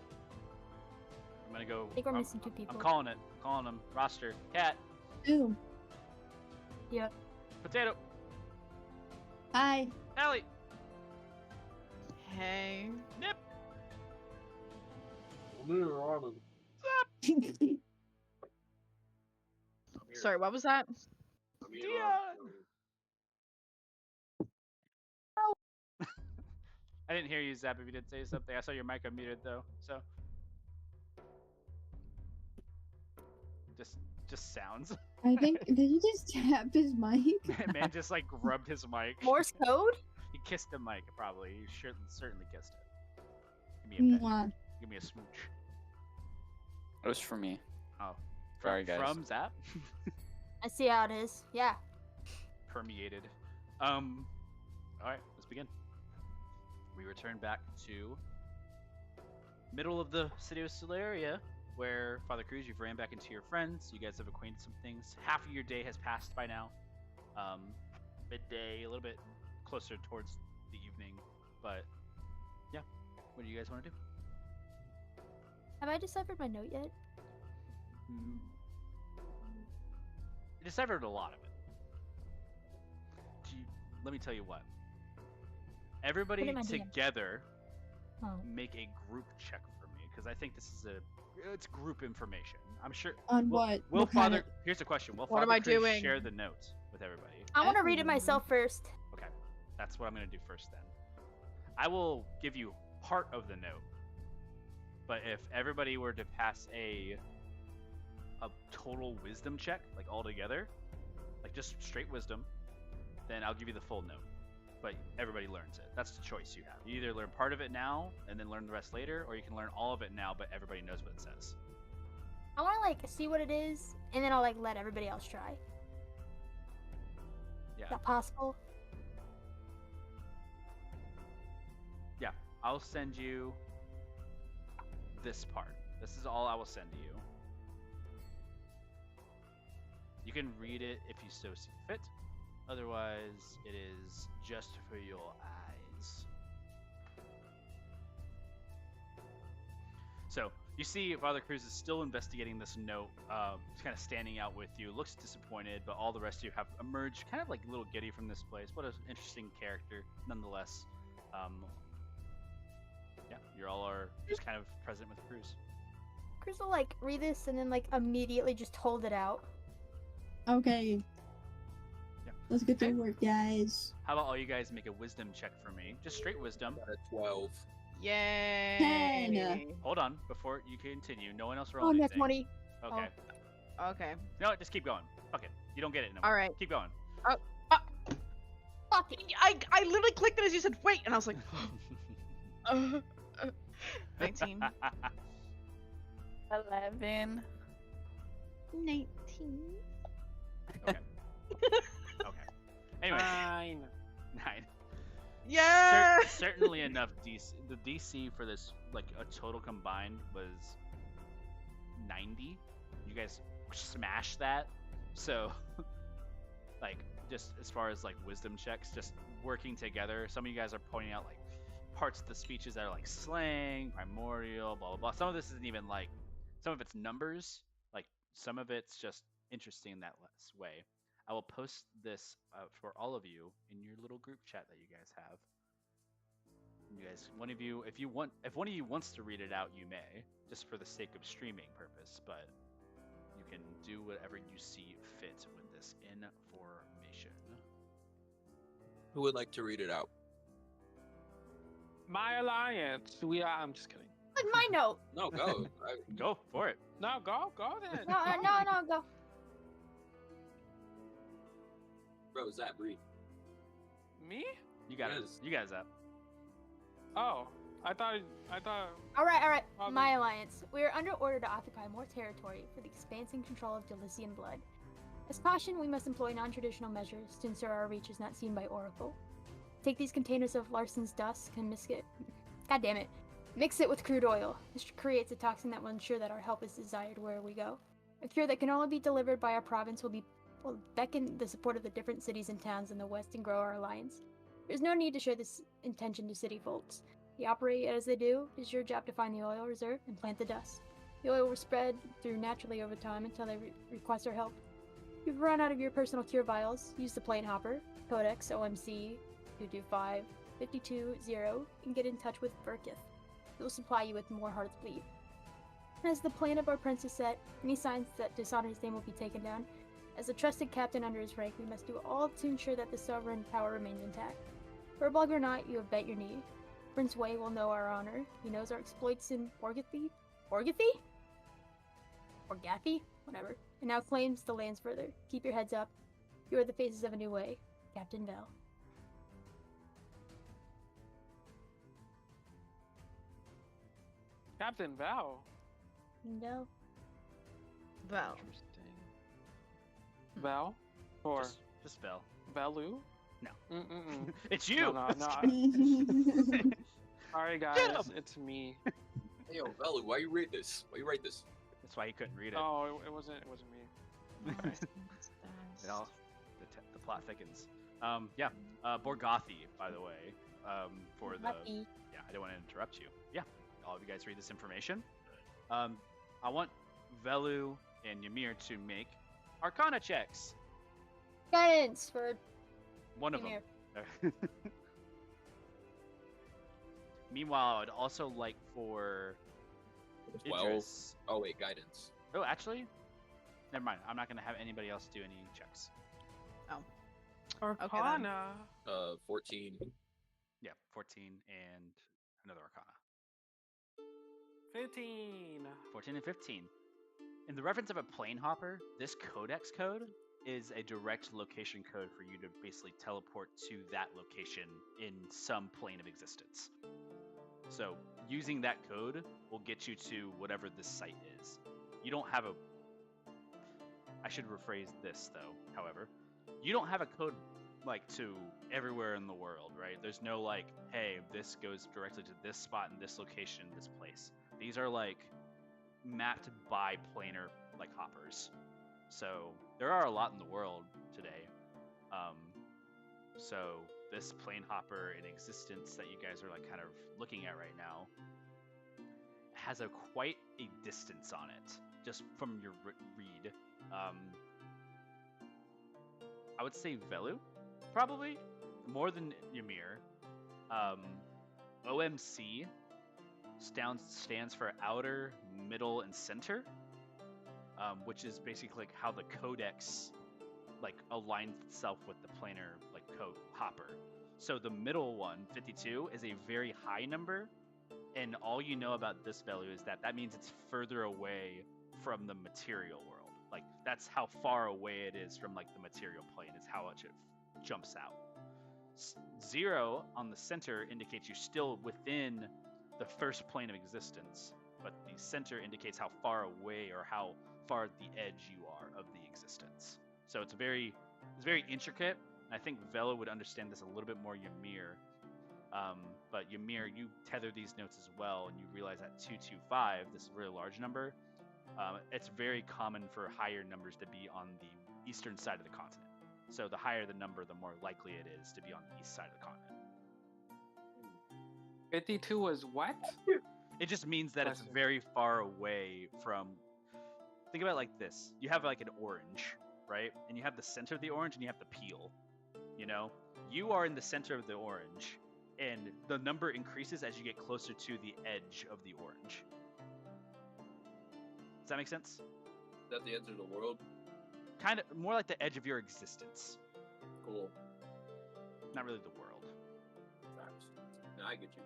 I'm gonna go. I think we're I'm- missing two people. I'm calling it. Calling them. Roster. Cat. Ooh. Yep. Potato. Hi. Allie. Hey. Nip. Sorry, what was that? Dion. I didn't hear you, Zap, if you did say something. I saw your mic unmuted though, so just sounds. I think did he just tap his mic? Man just like rubbed his mic. Morse code? He kissed the mic, probably. He certainly kissed it. Give me a pet. Mwah. Give me a smooch. It was for me. Oh, Sorry, guys. From Zap. I see how it is. Yeah. Permeated. All right, let's begin. We return back to middle of the city of Solaria, where Father Cruz, you've ran back into your friends. You guys have acquainted some things. Half of your day has passed by now. Midday, a little bit closer towards the evening, but yeah. What do you guys want to do? Have I deciphered my note yet? You deciphered a lot of it. Let me tell you what. Put Everybody it in my DM. together Oh. make a group check for me because I think this is it's group information. I'm sure. On will, what? Will What kind Father? of- Here's the question. Will What am Father I Cruz doing? share the notes with everybody? I want to read it myself first. Okay, that's what I'm gonna do first then. I will give you part of the note, but if everybody were to pass a total wisdom check, like all together, like just straight wisdom, then I'll give you the full note. But everybody learns it. That's the choice you have. You either learn part of it now and then learn the rest later, or you can learn all of it now, but everybody knows what it says. I want to like see what it is, and then I'll like let everybody else try. Yeah. Is that possible? Yeah. I'll send you this part. This is all I will send to you. You can read it if you so see fit. Otherwise, it is just for your eyes. So, you see Father Cruz is still investigating this note. He's kind of standing out with you. Looks disappointed, but all the rest of you have emerged kind of like a little giddy from this place. What an interesting character, nonetheless. Yeah, you all are just kind of present with Cruz. Cruz will like read this and then like immediately just hold it out. Okay. Yeah. Let's get to Okay. work, guys. How about all you guys make a wisdom check for me? Just straight wisdom. Got a 12. Yay! 10. Hold on, before you continue. No one else roll Oh, anything. that's 20. Okay. Okay. No, just keep going. Fuck it. You don't get it. No. All right. Keep going. Fuck it. I literally clicked it as you said wait, and I was like, 19. 11. 19. Okay. Okay. Anyway, 9. 9. Yeah. Certainly enough DC. The DC for this, like a total combined, was 90. You guys smashed that. So, like, just as far as like wisdom checks, just working together. Some of you guys are pointing out like parts of the speeches that are like slang, primordial, blah blah blah. Some of this isn't even like, some of it's numbers. Like some of it's just interesting in that way. I will post this for all of you in your little group chat that you guys have. You guys, if one of you wants to read it out, you may, just for the sake of streaming purpose. But you can do whatever you see fit with this information. Who would like to read it out? My alliance. I'm just kidding. Like my note. No, go. Go for it. No, go then. No, go. Bro, Zach, read. Me? You got it. Yes. You guys up. Oh, I thought. All right. Okay. My alliance. We are under order to occupy more territory for the expanse and control of Delician blood. As caution, we must employ non-traditional measures to ensure our reach is not seen by Oracle. Take these containers of Larson's dust and mix it with crude oil. This creates a toxin that will ensure that our help is desired where we go. A cure that can only be delivered by our province will beckon the support of the different cities and towns in the west and grow our alliance. There's no need to share this intention to city folks. They operate as they do. It's your job to find the oil reserve and plant the dust. The oil will spread through naturally over time until they request our help. If you've run out of your personal cure vials, use the plane hopper, Codex OMC 225-520, and get in touch with Burkith. It will supply you with more hearts bleed. As the plan of our prince is set, any signs that dishonor his name will be taken down. As a trusted captain under his rank, we must do all to ensure that the sovereign power remains intact. For a bug or not, you have bet your knee. Prince Wei will know our honor. He knows our exploits in Orgathy? Orgathy? Whatever. And now claims the lands further. Keep your heads up. You are the faces of a new way. Captain Vel. Captain Val. No. Well, Interesting. Val? Or Just Vel. Valu? No. Mm-mm-mm. It's you. No. Sorry, guys. Get 'em. It's me. Hey, yo, Velu, why you read this? Why you write this? That's why he couldn't read it. Oh, it wasn't me. It all, the plot thickens. Borgothi, by the way, for the Lucky. yeah, I don't want to interrupt you. Yeah, all of you guys read this information. I want Velu and Ymir to make Arcana checks. Guidance for One of Ymir. them. Meanwhile, I'd also like for 12. Idris. Oh wait, guidance. Oh, actually, never mind. I'm not gonna have anybody else do any checks. Arcana. 14. Yeah, 14 and another Arcana. 15. 14 and 15. In the reference of a plane hopper, this codex code is a direct location code for you to basically teleport to that location in some plane of existence. So using that code will get you to whatever this site is. You don't have a... I should rephrase this though, however. You don't have a code like to everywhere in the world, right? There's no like, hey, this goes directly to this spot in this location, this place. These are like mapped by planar like hoppers. So there are a lot in the world today. So this plane hopper in existence that you guys are like kind of looking at right now has quite a distance on it, just from your read. I would say Velu, probably more than Ymir. OMC stands for outer, middle, and center, which is basically like how the codex like aligns itself with the planar like code hopper. So the middle one, 52, is a very high number, and all you know about this value is that means it's further away from the material world. Like that's how far away it is from like the material plane. Is how much it jumps out. 0 on the center indicates you're still within the first plane of existence, but the center indicates how far away or how far the edge you are of the existence. So it's very intricate. And I think Vela would understand this a little bit more Ymir. But Ymir, you tether these notes as well, and you realize that 225, this really large number, it's very common for higher numbers to be on the eastern side of the continent. So the higher the number, the more likely it is to be on the east side of the continent. 52 was what? It just means that it's Gotcha. very far away from... Think about it like this. You have like an orange, right? And you have the center of the orange and you have the peel. You know? You are in the center of the orange, and the number increases as you get closer to the edge of the orange. Does that make sense? Is that the edge of the world? Kind of more like the edge of your existence. Cool. Not really the world. Facts. Now I get you.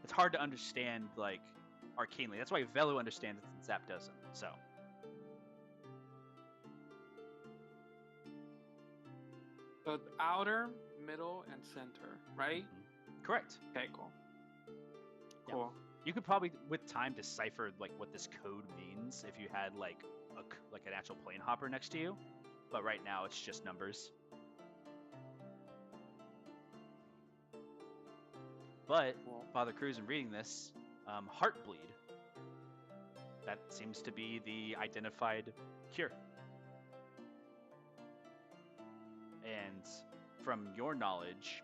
It's hard to understand like arcanely. That's why Velu understands it and Zap doesn't. So So outer, middle, and center, right? correct. Okay, cool. Yeah. Cool. You could probably, with time, decipher like what this code means if you had like an actual plane hopper next to you. But right now, it's just numbers. But Cool. Father Cruz, in reading this, Heartbleed. That seems to be the identified cure. And from your knowledge,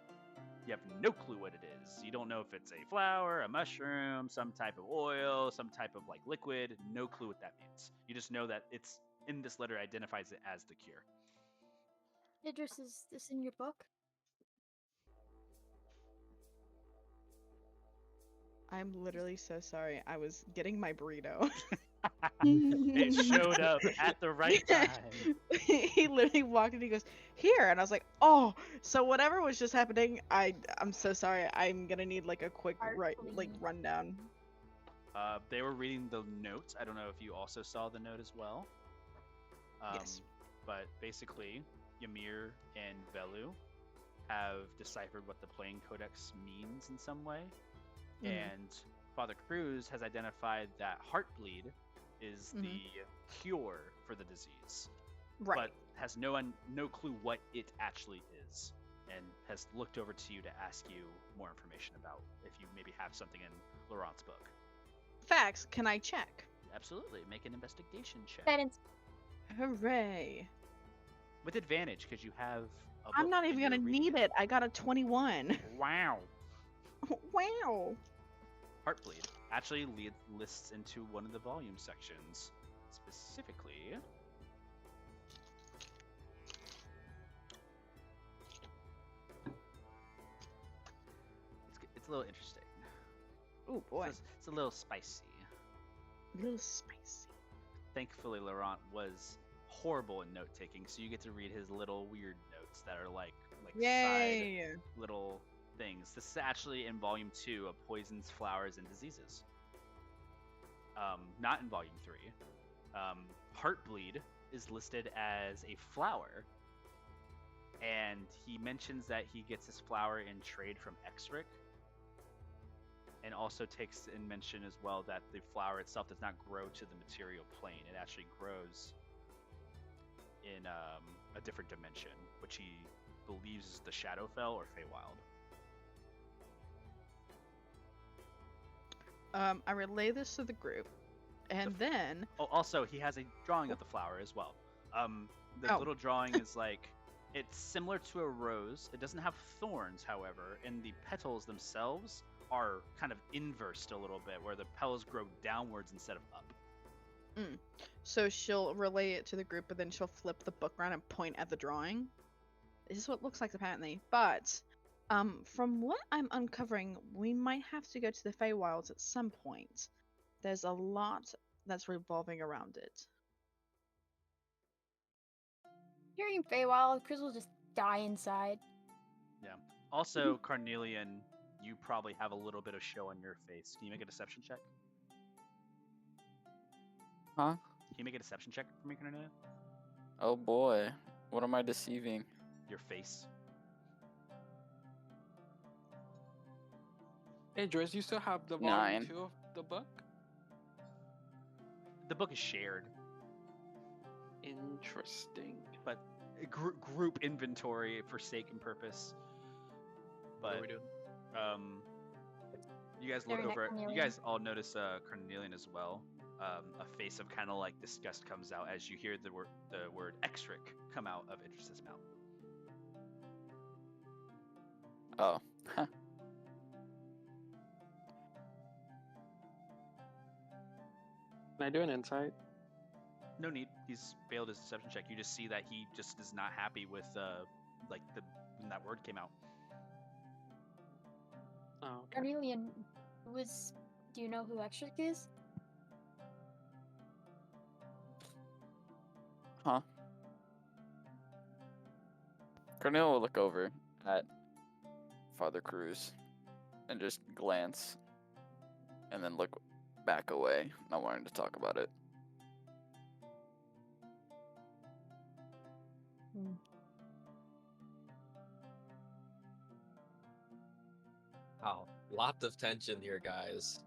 you have no clue what it is. You don't know if it's a flower, a mushroom, some type of oil, some type of like liquid. No clue what that means. You just know that it's in this letter identifies it as the cure. Idris, is this in your book? I'm literally so sorry. I was getting my burrito. It showed up at the right time. He literally walked in. He goes, "Here," and I was like, "Oh, so whatever was just happening. I'm so sorry. I'm gonna need like a quick rundown." They were reading the notes. I don't know if you also saw the note as well. Yes. But basically, Ymir and Velu have deciphered what the Plane Codex means in some way. Mhm. And Father Cruz has identified that Heartbleed is the cure for the disease, Right. but has no clue what it actually is, and has looked over to you to ask you more information about if you maybe have something in Laurent's book. Facts. Can I check? Absolutely, make an investigation check Guidance. Hooray! with advantage because you have. I'm not even gonna need it. I got a 21. Wow. Wow. Heartbleed actually lists into one of the volume sections. specifically. It's a little interesting. Oh boy, It's a little spicy. a little spicy. Thankfully, Laurent was horrible in note taking, so you get to read his little weird notes that are like side Yay! little things. This is actually in volume 2 of Poisons, Flowers, and Diseases. Not in volume 3. Heartbleed is listed as a flower, and he mentions that he gets his flower in trade from Exric, and also takes in mention as well that the flower itself does not grow to the material plane. It actually grows in a different dimension, which he believes is the Shadowfell or Feywild. I relay this to the group, and then Oh, also, he has a drawing of the flower as well. The Oh. little drawing is like, it's similar to a rose. It doesn't have thorns, however, and the petals themselves are kind of inversed a little bit, where the petals grow downwards instead of up. so she'll relay it to the group, but then she'll flip the book around and point at the drawing. This is what it looks like apparently, but from what I'm uncovering, we might have to go to the Feywilds at some point. There's a lot that's revolving around it. Hearing Feywild, Chris will just die inside. Also, Carnelian, you probably have a little bit of show on your face. Can you make a deception check? Huh? Can you make a deception check for me, Carnelian? Oh boy. What am I deceiving? Your face. Hey, Joyce, you still have the 9. volume 2 of the book? The book is shared, Interesting. but group inventory for sake and purpose. What are But we doing? you guys look Staring at over. You Carnelian. guys all notice Carnelian as well. A face of kind of like disgust comes out as you hear the word Exric come out of Idris's mouth. Oh. Can I do an insight? No need. He's failed his deception check. You just see that he just is not happy with when that word came out. Oh, okay. Carnelian, do you know who Extric is? Huh? Cornel will look over at Father Cruz and just glance and then look back away, not wanting to talk about it. Wow, lots of tension here, guys.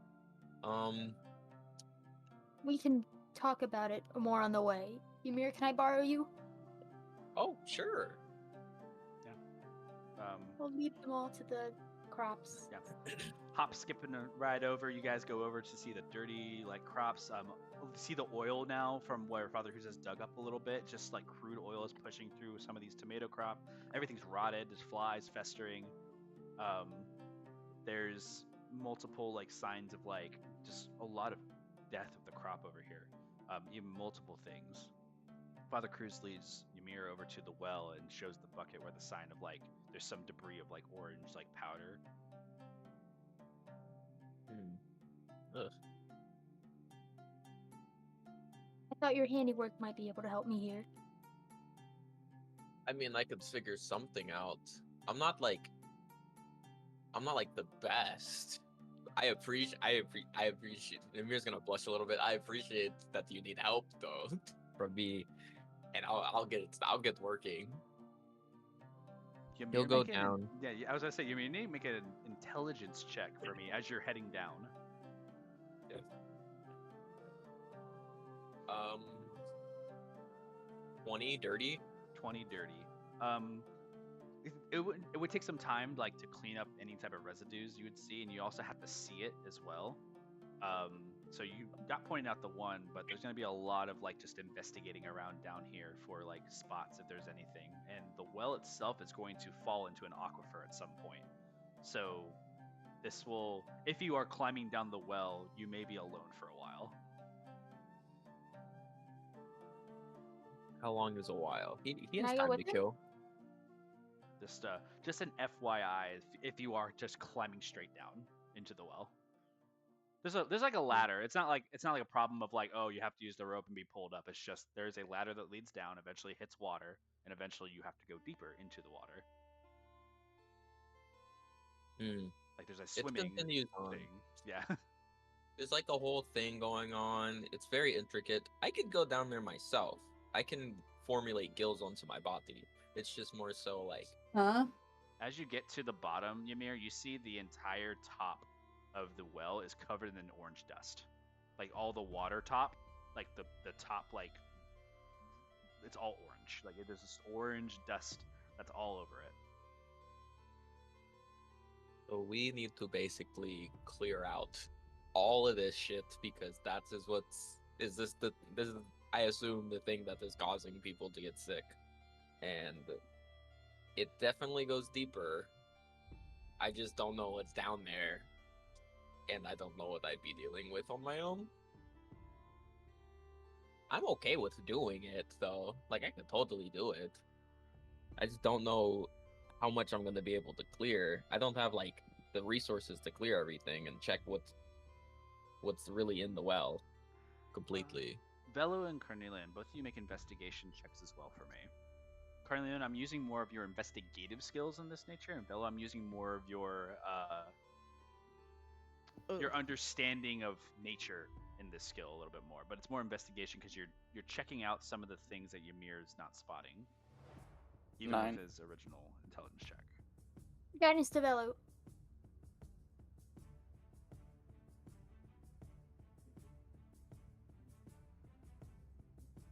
We can talk about it more on the way. Ymir, can I borrow you? Oh, sure. We'll lead them all to the crops. Yeah. Hop, skipping right over. You guys go over to see the dirty crops. See the oil now from where Father Cruz has dug up a little bit. Just like crude oil is pushing through some of these tomato crop. Everything's rotted. There's flies festering. There's multiple signs of just a lot of death of the crop over here. Even multiple things. Father Cruz leads Ymir over to the well and shows the bucket where the sign of there's some debris of orange powder. Ugh. I thought your handiwork might be able to help me here. I mean, I could figure something out. I'm not the best. I appreciate. Amir's gonna blush a little bit. I appreciate that you need help though from me, and I'll get working. Ymir, He'll go make an- down. Yeah, I was gonna say, you need to make an intelligence check for me as you're heading down. 20 dirty. 20 dirty. It would take some time to clean up any type of residues you would see, and you also have to see it as well. So you got pointed out the one, but there's going to be a lot of just investigating around down here for spots if there's anything. And the well itself is going to fall into an aquifer at some point. So this will, if you are climbing down the well, you may be alone for a while. How long is a while? He Can has I go time with to him? kill. Just an FYI, if you are just climbing straight down into the well. There's like a ladder. It's not like a problem of like, oh, you have to use the rope and be pulled up. It's just there's a ladder that leads down, eventually hits water, and eventually you have to go deeper into the water. Hmm. Like there's a It swimming continues on. thing. Yeah. There's like a whole thing going on. It's very intricate. I could go down there myself. I can formulate gills onto my body. It's just more so like Huh? As you get to the bottom, Ymir, you see the entire top of the well is covered in orange dust. Like all the water top, like the top, like it's all orange. Like there's this orange dust that's all over it. so we need to basically clear out all of this shit because that is what's is this is I assume the thing that is causing people to get sick. And it definitely goes deeper. I just don't know what's down there. And I don't know what I'd be dealing with on my own. I'm okay with doing it though. Like I could totally do it. I just don't know how much I'm gonna be able to clear. I don't have like the resources to clear everything and check what's really in the well completely. Velo and Carnelian, both of you make investigation checks as well for me. Carnelian, I'm using more of your investigative skills in this nature, and Velo, I'm using more of your understanding of nature in this skill a little bit more. But it's more investigation because you're checking out some of the things that Ymir's not spotting, even 9. with his original intelligence check. Guidance to Velo.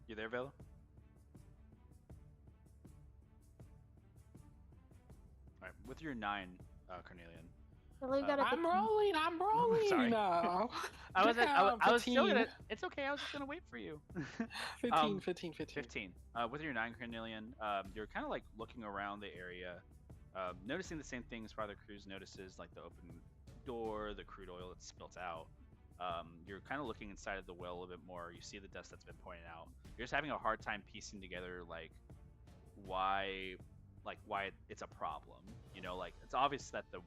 You there, Velo? All right, with your 9, Carnelian. Velo got a I'm 15. rolling. I'm rolling. Sorry. No. I was still 15. gonna. It's okay. I was just gonna wait for you. 15, 15, 15. 15. With your 9, Carnelian, you're kind of like looking around the area, noticing the same things Father Cruz notices, like the open door, the crude oil that's spilt out. You're kind of looking inside of the well a little bit more. You see the dust that's been pointed out. You're just having a hard time piecing together like why it's a problem. You know, like it's obvious that the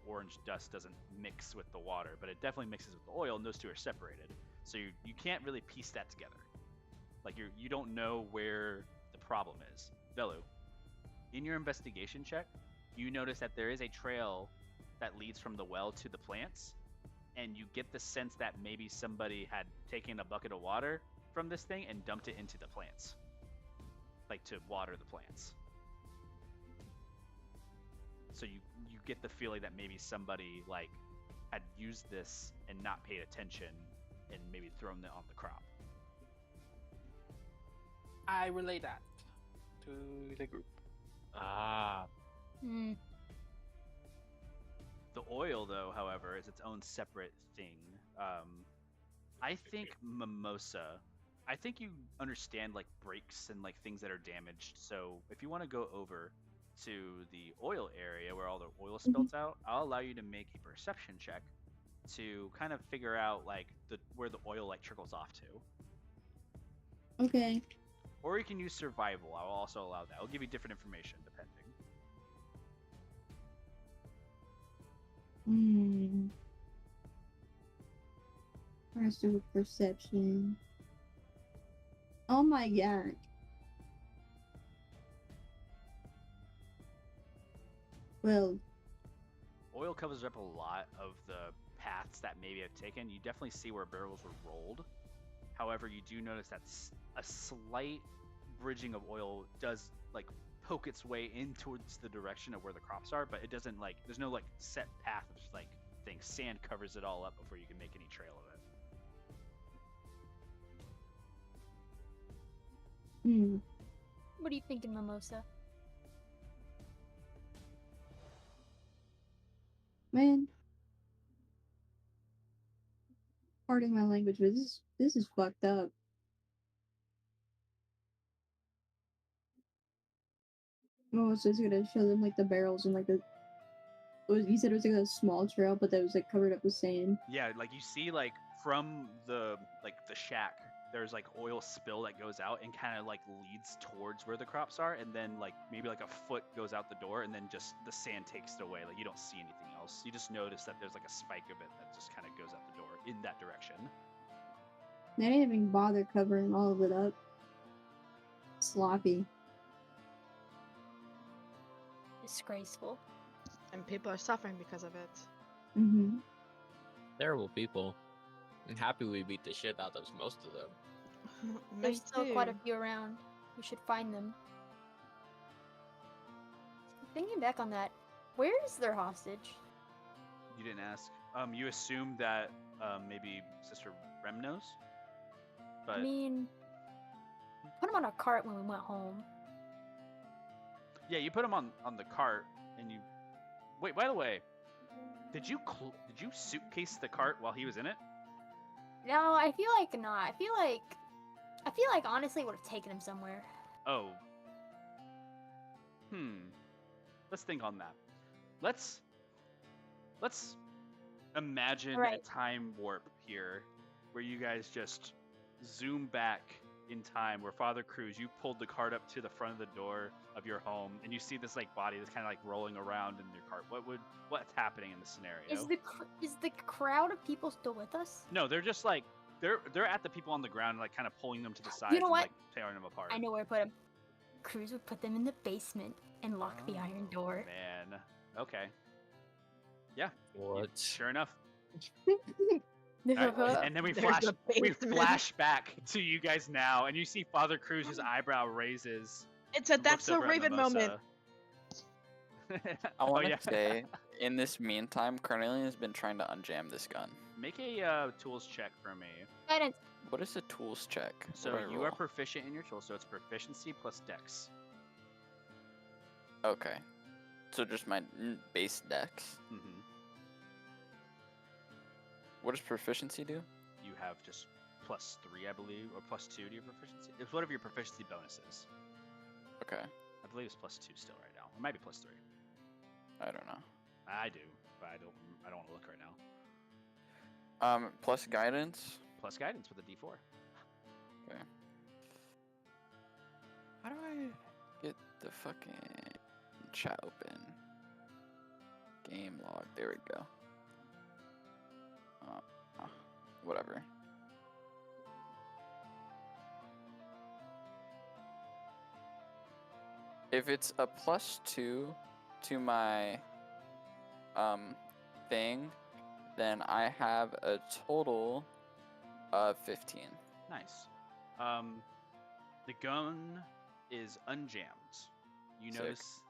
orange dust doesn't mix with the water, but it definitely mixes with the oil, and those two are separated. So you can't really piece that together. Like you don't know where the problem is. Velu, in your investigation check, you notice that there is a trail that leads from the well to the plants, and you get the sense that maybe somebody had taken a bucket of water from this thing and dumped it into the plants, like to water the plants. So you get the feeling that maybe somebody like had used this and not paid attention and maybe thrown it on the crop. I relay that to the group. Ah. Hmm. The oil, though, however, is its own separate thing. I think Mimosa. I think you understand like breaks and like things that are damaged. So if you want to go over to the oil area where all the oil spills out, I'll allow you to make a perception check to kind of figure out like where the oil like trickles off to. Okay. Or you can use survival. I will also allow that. I'll give you different information depending. Let's do a perception. Oh my god. Well, Oil covers up a lot of the paths that maybe have taken. You definitely see where barrels were rolled. However, you do notice that a slight bridging of oil does like poke its way in towards the direction of where the crops are, but it doesn't like there's no like set path of like things. Sand covers it all up before you can make any trail of it. What are you thinking, Mimosa? man. Pardon my language, but this is fucked up. Oh, so it's gonna show them like the barrels and like you said it was like a small trail, but that was like covered up with sand. Yeah, like you see like from the shack there's like oil spill that goes out and kind of like leads towards where the crops are, and then like maybe like a foot goes out the door, and then just the sand takes it away. Like you don't see anything else. You just notice that there's like a spike of it that just kind of goes out the door in that direction. They didn't even bother covering all of it up. Sloppy. Disgraceful. And people are suffering because of it. Mm-hmm. Terrible people. I'm happy we beat the shit out of most of them. There's Me still quite a too. few around. We should find them. Thinking back on that, where is their hostage? You didn't ask. You assumed that maybe Sister Rem knows, but I mean, put him on a cart when we went home. yeah, you put him on the cart, and you wait. By the way, did you suitcase the cart while he was in it? No, I feel like not. I feel like honestly, it would have taken him somewhere. Oh. Let's think on that. Let's imagine a Right. time warp here where you guys just zoom back in time where Father Cruz, you pulled the cart up to the front of the door of your home and you see this like body that's kind of like rolling around in your cart. What's happening in the scenario? Is the crowd of people still with us? No, they're just like they're at the people on the ground, like kind of pulling them to the side know and what? like tearing them apart. I know where to put them. Cruz would put them in the basement and lock the iron door. Man. Okay. Yeah. What? Sure enough. No, Alright, and then we There's the we basement. flash back to you guys now, and you see Father Cruz's eyebrow raises. It's a and that's looks the over at Raven moment. Mimosa. I want to yeah. say, in this meantime, Cornelian has been trying to unjam this gun. Make a tools check for me. Guidance. What is a tools check? What So do I you are roll? proficient in your tools, so it's proficiency plus dex. Okay. So just my base dex. Mm-hmm. What does proficiency do? You have just +3, I believe, or +2 to your proficiency. It's whatever your proficiency bonus is. Okay. I believe it's +2 still right now. It might be +3. I don't know. I do, but I don't want to look right now. Plus guidance. Plus guidance with a D4. Okay. How do I get the fucking chat open? Game log. There we go. Whatever. If it's a +2 to my thing, then I have a total of 15. Nice. The gun is unjammed. You Sick. notice.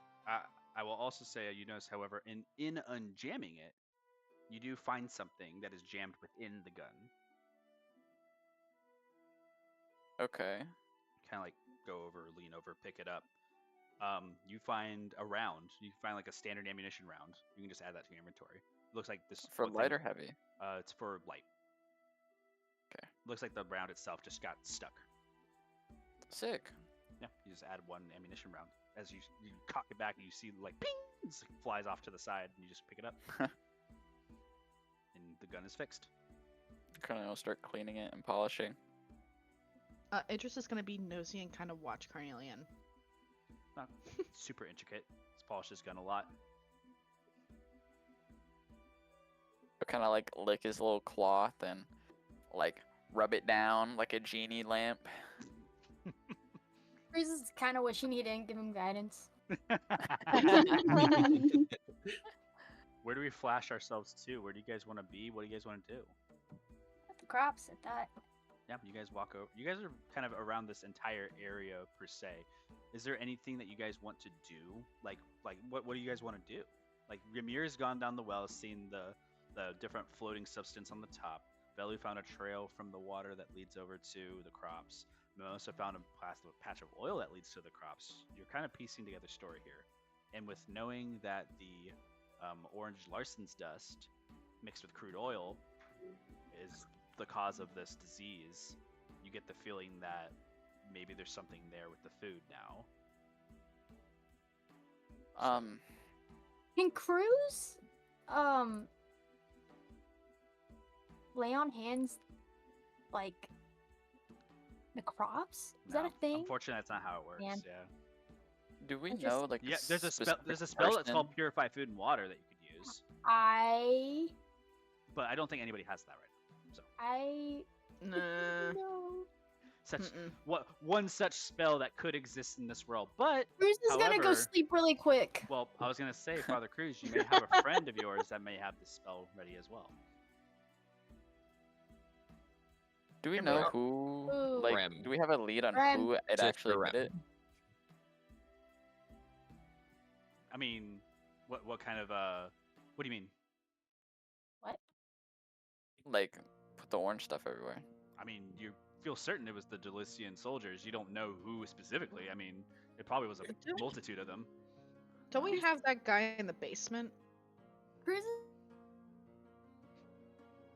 I will also say you notice, however, in unjamming it, you do find something that is jammed within the gun. Okay. Kind of like go over, lean over, pick it up. You find a round. You find like a standard ammunition round. You can just add that to your inventory. It looks like this. For what light thing- or heavy? It's for light. Okay. Looks like the round itself just got stuck. Sick. Yeah, you just add one ammunition round. As you cock it back and you see like ping, it just flies off to the side and you just pick it up. And the gun is fixed. Kind of start cleaning it and polishing. Idris is gonna be nosy and kind of watch Carnelian. Not super intricate. He's polished his gun a lot. Kind of like lick his little cloth and like rub it down like a genie lamp. Cruz is kind of wishing he didn't give him guidance. Where do we flash ourselves to? Where do you guys want to be? What do you guys want to do? The crops at that. Yeah, you guys walk over. You guys are kind of around this entire area per se. Is there anything that you guys want to do? Like what do you guys want to do? Like Ramir's gone down the well, seen the different floating substance on the top. Belu found a trail from the water that leads over to the crops. Mimosa found a patch of oil that leads to the crops. You're kind of piecing together a story here. And with knowing that the orange Larson's dust mixed with crude oil is the cause of this disease, you get the feeling that maybe there's something there with the food now. Can Cruz, lay on hands, like, The crops? Is No, that a thing? Unfortunately, that's not how it works. Man. Yeah. Do we I just- know like Yeah, there's a spell. specific There's a spell that's called person? Purify Food and Water that you could use, but I don't think anybody has that right now. So Nah. No. such Mm-mm. one such spell that could exist in this world, but Cruz is gonna go However- sleep really quick. well, I was gonna say, Father Cruz, you may have a friend of yours that may have this spell ready as well. Do we Can know we- who? Ooh. Like, Rem. do we have a lead on Rem. who it Sister actually Rem. did it? I mean, what kind of what do you mean? What? Like, put the orange stuff everywhere. I mean, you feel certain it was the Delician soldiers. You don't know who specifically. I mean, it probably was a Don't- multitude of them. Don't we have that guy in the basement? Cruz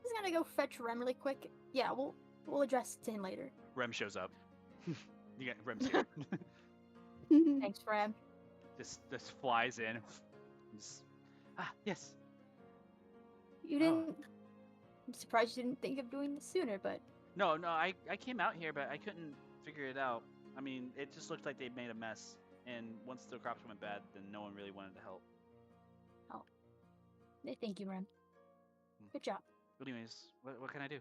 is gonna go fetch Rem really quick. Yeah, we'll address it to him later. Rem shows up. You get Rem's here. Thanks, Rem. This flies in. Yes. You didn't. I'm surprised you didn't think of doing this sooner, but No, I came out here, but I couldn't figure it out. I mean, it just looked like they made a mess, and once the crops went bad, then no one really wanted to help. thank you, Rem. Good job. But anyways, what can I do?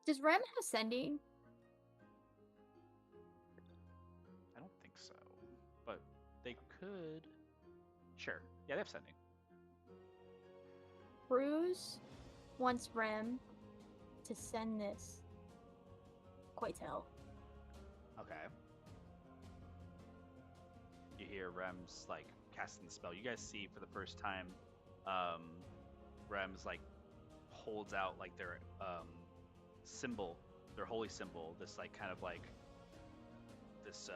Does Rem have sending? I don't think so, but they could. Sure. Yeah, they have sending. Cruz wants Rem to send this. Quaitel. Okay. You hear Rem's like casting the spell. You guys see for the first time, Rem's like holds out like their symbol, their holy symbol. This like kind of like this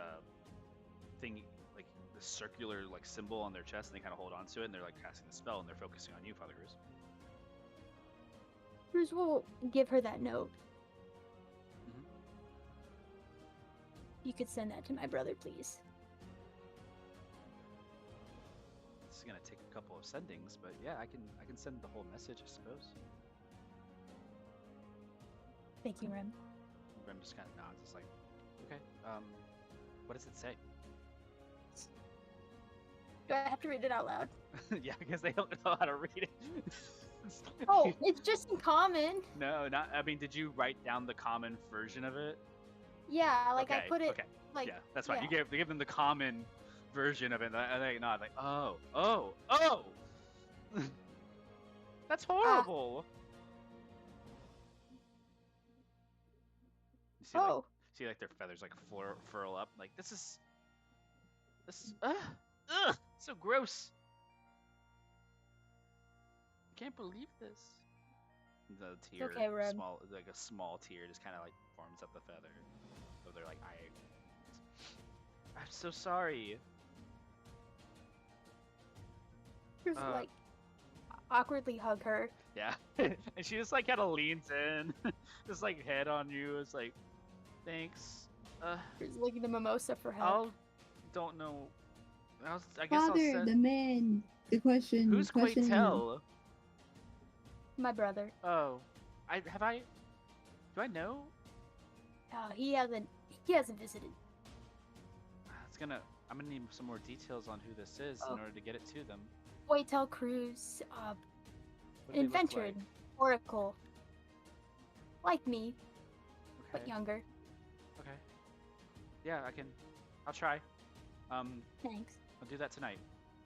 thing, like this circular like symbol on their chest, and they kind of hold on to it, and they're like casting the spell, and they're focusing on you, Father Cruz. Cruz will give her that note. Mhm. You could send that to my brother, please. It's gonna take a couple of sendings, but yeah, I can send the whole message, I suppose. Thank you, Rem. Rem just kind of nods. It's like, okay. What does it say? Do I have to read it out loud? Yeah, because they don't know how to read it. Oh, it's just in common. No, not. I mean, did you write down the common version of it? Yeah, like I Okay, put it Okay. like Yeah, that's fine. yeah. You give them the common version of it, and they nod like, oh. That's horrible. You see, Oh, see, like their feathers like furl up. Like this is so gross. I can't believe this. The tear, okay, Rem. like a small tear, just kind of like forms up the feather. So they're like, I'm so sorry. Cruz Uh, like awkwardly hug her. Yeah, and she just like kind of leans in, just like head on you. It's like, thanks. Cruz looking the mimosa for help. Don't know. I guess I'll Father, send. the man. The question. Who's question Quaitel? My brother. Oh, do I know? He hasn't visited. I'm gonna need some more details on who this is Oh. in order to get it to them. Quaitel Cruz, What do an they look inventor, like? an oracle. Like me, but Okay. younger. Okay. Yeah, I'll try. Thanks. I'll do that tonight.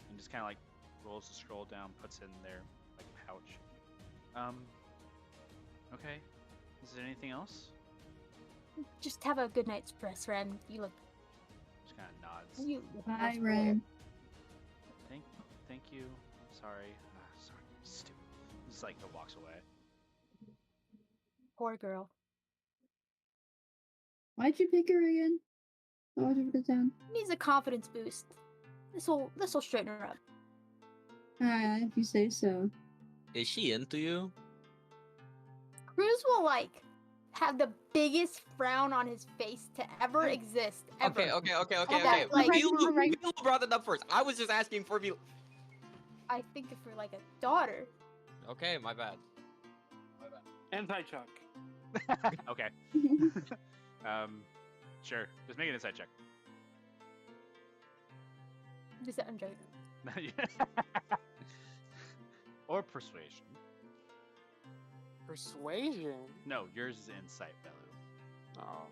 And just kind of like rolls the scroll down, puts it in their like pouch. Okay. Is there anything else? Just have a good night's rest, Ren. You look. Just kind of nods. You look Bye, much better. Ren. Thank you. I'm sorry. Sorry. Stupid. Just like walks away. Poor girl. Why'd you pick her again? Why would you put it down? Needs a confidence boost. This'll straighten her up. Ah, if you say so. Is she into you? Cruz will like have the biggest frown on his face to ever exist. Ever. Okay. that, like- Milo brought it up first. I was just asking for Milo. I think of her like a daughter. Okay, my bad. Inside check. Okay. Sure. Just make an insight check. Just I'm joking. Or persuasion. Persuasion. No, yours is insight, Belu. Oh.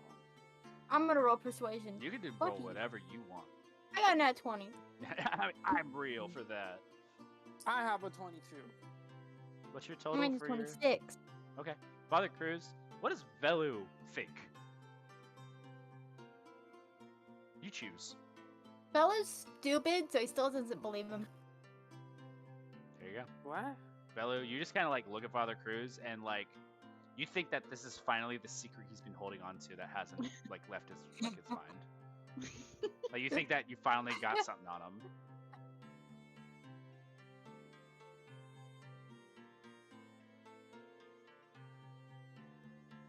I'm gonna roll persuasion. You can do Fuck roll you. whatever you want. I got a nat 20. I'm real for that. I have a 22. What's your total Mine's for your... 26. Okay. Father Cruz, what does Velu think? You choose. Bella's stupid, so he still doesn't believe him. There you go. What? Velu, you just kind of like look at Father Cruz and like you think that this is finally the secret he's been holding on to that hasn't like left his mind. Like you think that you finally got something on him.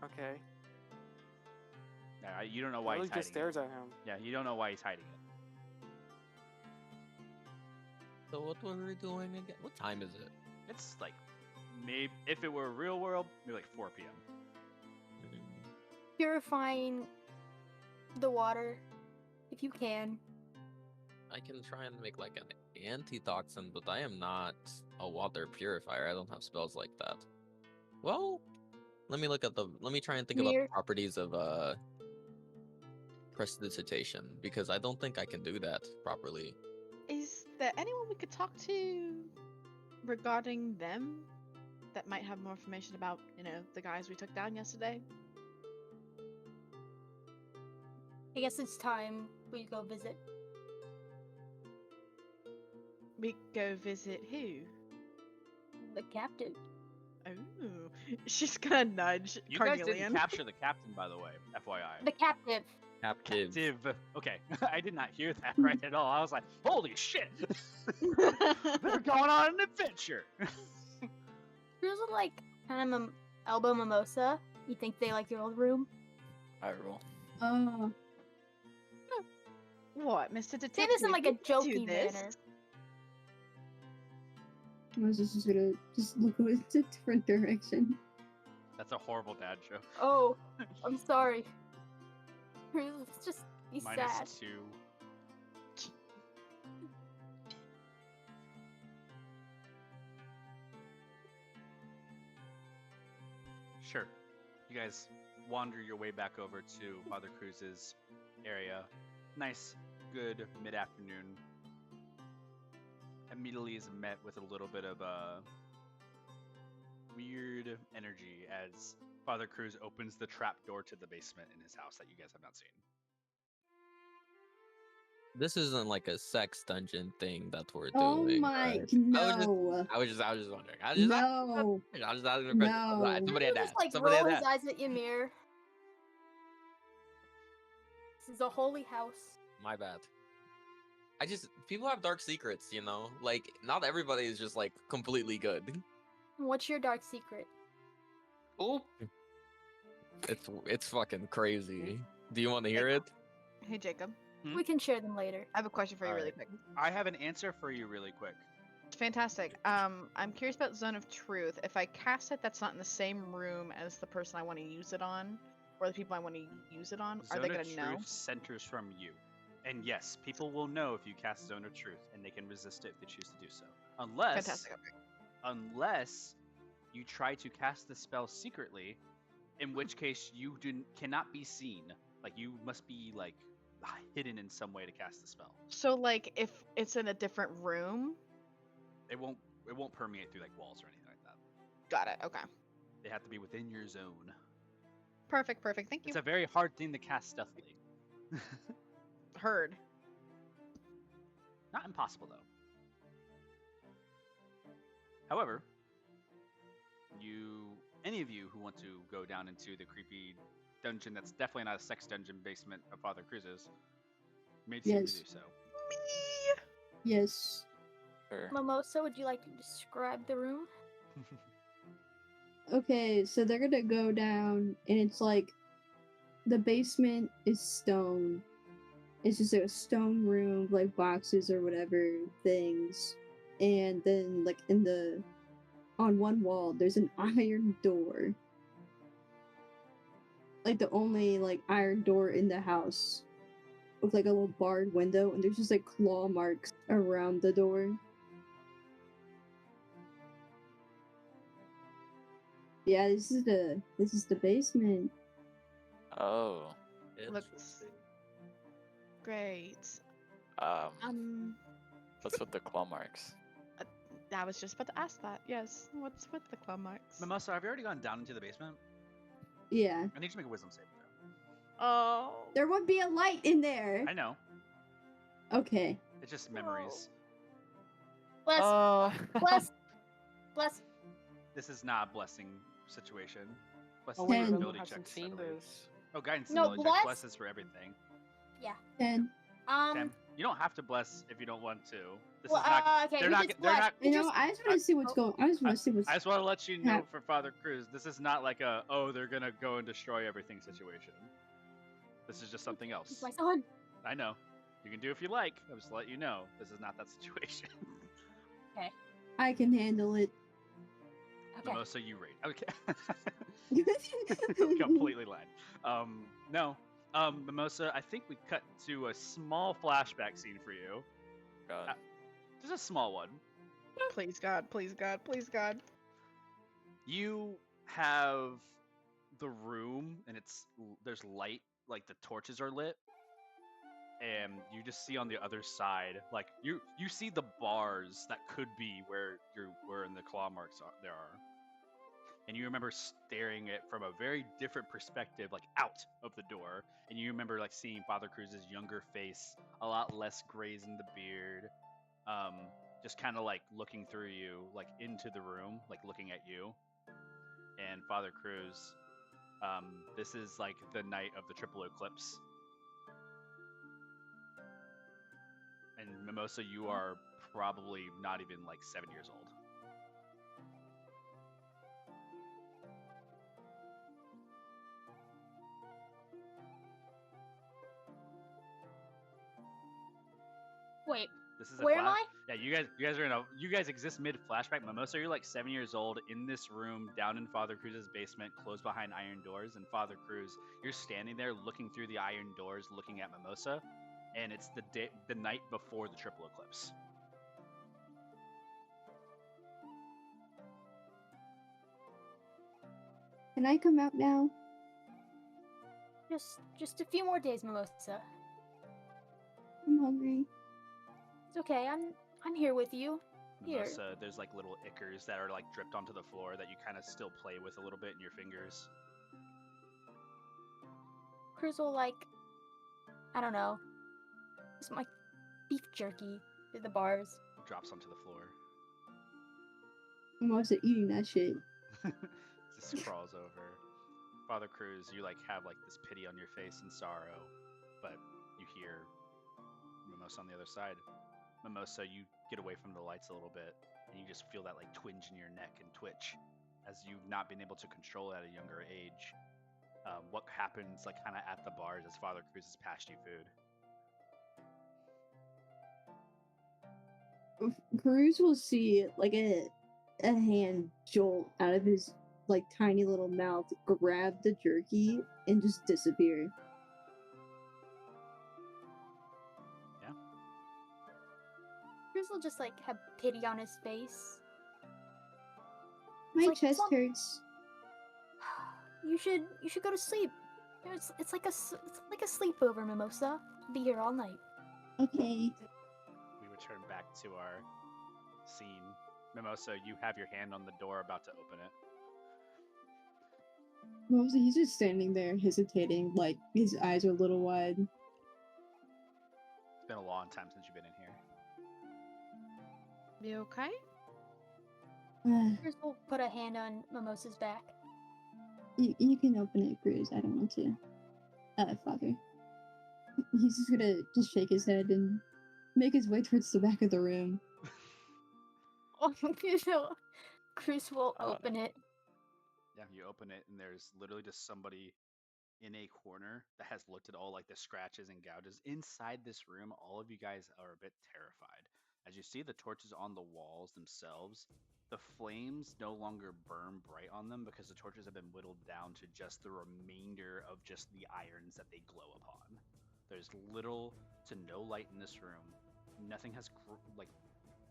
Okay. Yeah, you don't know why Velu he's hiding just stares it. at him. Yeah, you don't know why he's hiding it. So what were we doing again? What time is it? It's like maybe if it were real world, maybe like 4 p.m. Purifying the water, if you can. I can try and make like an antitoxin, but I am not a water purifier. I don't have spells like that. Well, let me try and think about the Mir- properties of prestidigitation, because I don't think I can do that properly. Is there anyone we could talk to regarding them that might have more information about, the guys we took down yesterday? I guess it's time we go visit. We go visit who? The captain. Oh, she's gonna nudge You guys Carnelian. didn't capture the captain, by the way, FYI. The captive. Captive. Captive. Okay, I did not hear that right at all. I was like, holy shit! They're going on an adventure! There's like kind of elbow mimosa. You think they like your old room? I roll. Oh. What, Mr. Detective? Say this in like a we can do jokey this? manner. I was just gonna look in a different direction. That's a horrible dad joke. Oh, I'm sorry. Let's just be sad. -2. Sure. You guys wander your way back over to Father Cruz's area. Nice, good mid-afternoon. Immediately is met with a little bit of weird energy as Father Cruz opens the trap door to the basement in his house that you guys have not seen. This isn't like a sex dungeon thing that we're Oh doing. my, right? no. I was just wondering. I was No. just asking a question. No. Somebody He'll had just that. like Somebody roll had his that. eyes at Ymir. This is a holy house. My bad. People have dark secrets, Like, not everybody is just like completely good. What's your dark secret? Oh. It's fucking crazy. Do you want to hear it? Hey, Jacob. We can share them later. I have a question for you really quick. I have an answer for you really quick. Fantastic. I'm curious about Zone of Truth. If I cast it, that's not in the same room as the person I want to use it on, or the people I want to use it on. Are they Zone of gonna know? Truth centers from you. And yes, people will know if you cast Zone of Truth, and they can resist it if they choose to do so. Fantastic. Okay. Unless you try to cast the spell secretly, in which case you cannot be seen. Like, you must be like hidden in some way to cast the spell. So, like, if it's in a different room, It won't permeate through like walls or anything like that. got it. Okay. They have to be within your zone. Perfect. Thank you. It's a very hard thing to cast stealthily. Heard. Not impossible though. However, any of you who want to go down into the creepy dungeon that's definitely not a sex dungeon basement of Father Cruz's, may seem Yes. to do so. Yes. Sure. Mimosa, would you like to describe the room? Okay, so they're gonna go down, and it's like the basement is stone. It's just a stone room, like boxes or whatever things, and then like on one wall there's an iron door, like the only like iron door in the house with like a little barred window, and there's just like claw marks around the door. Yeah, this is the basement. Oh. Looks Interesting. great. Um. What's with the claw marks? I was just about to ask that. Yes. What's with the claw marks? Mimosa, have you already gone down into the basement? Yeah, I need you to make a wisdom saving throw. Oh. there would be a light in there. I know. Okay. It's just memories. Bless, Oh. bless, bless. This is not a blessing situation. Bless Oh is wait, for Ten. Velu ability hasn't checks. I seen believe. this. Oh, guidance No, ability checks. bless. Bless is for everything. Yeah. 10. 10. You don't have to bless if you don't want to. This Well, is not. okay. They're we not. just They're bless. not. You know, I just want to see what's going. I just want to see what's. I just want to let you know hap- for Father Cruz, this is not like a they're gonna go and destroy everything situation. This is just something else. He's my son. I know. You can do if you like. I'm just let you know. This is not that situation. I can handle it. Okay. Mimosa, you rate. Okay. Completely lied. No. Mimosa, I think we cut to a small flashback scene for you. God. Just a small one. Please God, please God, please God. You have the room, and there's light, like the torches are lit, and you just see on the other side, like you see the bars that could be where in the claw marks there are, and you remember staring it from a very different perspective, like out of the door, and you remember like seeing Father Cruz's younger face, a lot less grays in the beard, just kind of like looking through you, like into the room, like looking at you, and Father Cruz. This is like the night of the triple eclipse. And Mimosa, you are probably not even like 7 years old. Wait. This is a Where am I? Yeah, you guys exist mid flashback. Mimosa, you're like 7 years old in this room down in Father Cruz's basement, closed behind iron doors. And Father Cruz, you're standing there looking through the iron doors, looking at Mimosa, and it's the night before the triple eclipse. Can I come out now? Just a few more days, Mimosa. I'm hungry. It's okay. I'm here with you. Here. Mimosa, there's like little ichors that are like dripped onto the floor that you kind of still play with a little bit in your fingers. Cruz will like, I don't know. It's my beef jerky through the bars. Drops onto the floor. I'm also eating that shit. Just crawls over. Father Cruz, you like have like this pity on your face and sorrow, but you hear Mimosa on the other side. Mimosa, you get away from the lights a little bit, and you just feel that like twinge in your neck and twitch, as you've not been able to control it at a younger age. What happens like kind of at the bars as Father Cruz has passed you food? Cruz will see like a hand jolt out of his like tiny little mouth, grab the jerky, and just disappear. Cruz will just like have pity on his face. My like chest some- hurts. You should go to sleep. It's like a sleepover, Mimosa. I'll be here all night. Okay. We return back to our scene. Mimosa, you have your hand on the door about to open it. Mostly he's just standing there hesitating, like his eyes are a little wide. It's been a long time since you've been in here. You okay? Cruz will put a hand on Mimosa's back. You can open it, Cruz. I don't want to. Father. He's just gonna just shake his head and make his way towards the back of the room. Oh, Cruz will open it. Yeah, you open it, and there's literally just somebody in a corner that has looked at all like the scratches and gouges inside this room. All of you guys are a bit terrified as you see the torches on the walls themselves the flames no longer burn bright on them because the torches have been whittled down to just the remainder of just the irons that they glow upon. There's little to no light in this room. Nothing has like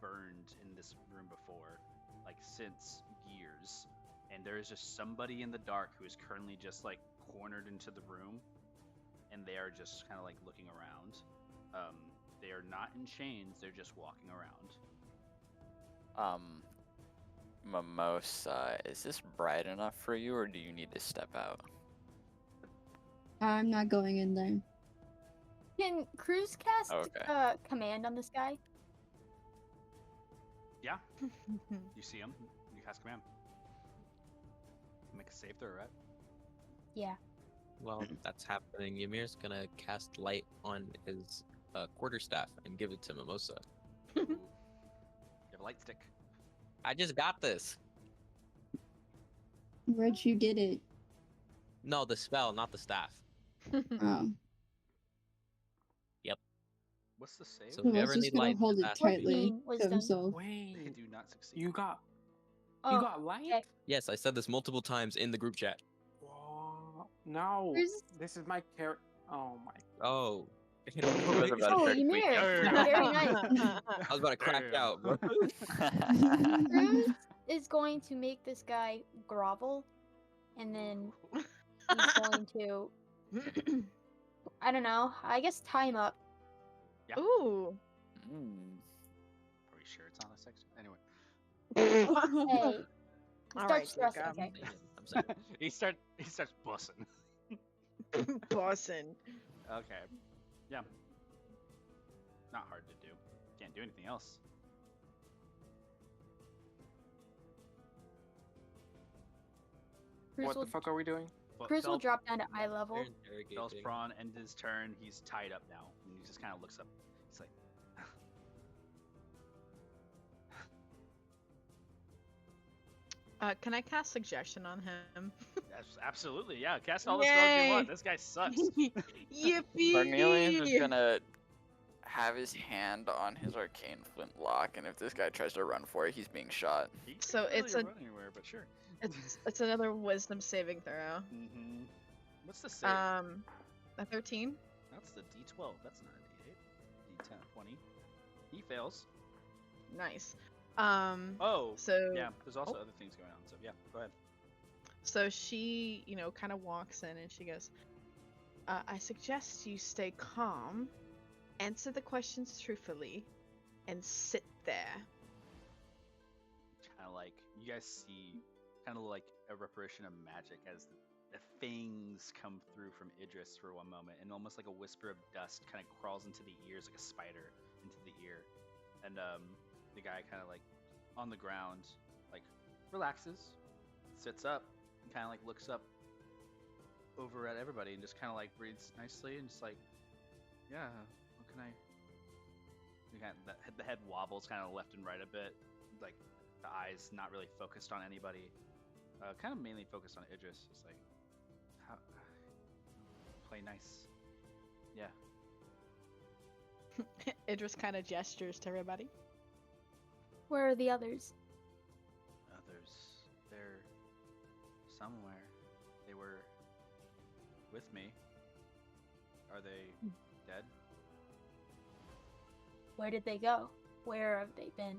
burned in this room before, like since years. And there is just somebody in the dark who is currently just like cornered into the room, and they are just kind of like looking around. They are not in chains; they're just walking around. Mimosa, is this bright enough for you, or do you need to step out? I'm not going in there. Can Cruz cast Okay. command on this guy? Yeah, you see him. You cast command. Make a save throw, right? Yeah. While that's happening, Ymir's gonna cast light on his quarterstaff and give it to Mimosa. Ooh. You have a light stick. I just got this. Where'd you get it? No, the spell, not the staff. Oh. What's the save? So He if you was ever just need gonna light, hold just it ask me. tightly 14 to wisdom. himself. They Wait, do not succeed. you got Oh, light? okay. Yes, I said this multiple times in the group chat. Whoa, no, Cruz- this is my character. Oh my. Oh. I was about to Oh, start Ymir. Yeah. Very nice. I was about to crack Damn. out, bro. Cruz is going to make this guy grovel, and then he's going to, I don't know, I guess tie him up. Yeah. Ooh. Mm. Are we sure it's not a sex? Anyway, Hey, he All starts right, thrusting. Jacob. Okay. I'm saying. he starts bussing. Boston. Okay. Yeah. Not hard to do. Can't do anything else. Cruz What will, the fuck are we doing? But Cruz will Fel- drop down to eye level. They're interrogating. Felspron ends his turn. He's tied up now, and he just kind of looks up. He's like, Can I cast suggestion on him? absolutely, yeah. Cast all the spells you want. Yay. This guy sucks. Yippee! Cornelius is gonna have his hand on his arcane flintlock, and if this guy tries to run for it, he's being shot. He So can't it's really a- run anywhere, but sure. It's another wisdom saving throw. Mm-hmm. What's the save? A 13. That's the D12. That's not a D8. D10, 20. He fails. Nice. Oh. So Yeah. There's also oh. other things going on. So yeah, go ahead. So she, kind of walks in and she goes, I suggest you stay calm, answer the questions truthfully, and sit there. Kind of like you guys see, kind of like a repetition of magic as the fangs come through from Idris for one moment, and almost like a whisper of dust kind of crawls into the ears like a spider into the ear, and the guy kind of like on the ground, like relaxes, sits up, and kind of like looks up over at everybody and just kind of like breathes nicely and just like, yeah, what can I? You kind of, the head wobbles kind of left and right a bit, like the eyes not really focused on anybody, kind of mainly focused on Idris. It's like, how play nice, yeah. Idris kind of gestures to everybody. Where are the others? Others, they're somewhere. They were with me. Are they dead? Where did they go? Where have they been?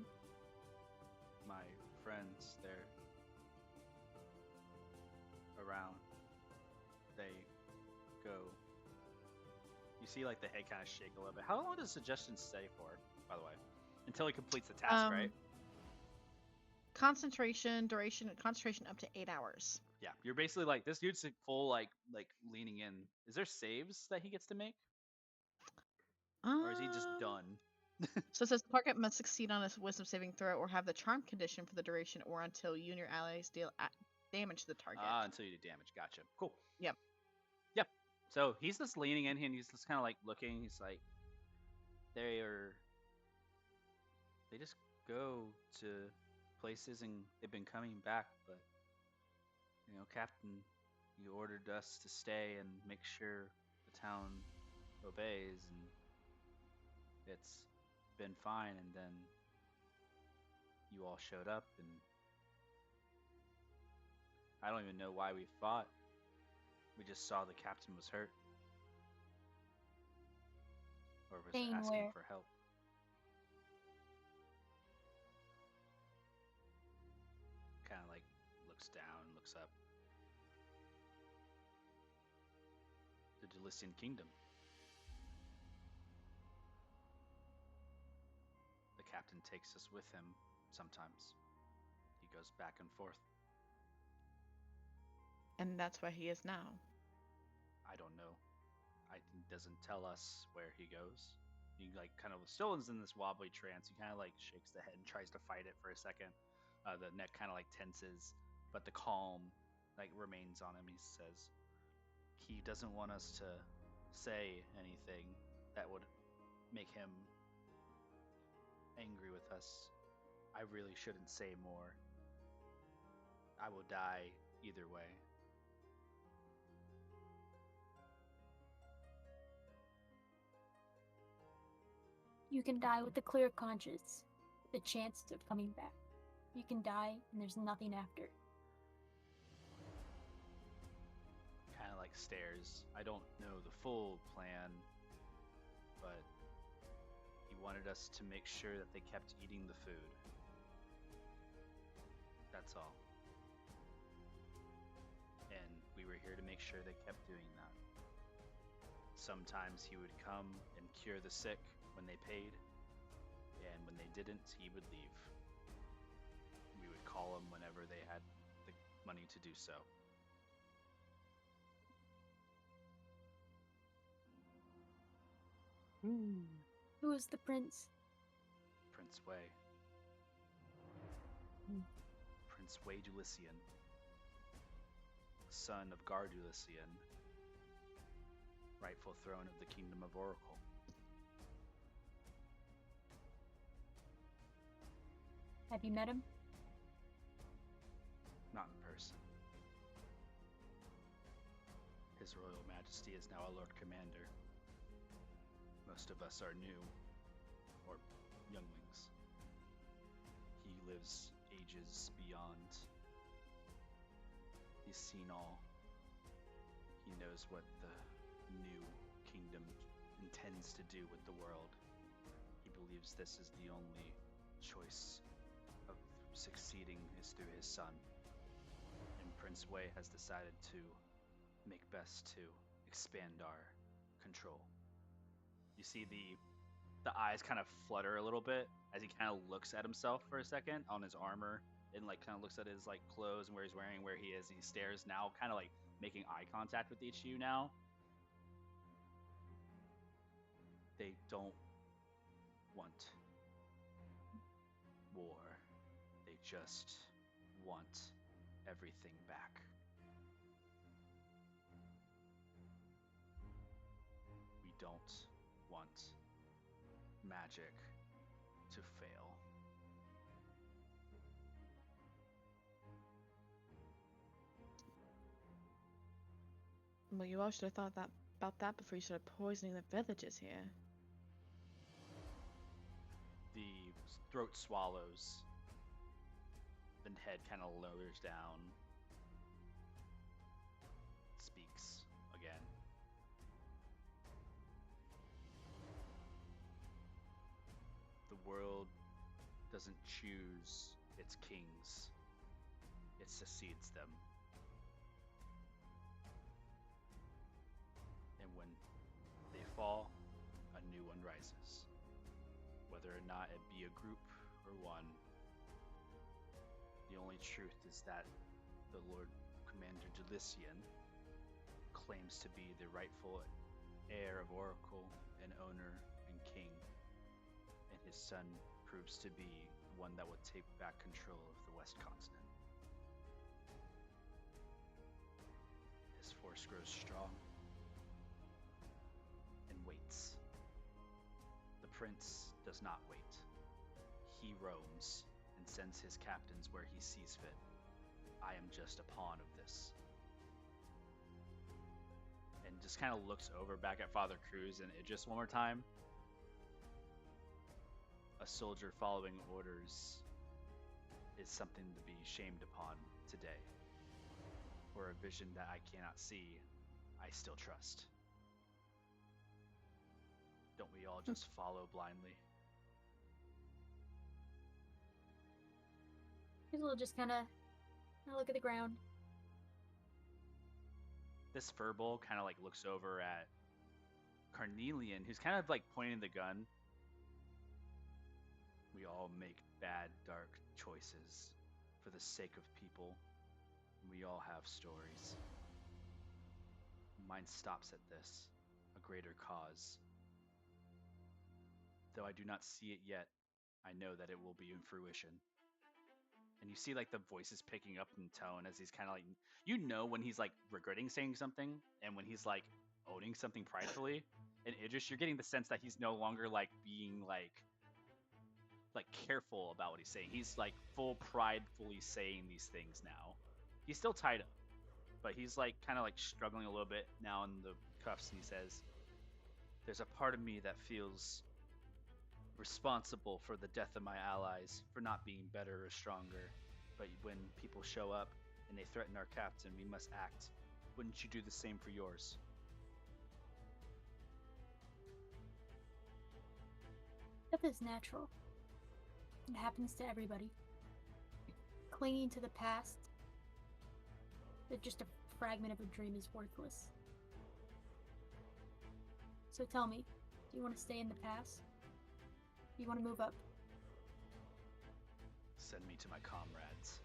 My friends, they're around. They go. You see, like the head kind of shake a little bit. How long does suggestion stay for, by the way? Until he completes the task, right? Concentration up to 8 hours. Yeah, you're basically like this dude's like full like leaning in. Is there saves that he gets to make, or is he just Um, done? So it says target must succeed on a wisdom saving throw or have the charm condition for the duration or until you and your allies deal damage to the target. Until you do damage. Gotcha. Cool. Yep. Yep. So he's just leaning in and he's just kind of like looking. He's like, they just go to places and they've been coming back, but Captain, you ordered us to stay and make sure the town obeys, and it's been fine. And then you all showed up, and I don't even know why we fought. We just saw the captain was hurt. Or was Pain asking where? for help. Kind of like looks down, looks up. The Delician Kingdom. The captain takes us with him sometimes. He goes back and forth. And that's where he is now. I don't know. He doesn't tell us where he goes. He like kind of still is in this wobbly trance. He kind of like shakes the head and tries to fight it for a second. The neck kind of like tenses, but the calm like remains on him. He says he doesn't want us to say anything that would make him angry with us. I really shouldn't say more. I will die either way. You can die with a clear conscience, the chance of coming back. You can die and there's nothing after. Kind of like stares. I don't know the full plan, but he wanted us to make sure that they kept eating the food. That's all. And we were here to make sure they kept doing that. Sometimes he would come and cure the sick when they paid, and when they didn't, he would leave. We would call him whenever they had the money to do so. Who is the prince? Prince Wei. Prince Wei Dulician, son of Gar Dulician, rightful throne of the Kingdom of Oracle. Have you met him? Not in person. His Royal Majesty is now a Lord Commander. Most of us are new, or younglings. He lives ages beyond. He's seen all. He knows what the new kingdom intends to do with the world. He believes this is the only choice of succeeding is through his son. And Prince Wei has decided to make best to expand our control. You see the eyes kind of flutter a little bit as he kind of looks at himself for a second on his armor and like kind of looks at his like clothes and where he's wearing, where he is. And he stares now, kind of like making eye contact with each of you now. They don't want war. They just want everything back. We don't want magic to fail. Well, you all should have thought about that before you started poisoning the villagers here. The throat swallows. The head kind of lowers down. Speaks again. The world doesn't choose its kings. It succeeds them. And when they fall, a new one rises. Whether or not it be a group or one, the only truth is that the Lord Commander Delician claims to be the rightful heir of Oracle and owner and king, and his son proves to be the one that would take back control of the West Continent. His force grows strong and waits. The prince does not wait. He roams and sends his captains where he sees fit. I am just a pawn of this. And just kind of looks over back at Father Cruz, and it just one more time. A soldier following orders is something to be shamed upon today. For a vision that I cannot see, I still trust. Don't we all just follow blindly? Hazel will just kind of look at the ground. This furball kind of like looks over at Carnelian, who's kind of like pointing the gun. We all make bad, dark choices for the sake of people. We all have stories. Mine stops at this, a greater cause. Though I do not see it yet, I know that it will be in fruition. And you see like the voices picking up in tone as he's kind of like, you know, when he's like regretting saying something and when he's like owning something pridefully. And Idris, you're getting the sense that he's no longer like being like careful about what he's saying. He's like full pridefully saying these things now. He's still tied up, but he's like kind of like struggling a little bit now in the cuffs, and he says, "There's a part of me that feels responsible for the death of my allies, for not being better or stronger. But when people show up and they threaten our captain, we must act. Wouldn't you do the same for yours?" Death is natural. It happens to everybody. Clinging to the past, that just a fragment of a dream, is worthless. So tell me, do you want to stay in the past? Do you want to move up? Send me to my comrades.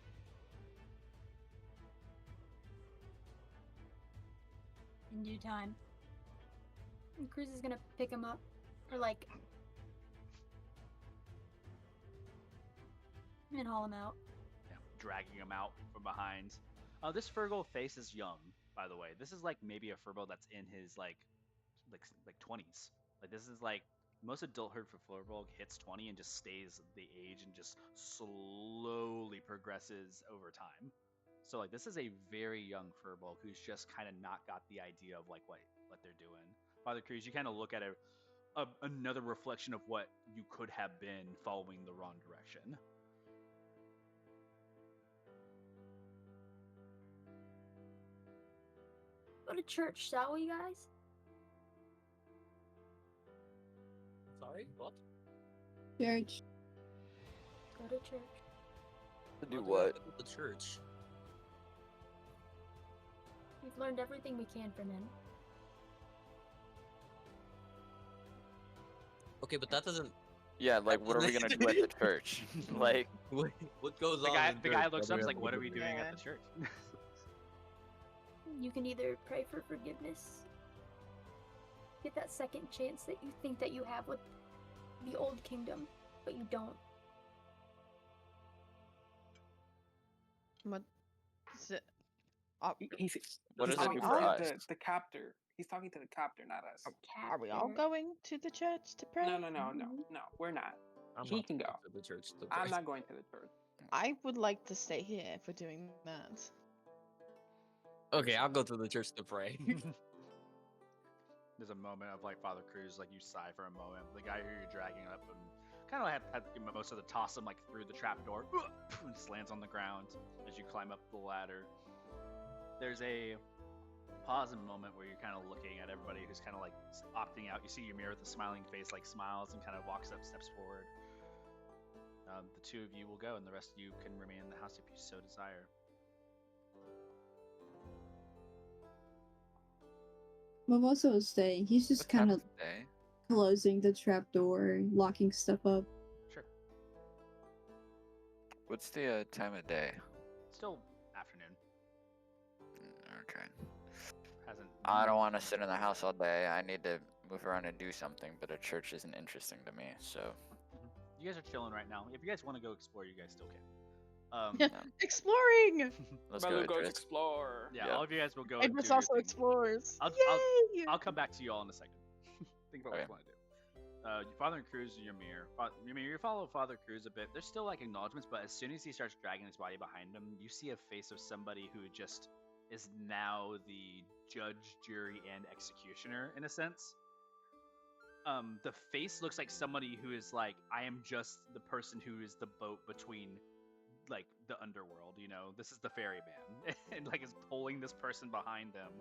In due time. And Cruz is gonna pick him up, or like, and haul him out. Yeah, dragging him out from behind. This Fergal face is young, by the way. This is like maybe a Fergal that's in his like 20s. Like this is like most adulthood for Fergal hits 20 and just stays the age and just slowly progresses over time. So like this is a very young Furball who's just kind of not got the idea of like what they're doing. Father Cruz, you kind of look at another reflection of what you could have been following the wrong direction. Go to church, shall we, guys? Sorry, what? Church. Go to church. To do I'll what? The church. We've learned everything we can from him. Okay, but that doesn't. Yeah, like what are we gonna do at the church? Like, What goes The on? guy, in the guy church looks that up, we is are like, "What are we looking doing Yeah. at the church?" You can either pray for forgiveness, get that second chance that you think that you have with the old kingdom, but you don't. What is it? Oh, He's what he's does it talking do to for us? the captor. He's talking to the captor, not us. are we all Captor. going to the church to pray? No, we're not. I'm He not can going go. to the church. To I'm pray. not going to the church. I would like to stay here if we're doing that. Okay, I'll go to the church to pray. There's a moment of like Father Cruz, like you sigh for a moment. The guy who you're dragging up and kind of had most of the toss him like through the trapdoor, and just lands on the ground as you climb up the ladder. There's a pause and moment where you're kind of looking at everybody who's kind of like opting out. You see your mirror with a smiling face, like smiles and kind of walks up, steps forward. The two of you will go, and the rest of you can remain in the house if you so desire. Mimosa was staying. He's just What time kind of of the day? closing the trapdoor, locking stuff up. Sure. What's the time of day? Still afternoon. Okay. Hasn't. I don't want to sit in the house all day. I need to move around and do something, but a church isn't interesting to me, so. You guys are chilling right now. If you guys want to go explore, you guys still can. Exploring! Let's Balu go, goes Idris. explore. Yeah, Yeah. all of you guys will go. And Idris do your also thing. explores. I'll- Yay! I'll come back to you all in a second. Think about what Okay. you want to do. Father Cruz, Ymir. Ymir, you follow Father Cruz a bit. There's still like acknowledgments, but as soon as he starts dragging his body behind him, you see a face of somebody who just is now the judge, jury, and executioner in a sense. The face looks like somebody who is like, I am just the person who is the boat between like the underworld. You know, this is the ferryman, and like is pulling this person behind them,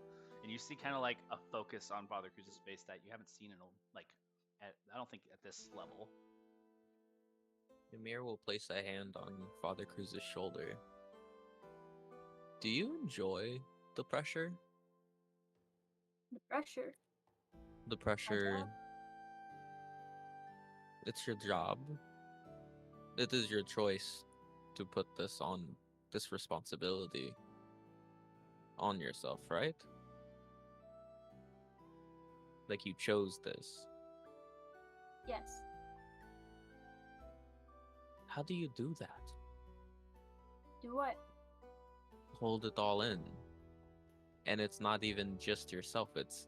and you see kind of like a focus on Father Cruz's face that you haven't seen in like I don't think at this level. Ymir will place a hand on Father Cruz's shoulder. Do you enjoy the pressure? The pressure. The My pressure. job. It's your job. It is your choice to put this responsibility on yourself, right? Like you chose this. Yes. How do you do that? Do what? Hold it all in. And it's not even just yourself, it's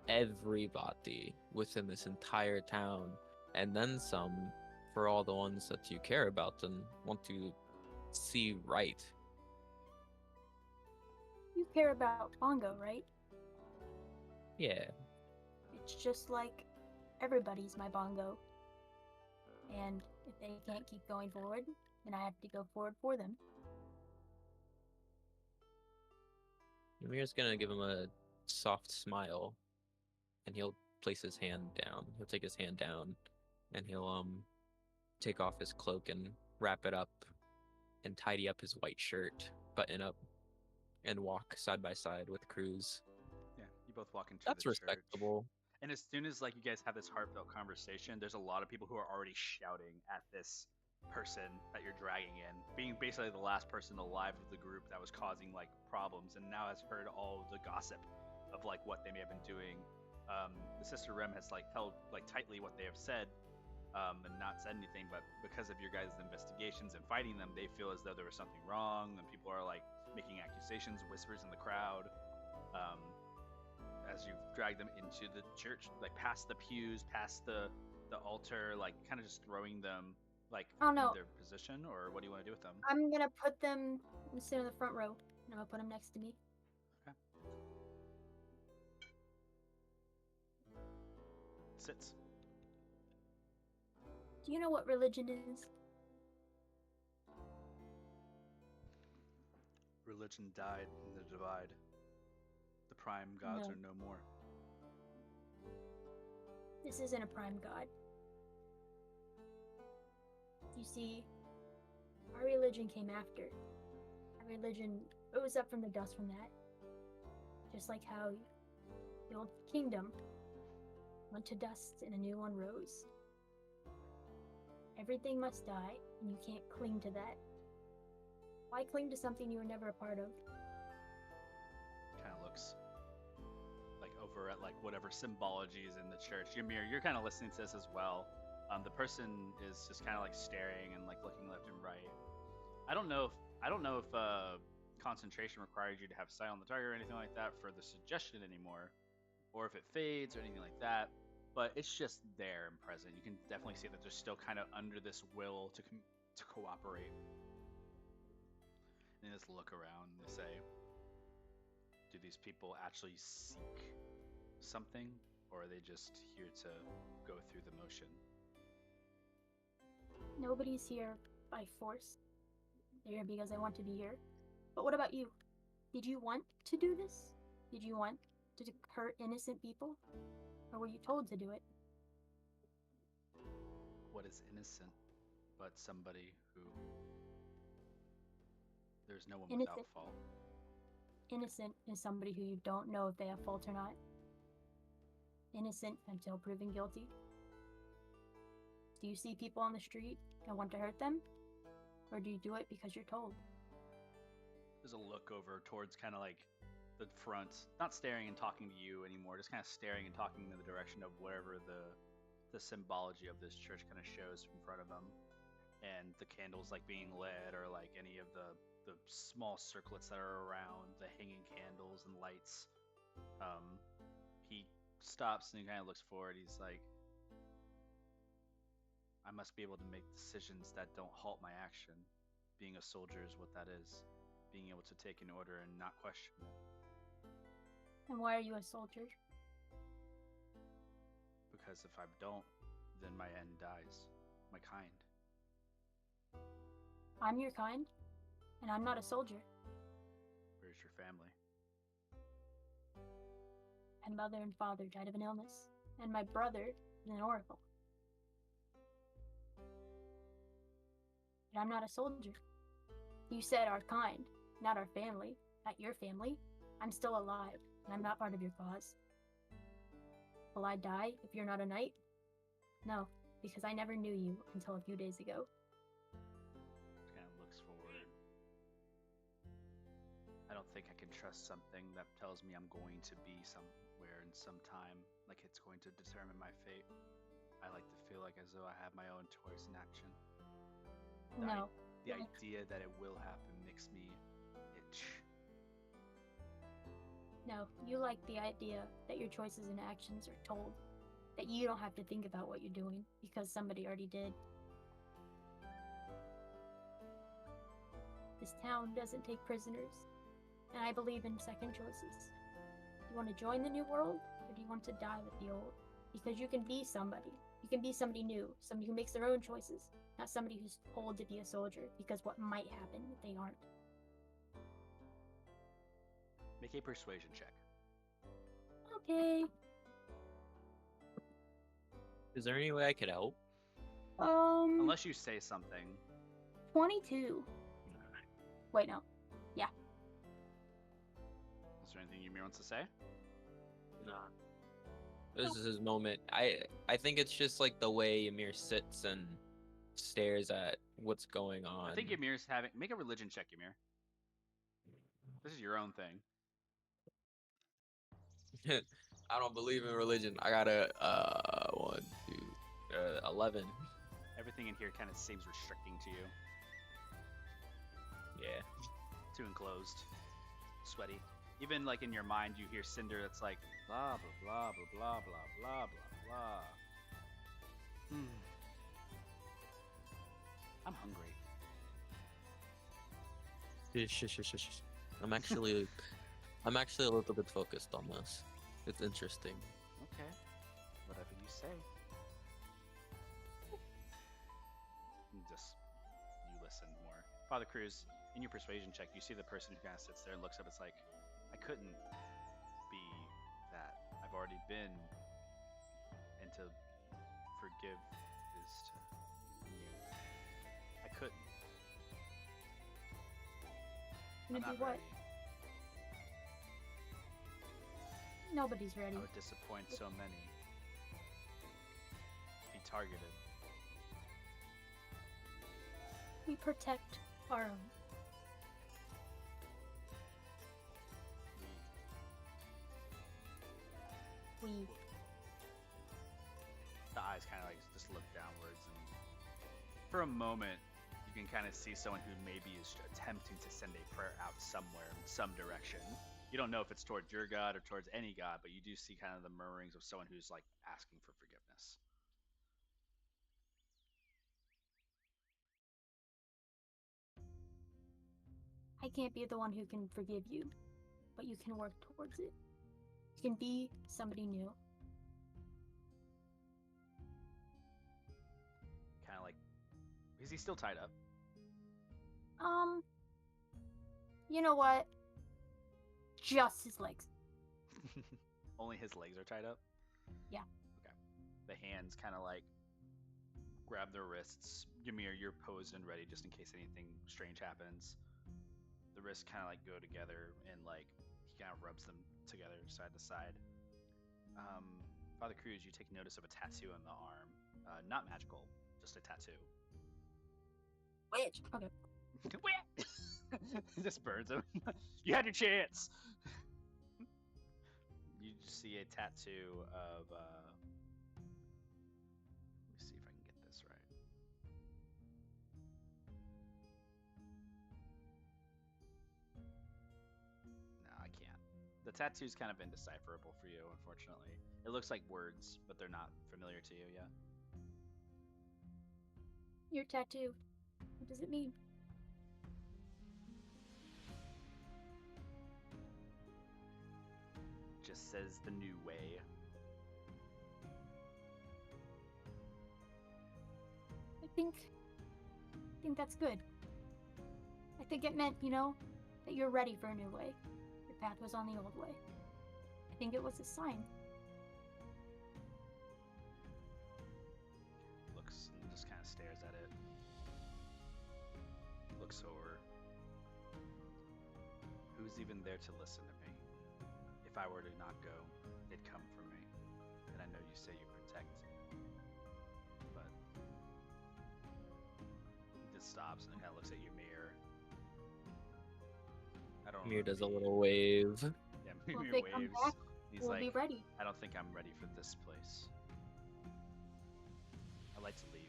everybody within this entire town, and then some for all the ones that you care about and want to see right. You care about Bongo, right? Yeah. It's just like everybody's my Bongo. And if they can't keep going forward, then I have to go forward for them. Ymir's gonna give him a soft smile, and he'll place his hand down. He'll take his hand down, and he'll take off his cloak and wrap it up, and tidy up his white shirt, button up, and walk side by side with Cruz. Yeah, you both walk into That's the church. respectable. And as soon as like you guys have this heartfelt conversation, there's a lot of people who are already shouting at this person that you're dragging in, being basically the last person alive of the group that was causing like problems, and now has heard all the gossip of like what they may have been doing. The Sister Rem has like held like tightly what they have said, and not said anything, but because of your guys' investigations and fighting them, they feel as though there was something wrong, and people are like making accusations, whispers in the crowd. As you drag them into the church, like past the pews, past the altar, like kind of just throwing them like Oh in no, their position, or what do you want to do with them? I'm gonna put them sit in the front row, and I'm gonna put them next to me. Okay. Sits. Do you know what religion is? Religion died in the divide. The prime gods No. are no more. This isn't a prime god. You see, our religion came after. Our religion rose up from the dust from that. Just like how the old kingdom went to dust and a new one rose. Everything must die, and you can't cling to that. Why cling to something you were never a part of? Kind of looks like over at like whatever symbology is in the church. Ymir, you're kind of listening to this as well. The person is just kind of like staring and like looking left and right. I don't know if concentration requires you to have sight on the target or anything like that for the suggestion anymore, or if it fades or anything like that. But it's just there and present. You can definitely see that they're still kind of under this will to cooperate. And they just look around and they say, do these people actually seek something, or are they just here to go through the motion? Nobody's here by force. They're here because they want to be here. But what about you? Did you want to do this? Did you want to hurt innocent people? Or were you told to do it? What is innocent but somebody who there's no one without Innocent. fault? Innocent is somebody who you don't know if they have fault or not. Innocent until proven guilty. Do you see people on the street and want to hurt them? Or do you do it because you're told? There's a look over towards kind of like the front, not staring and talking to you anymore, just kind of staring and talking in the direction of wherever the symbology of this church kind of shows in front of them, and the candles like being lit, or like any of the small circlets that are around the hanging candles and lights. He stops and he kind of looks forward. He's like, I must be able to make decisions that don't halt my action. Being a soldier is what that is. Being able to take an order and not question it. And why are you a soldier? Because if I don't, then my end dies. My kind. I'm your kind, and I'm not a soldier. Where's your family? My mother and father died of an illness, and my brother is an oracle. But I'm not a soldier. You said our kind, not our family, not your family. I'm still alive, and I'm not part of your cause. Will I die if you're not a knight? No, because I never knew you until a few days ago. Kind of looks forward. I don't think I can trust something that tells me I'm going to be somewhere in some time, like it's going to determine my fate. I like to feel like as though I have my own choice in action. No. The idea that it will happen makes me itch. No, you like the idea that your choices and actions are told, that you don't have to think about what you're doing because somebody already did. This town doesn't take prisoners, and I believe in second choices. Do you want to join the new world, or do you want to die with the old? Because you can be somebody. You can be somebody new, somebody who makes their own choices, not somebody who's told to be a soldier because what might happen if they aren't. Make a persuasion check. Okay. Is there any way I could help? Unless you say something. 22. Wait, no. Yeah. Is there anything Ymir wants to say? Nah. This is his moment. I think it's just like the way Ymir sits and stares at what's going on. I think Ymir's having. Make a religion check, Ymir. This is your own thing. I don't believe in religion. I got a 11. Everything in here kind of seems restricting to you. Yeah. Too enclosed. Sweaty. Even like in your mind, you hear Cinder that's like blah blah blah blah blah blah blah blah blah. I'm hungry. Shush. I'm actually a little bit focused on this. It's interesting. Okay. Whatever you say. You listen more. Father Cruz, in your persuasion check, you see the person who kind of sits there and looks up. It's like, I couldn't be that. I've already been. And to forgive is to you. I couldn't. I'm Gonna not be what? ready. Nobody's ready. I would disappoint so many. Be targeted. We protect our own. We. The eyes kind of like just look downwards, and for a moment, you can kind of see someone who maybe is attempting to send a prayer out somewhere in some direction. You don't know if it's towards your god or towards any god, but you do see kind of the murmurings of someone who's like asking for forgiveness. I can't be the one who can forgive you, but you can work towards it. You can be somebody new. Kind of like, is he still tied up? You know what? Just his legs. Only his legs are tied up? Yeah. Okay. The hands kind of like grab their wrists. Ymir, you're posed and ready just in case anything strange happens. The wrists kind of like go together and like he kind of rubs them together side to side. Father Cruz, you take notice of a tattoo on the arm. Not magical, just a tattoo. Which? Okay. This burns him. You had your chance. You see a tattoo of. Let me see if I can get this right. No, I can't. The tattoo's kind of indecipherable for you, unfortunately. It looks like words, but they're not familiar to you yet. Your tattoo. What does it mean? Just says the new way. I think that's good. I think it meant, that you're ready for a new way. Your path was on the old way. I think it was a sign. Looks and just kind of stares at it. Looks over. Who's even there to listen to me? If I were to not go, they'd come for me. And I know you say you protect. But he just stops and kind of looks at Ymir. I don't Mir know. does a little wave. Yeah, Well, if Ymir they come waves. back, He's we'll like, be ready. I don't think I'm ready for this place. I'd like to leave.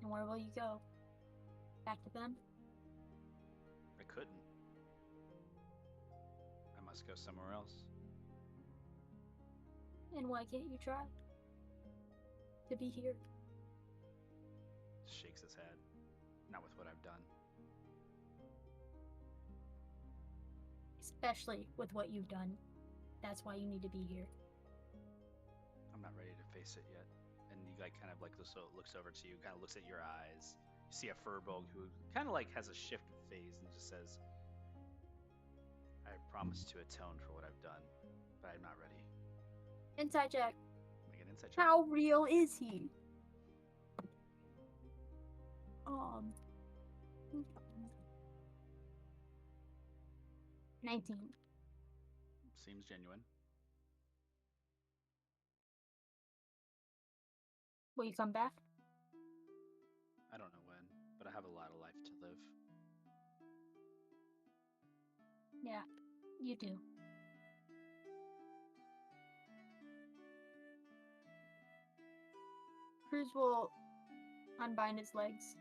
And where will you go? Back to them? I couldn't. I must go somewhere else. And why can't you try? To be here. Shakes his head. Not with what I've done. Especially with what you've done. That's why you need to be here. I'm not ready to face it yet. And he kind of looks over to you, kind of looks at your eyes. You see a Furbolg who kind of has a shift of phase and just says, I promise to atone for what I've done, but I'm not ready. Inside check. Make an insight check. How real is he? 19. Seems genuine. Will you come back? I don't know when, but I have a lot of life to live. Yeah, you do. Cruz will unbind his legs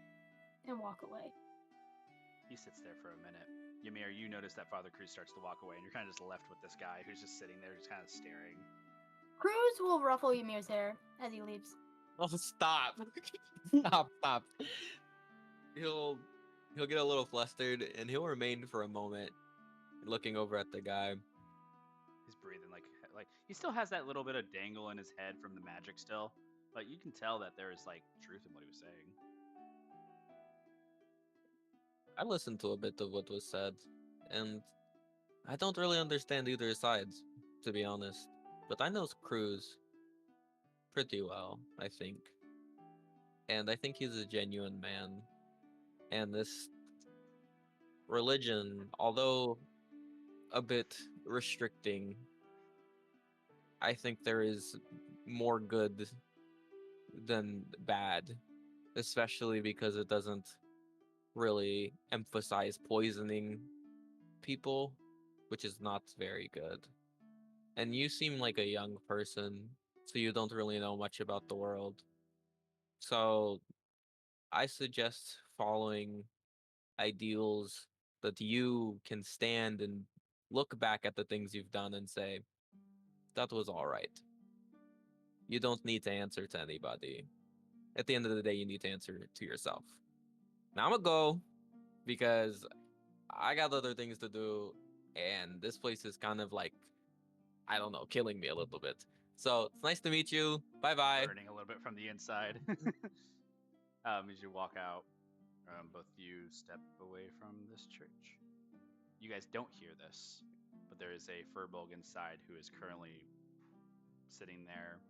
and walk away. He sits there for a minute. Ymir, you notice that Father Cruz starts to walk away, and you're kind of just left with this guy who's just sitting there, just kind of staring. Cruz will ruffle Ymir's hair as he leaves. Oh, stop! Stop! He'll get a little flustered, and he'll remain for a moment, looking over at the guy. He's breathing like he still has that little bit of dangle in his head from the magic still, but you can tell that there is truth in what he was saying. I listened to a bit of what was said, and I don't really understand either sides, to be honest. But I know Cruz pretty well, I think. And I think he's a genuine man. And this religion, although a bit restricting, I think there is more good than bad, especially because it doesn't really emphasize poisoning people, which is not very good. And you seem like a young person, so you don't really know much about the world. So I suggest following ideals that you can stand and look back at the things you've done and say, that was all right. You don't need to answer to anybody. At the end of the day, you need to answer to yourself. Now I'm gonna go because I got other things to do, and this place is kind of I don't know, killing me a little bit. So it's nice to meet you. Bye bye. Burning a little bit from the inside. As you walk out, both of you step away from this church. You guys don't hear this, but there is a Furbolg inside who is currently sitting there,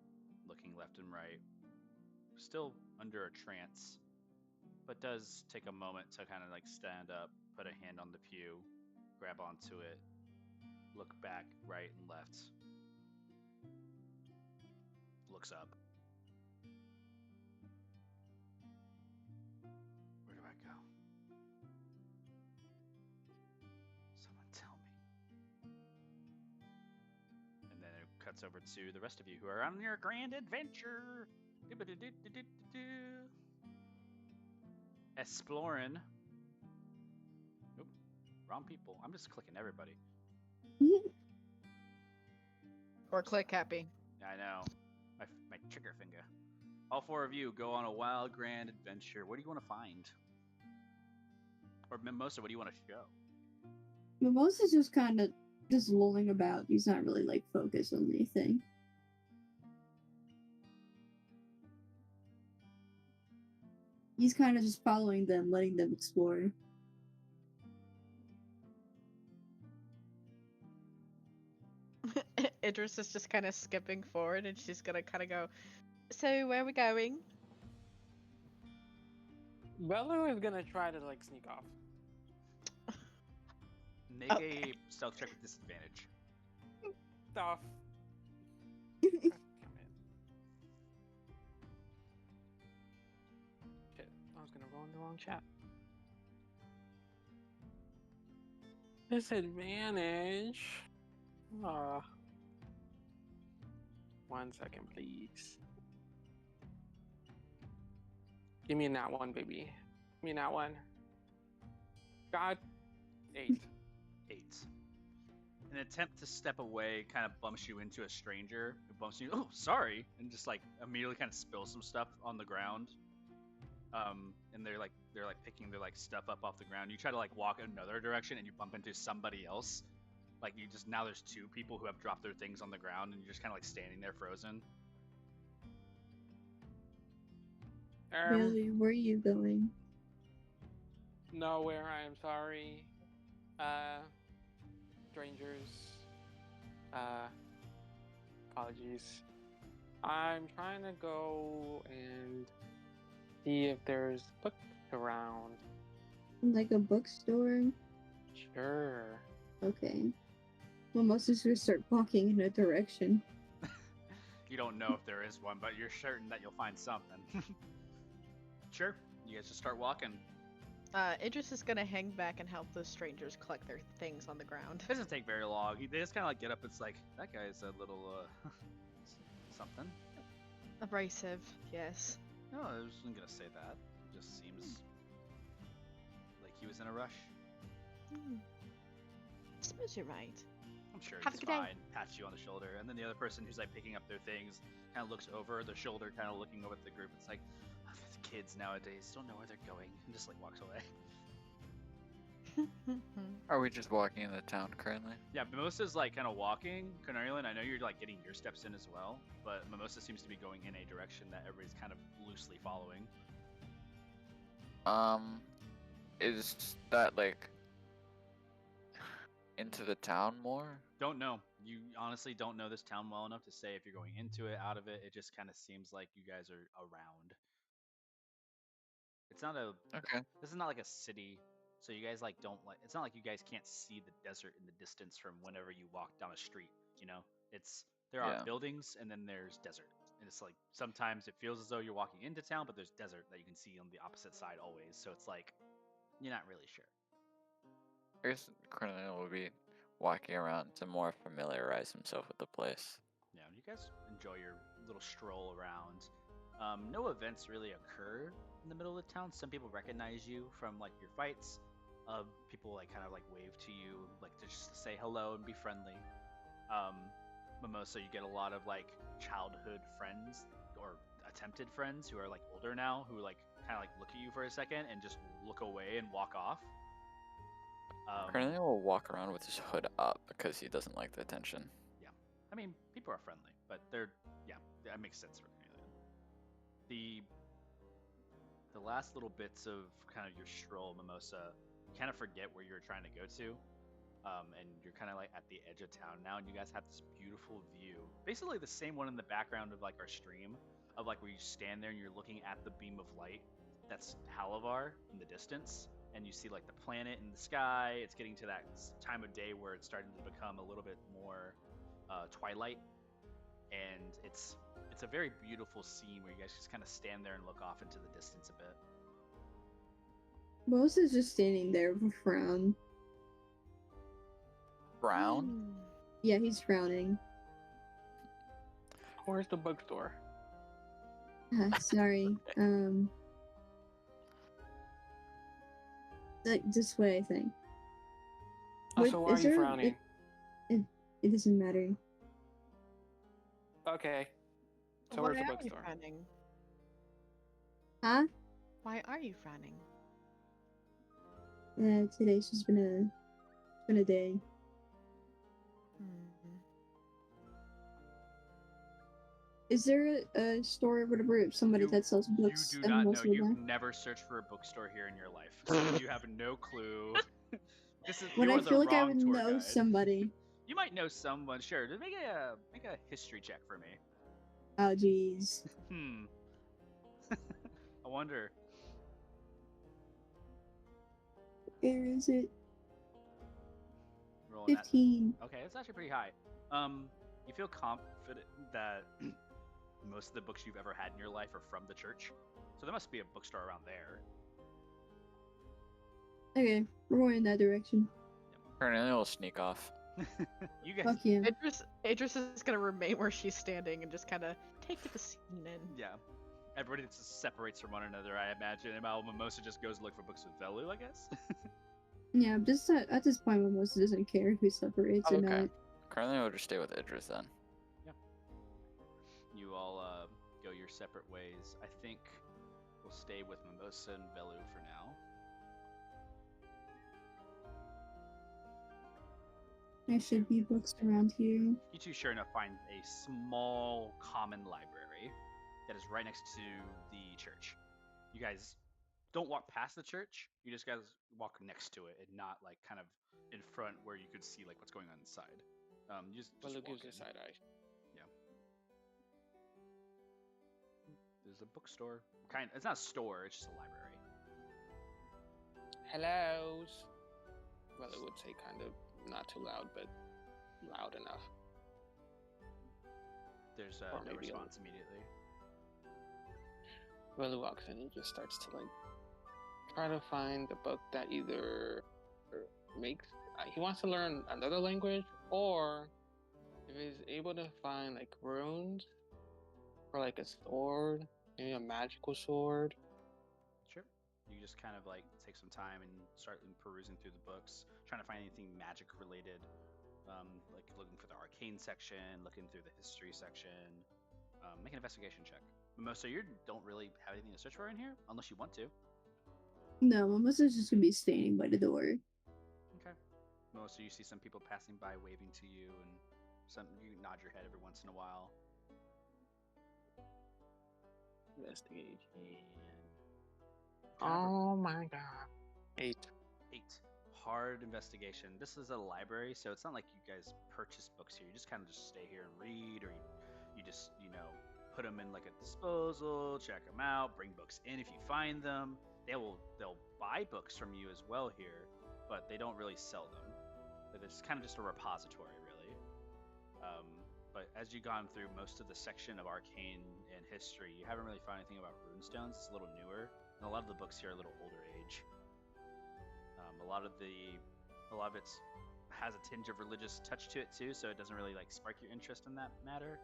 looking left and right, still under a trance, but does take a moment to kind of stand up, put a hand on the pew, grab onto it, look back, right and left, looks up. Where do I go? Someone tell me. And then it cuts over to the rest of you who are on your grand adventure. Exploring. Nope, wrong people. I'm just clicking everybody. Or click happy. I know. My trigger finger. All four of you go on a wild, grand adventure. What do you want to find? Or Mimosa, what do you want to show? Mimosa's just kind of just lolling about. He's not really focused on anything. He's kind of just following them, letting them explore. Idris is just kind of skipping forward, and she's gonna kind of go. So where are we going? Belu is gonna try to like sneak off. Make Okay. a stealth check with disadvantage. Stuff. Shit, I was gonna roll in the wrong chat. Disadvantage. Ah. 1 second, please. Give me a nat one, baby. Give me a nat one. God. 8. 8. An attempt to step away kind of bumps you into a stranger who bumps you. Oh, sorry, and just like immediately kind of spills some stuff on the ground. And they're like picking their like stuff up off the ground. You try to like walk another direction, and you bump into somebody else. Like you just now there's 2 people who have dropped their things on the ground, and you're just kind of like standing there frozen. Really, where are you going? Nowhere, I am sorry. Strangers. Apologies. I'm trying to go and see if there's books around. Like a bookstore? Sure. Okay. Well, most of us gonna start walking in a direction. You don't know if there is one, but you're certain that you'll find something. Sure, you guys just start walking. Idris is gonna hang back and help those strangers collect their things on the ground. It doesn't take very long. They just kind of like get up. It's like that guy's a little something. Abrasive, yes. No, I wasn't gonna say that. It just seems like he was in a rush. I suppose you're right. I'm sure Have a he's good day. fine. Pats you on the shoulder, and then the other person who's like picking up their things kind of looks over their shoulder, kind of looking over at the group. It's like, oh, these kids nowadays don't know where they're going, and just like walks away. Are we just walking in the town currently? Yeah, Mimosa's like kind of walking. Carnelian, I know you're like getting your steps in as well, but Mimosa seems to be going in a direction that everybody's kind of loosely following. Is that like into the town more? Don't know. You honestly don't know this town well enough to say if you're going into it, out of it. It just kind of seems like you guys are around. It's not a. Okay. This is not like a city, so you guys like don't like. It's not like you guys can't see the desert in the distance from whenever you walk down a street. You know, there are Yeah. buildings and then there's desert, and it's like sometimes it feels as though you're walking into town, but there's desert that you can see on the opposite side always. So it's like you're not really sure. I guess Cornelia will be walking around to more familiarize himself with the place. Yeah, you guys enjoy your little stroll around. No events really occur in the middle of the town. Some people recognize you from like your fights. People like kind of like wave to you, like to just say hello and be friendly. Mimosa, you get a lot of like childhood friends or attempted friends who are like older now, who like kind of like look at you for a second and just look away and walk off. Cornelia will walk around with his hood up because he doesn't like the attention. Yeah, I mean people are friendly, but that makes sense for Cornelia. The last little bits of kind of your stroll, Mimosa, you kind of forget where you were trying to go to. And you're kind of like at the edge of town now, and you guys have this beautiful view. Basically the same one in the background of like our stream, of like where you stand there and you're looking at the beam of light. That's Halavar in the distance, and you see like the planet in the sky. It's getting to that time of day where it's starting to become a little bit more twilight, and it's a very beautiful scene where you guys just kind of stand there and look off into the distance a bit. Most is just standing there with a frown. Brown? Yeah, he's frowning. Where's the bookstore? Sorry. Like this way, I think. Wait, So why are is you there- frowning? It doesn't matter. Okay. So Why where's the are you bookstore? frowning? Huh? Why are you frowning? Today's just been a day. Is there a store or whatever, somebody that sells books You in do not know. Moscow? You've never searched for a bookstore here in your life, so you have no clue. When You I are the feel like I wrong would tour know guide. somebody. You might know someone. Sure, just make a history check for me. Oh, jeez. I wonder. Where is it? Rolling that. 15. Okay, it's actually pretty high. You feel confident that most of the books you've ever had in your life are from the church, so there must be a bookstore around there. Okay, we're going in that direction. Cornelia will sneak off. You guys. Fuck yeah. Idris is gonna remain where she's standing and just kind of take the scene in. Yeah. Everybody just separates from one another, I imagine. And Mimosa just goes to look for books with Velu, I guess. Yeah, just at this point, Mimosa doesn't care who separates or Okay. not. Cornelia will just stay with Idris then. Yeah. You all go your separate ways. I think we'll stay with Mimosa and Velu for now. There should be books around here. You two, sure enough, find a small common library that is right next to the church. You guys don't walk past the church. You just guys walk next to it and not like kind of in front where you could see like what's going on inside. You just Well, it walk gives you in. side eye. Yeah. There's a bookstore. It's not a store. It's just a library. Hellos. Well, it would say kind of not too loud, but loud enough. There's Or no maybe a- response immediately. Well, he walks in and just starts to like try to find a book that either makes he wants to learn another language, or if he's able to find like runes or like a sword, maybe a magical sword. Sure. You just kind of like take some time and start perusing through the books, trying to find anything magic related. Like looking for the arcane section, looking through the history section. Make an investigation check. Mimosa, you don't really have anything to search for in here, unless you want to. No, Mimosa's just gonna be standing by the door. Okay. Mimosa, you see some people passing by waving to you, and you nod your head every once in a while. Investigation. Kind of Oh my god. 8. 8. Hard investigation. This is a library, so it's not like you guys purchase books here. You just kind of just stay here and read, or you just, put them in like a disposal, check them out, bring books in if you find them. They'll buy books from you as well here, but they don't really sell them. It's kind of just a repository, really. But as you've gone through most of the section of arcane and history, you haven't really found anything about runestones. It's a little newer, and a lot of the books here are a little older age. A lot of it has a tinge of religious touch to it too, so it doesn't really like spark your interest in that matter.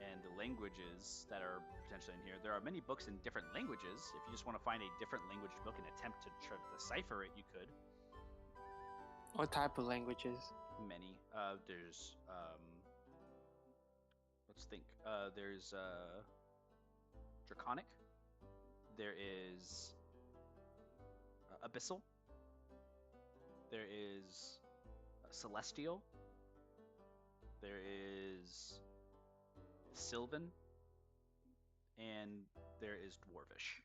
And the languages that are potentially in here, there are many books in different languages. If you just want to find a different language book and attempt to try to decipher it, you could. What type of languages? Many. There's let's think. There's Draconic. There is Abyssal. There is Celestial. There is Sylvan. And there is Dwarvish.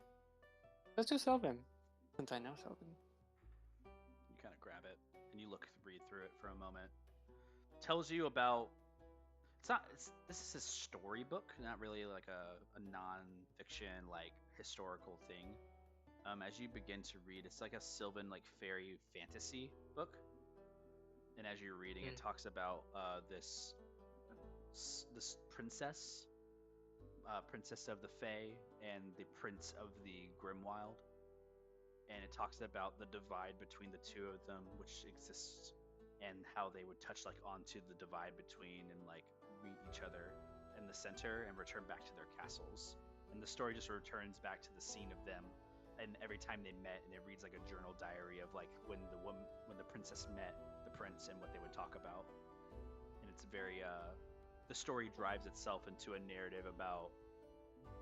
Let's do Sylvan, since I know Sylvan. You kind of grab it and you read through it for a moment. Tells you about. This is a storybook, not really like a non-fiction like historical thing. As you begin to read, it's like a Sylvan like fairy fantasy book. And as you're reading, it talks about this princess of the Fae and the prince of the Grimwild. And it talks about the divide between the two of them, which exists, and how they would touch like onto the divide between and like meet each other in the center and return back to their castles. And the story just returns back to the scene of them, and every time they met, and it reads like a journal diary of like when the princess met the prince and what they would talk about. And it's very the story drives itself into a narrative about.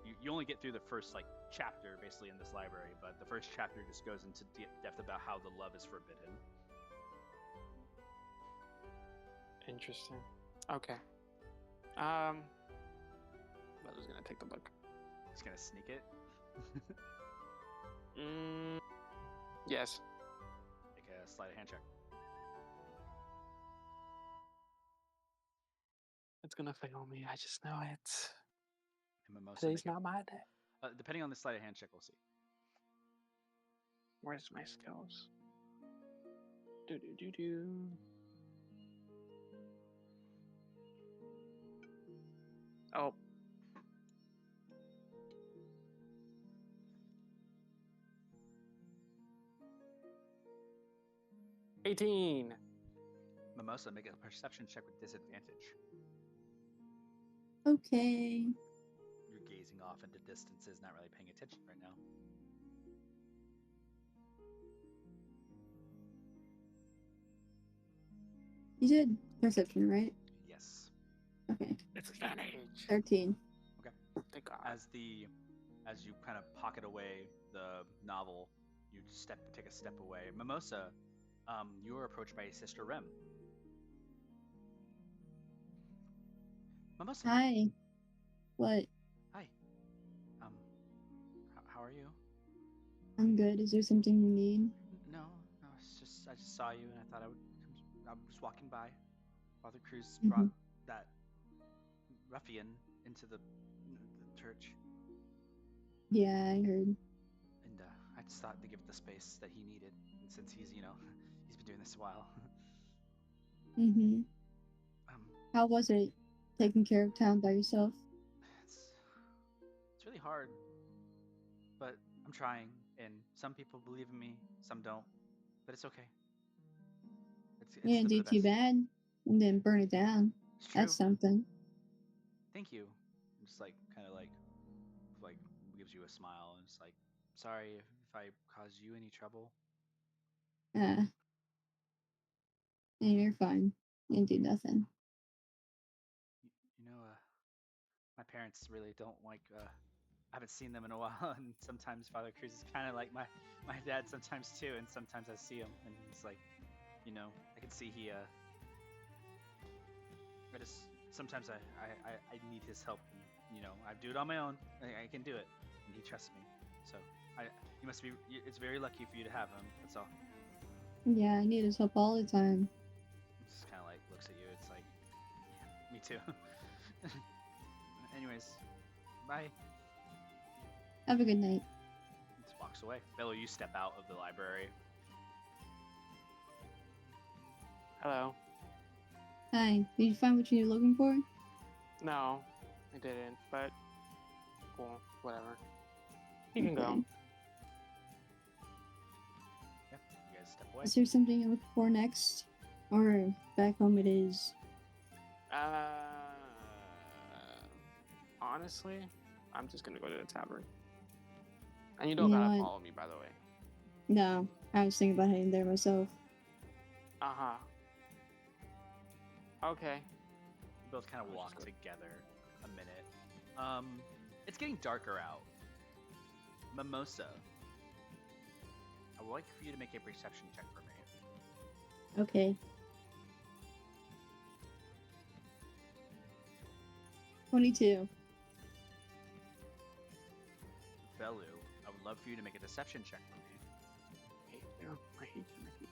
You only get through the first like chapter basically in this library, but the first chapter just goes into depth about how the love is forbidden. Interesting. Okay. gonna take the book. Just gonna sneak it. Yes. Make a sleight of hand check. It's gonna fail me. I just know it. And Mimosa, Today's make not my day. depending on the sleight of hand check, we'll see. Where's my skills? Do do do do. Oh. $18. Mimosa, make a perception check with disadvantage. Okay. You're gazing off into distances, not really paying attention right now. You did perception, right? Yes. Okay. It's advantage. 13. Thank God. As you kind of pocket away the novel, you take a step away. Mimosa, you are approached by Sister Rem. Mimosa. Hi. What? Hi. How are you? I'm good. Is there something you need? No, it's just I just saw you and I thought I would. I was walking by. Father Cruz brought that ruffian into the church, Yeah, I heard. and I just thought to give it the space that he needed. And since he's he's been doing this a while. Mm-hmm. um, How was it taking care of town by yourself? it's really hard, but I'm trying. And some people believe in me, some don't, but it's okay. It's You didn't for do the too best. bad. And didn't burn it down. It's true. That's something. Thank you. Just kind of gives you a smile and it's like, sorry if I caused you any trouble. And you're fine. You didn't do nothing. My parents really don't like. I haven't seen them in a while, and sometimes Father Cruz is kind of like my dad sometimes too. And sometimes I see him, and he's like, I can see he. I just sometimes I need his help. And, I do it on my own. I can do it, and he trusts me. So you must be. It's very lucky for you to have him. That's all. Yeah, I need his help all the time. Just kind of looks at you. It's like, yeah, me too. Anyways, bye. Have a good night. Just walks away. Bello, you step out of the library. Hello. Hi. Did you find what you were looking for? No, I didn't, but cool, whatever. You can go. Yeah, you guys step away. Is there something you're looking for next? Or back home it is? Honestly, I'm just gonna go to the tavern. And you don't You know gotta what? follow me, by the way. No. I was thinking about heading there myself. Uh-huh. Okay. You both kind of walk together a minute. It's getting darker out. Mimosa, I would like for you to make a perception check for me. Okay. 22. Belu, I would love for you to make a deception check for me. I hate you.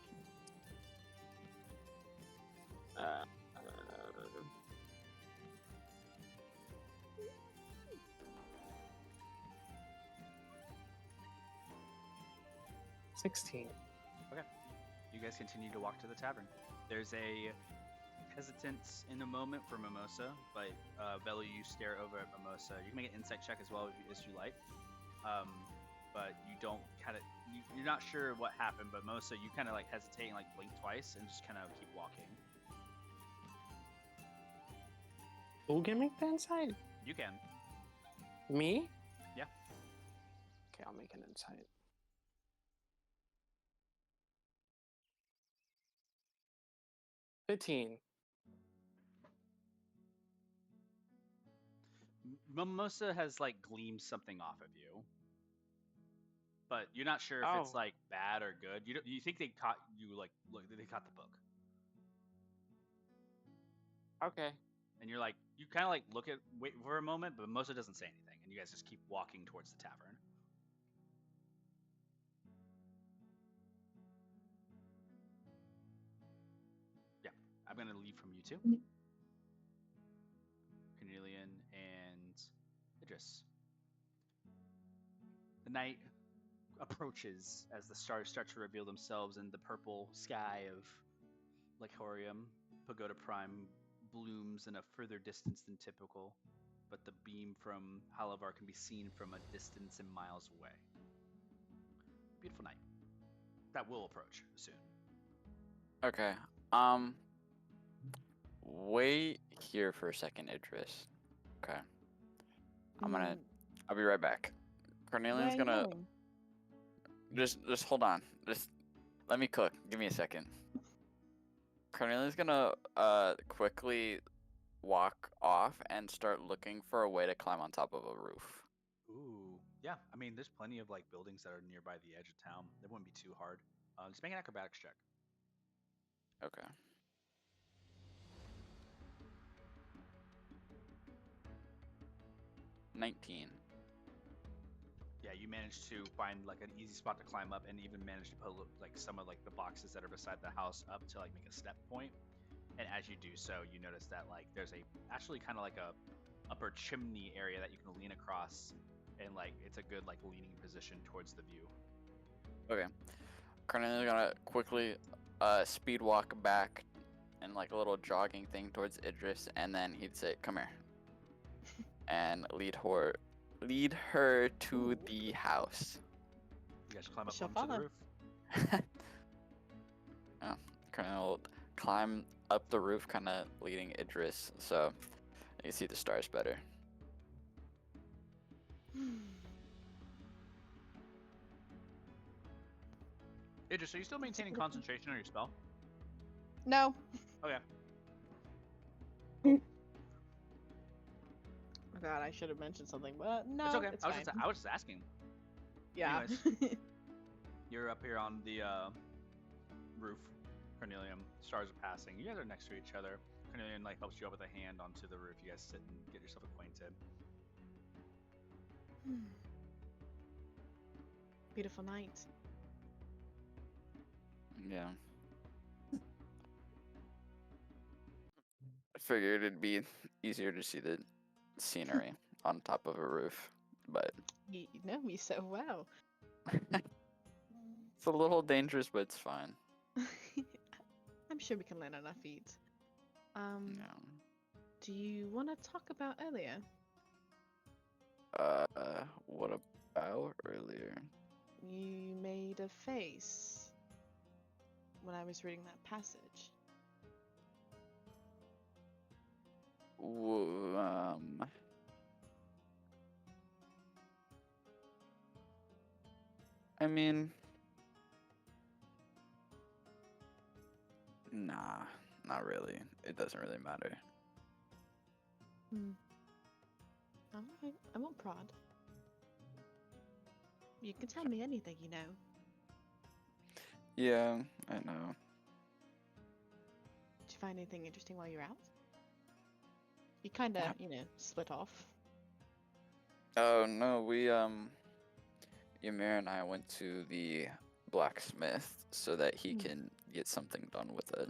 16. Okay. You guys continue to walk to the tavern. There's a hesitance in a moment for Mimosa, but Belu, you stare over at Mimosa. You can make an insight check as well if you like. But you don't you're not sure what happened, but Mimosa, you kind of hesitate and blink twice and just kind of keep walking. Who can make the insight? You can. Me? Yeah. Okay, I'll make an insight. $15. Mimosa has gleamed something off of you, but you're not sure if it's Oh. bad or good. You think they caught you they caught the book, Okay. and you're You kind of like wait for a moment, but Mosa doesn't say anything, and you guys just keep walking towards the tavern. Yeah, I'm gonna leave from you two. Mm. Cornelian and Idris. The night approaches as the stars start to reveal themselves in the purple sky of Lychoreum. Pagoda Prime blooms in a further distance than typical, but the beam from Halavar can be seen from a distance and miles away. Beautiful night. That will approach soon. Okay. Wait here for a second, Idris. Okay. Mm, I'll be right back. where Cornelian's are you gonna going? just hold on. Just let me cook. Give me a second. Cornelian's gonna quickly walk off and start looking for a way to climb on top of a roof. Ooh, yeah. I mean, there's plenty of like buildings that are nearby the edge of town. That wouldn't be too hard. Just make an acrobatics check. Okay. $19. Yeah, you managed to find like an easy spot to climb up, and even managed to put like some of like the boxes that are beside the house up to like make a step point. And as you do so, you notice that like there's actually kind of like a upper chimney area that you can lean across, and like it's a good like leaning position towards the view. Okay. Cornelian's gonna quickly speed walk back and like a little jogging thing towards Idris, and then he'd say, "Come here," and lead her to the house. You guys climb up Shall onto the follow. roof. Oh, Cornelia will climb up the roof, kind of leading Idris, so you can see the stars better. Idris, are you still maintaining concentration on your spell? No. Okay. Oh god, I should have mentioned something, but no, It's okay. it's I was fine. just asking. Yeah. You're up here on the roof, Cornelium. Stars are passing. You guys are next to each other. Cornelium like helps you up with a hand onto the roof. You guys sit and get yourself acquainted. Beautiful night. Yeah. I figured it'd be easier to see the scenery on top of a roof, but You know me so well. it's a little dangerous, but it's fine. I'm sure we can land on our feet. Yeah. Do you want to talk about earlier? What about earlier? You made a face when I was reading that passage. I mean, nah, not really. It doesn't really matter. Alright, I won't prod. You can tell me anything, you know. Yeah, I know. Did you find anything interesting while you're out? You kinda, split off. Oh no, Ymir and I went to the blacksmith so that he can get something done with a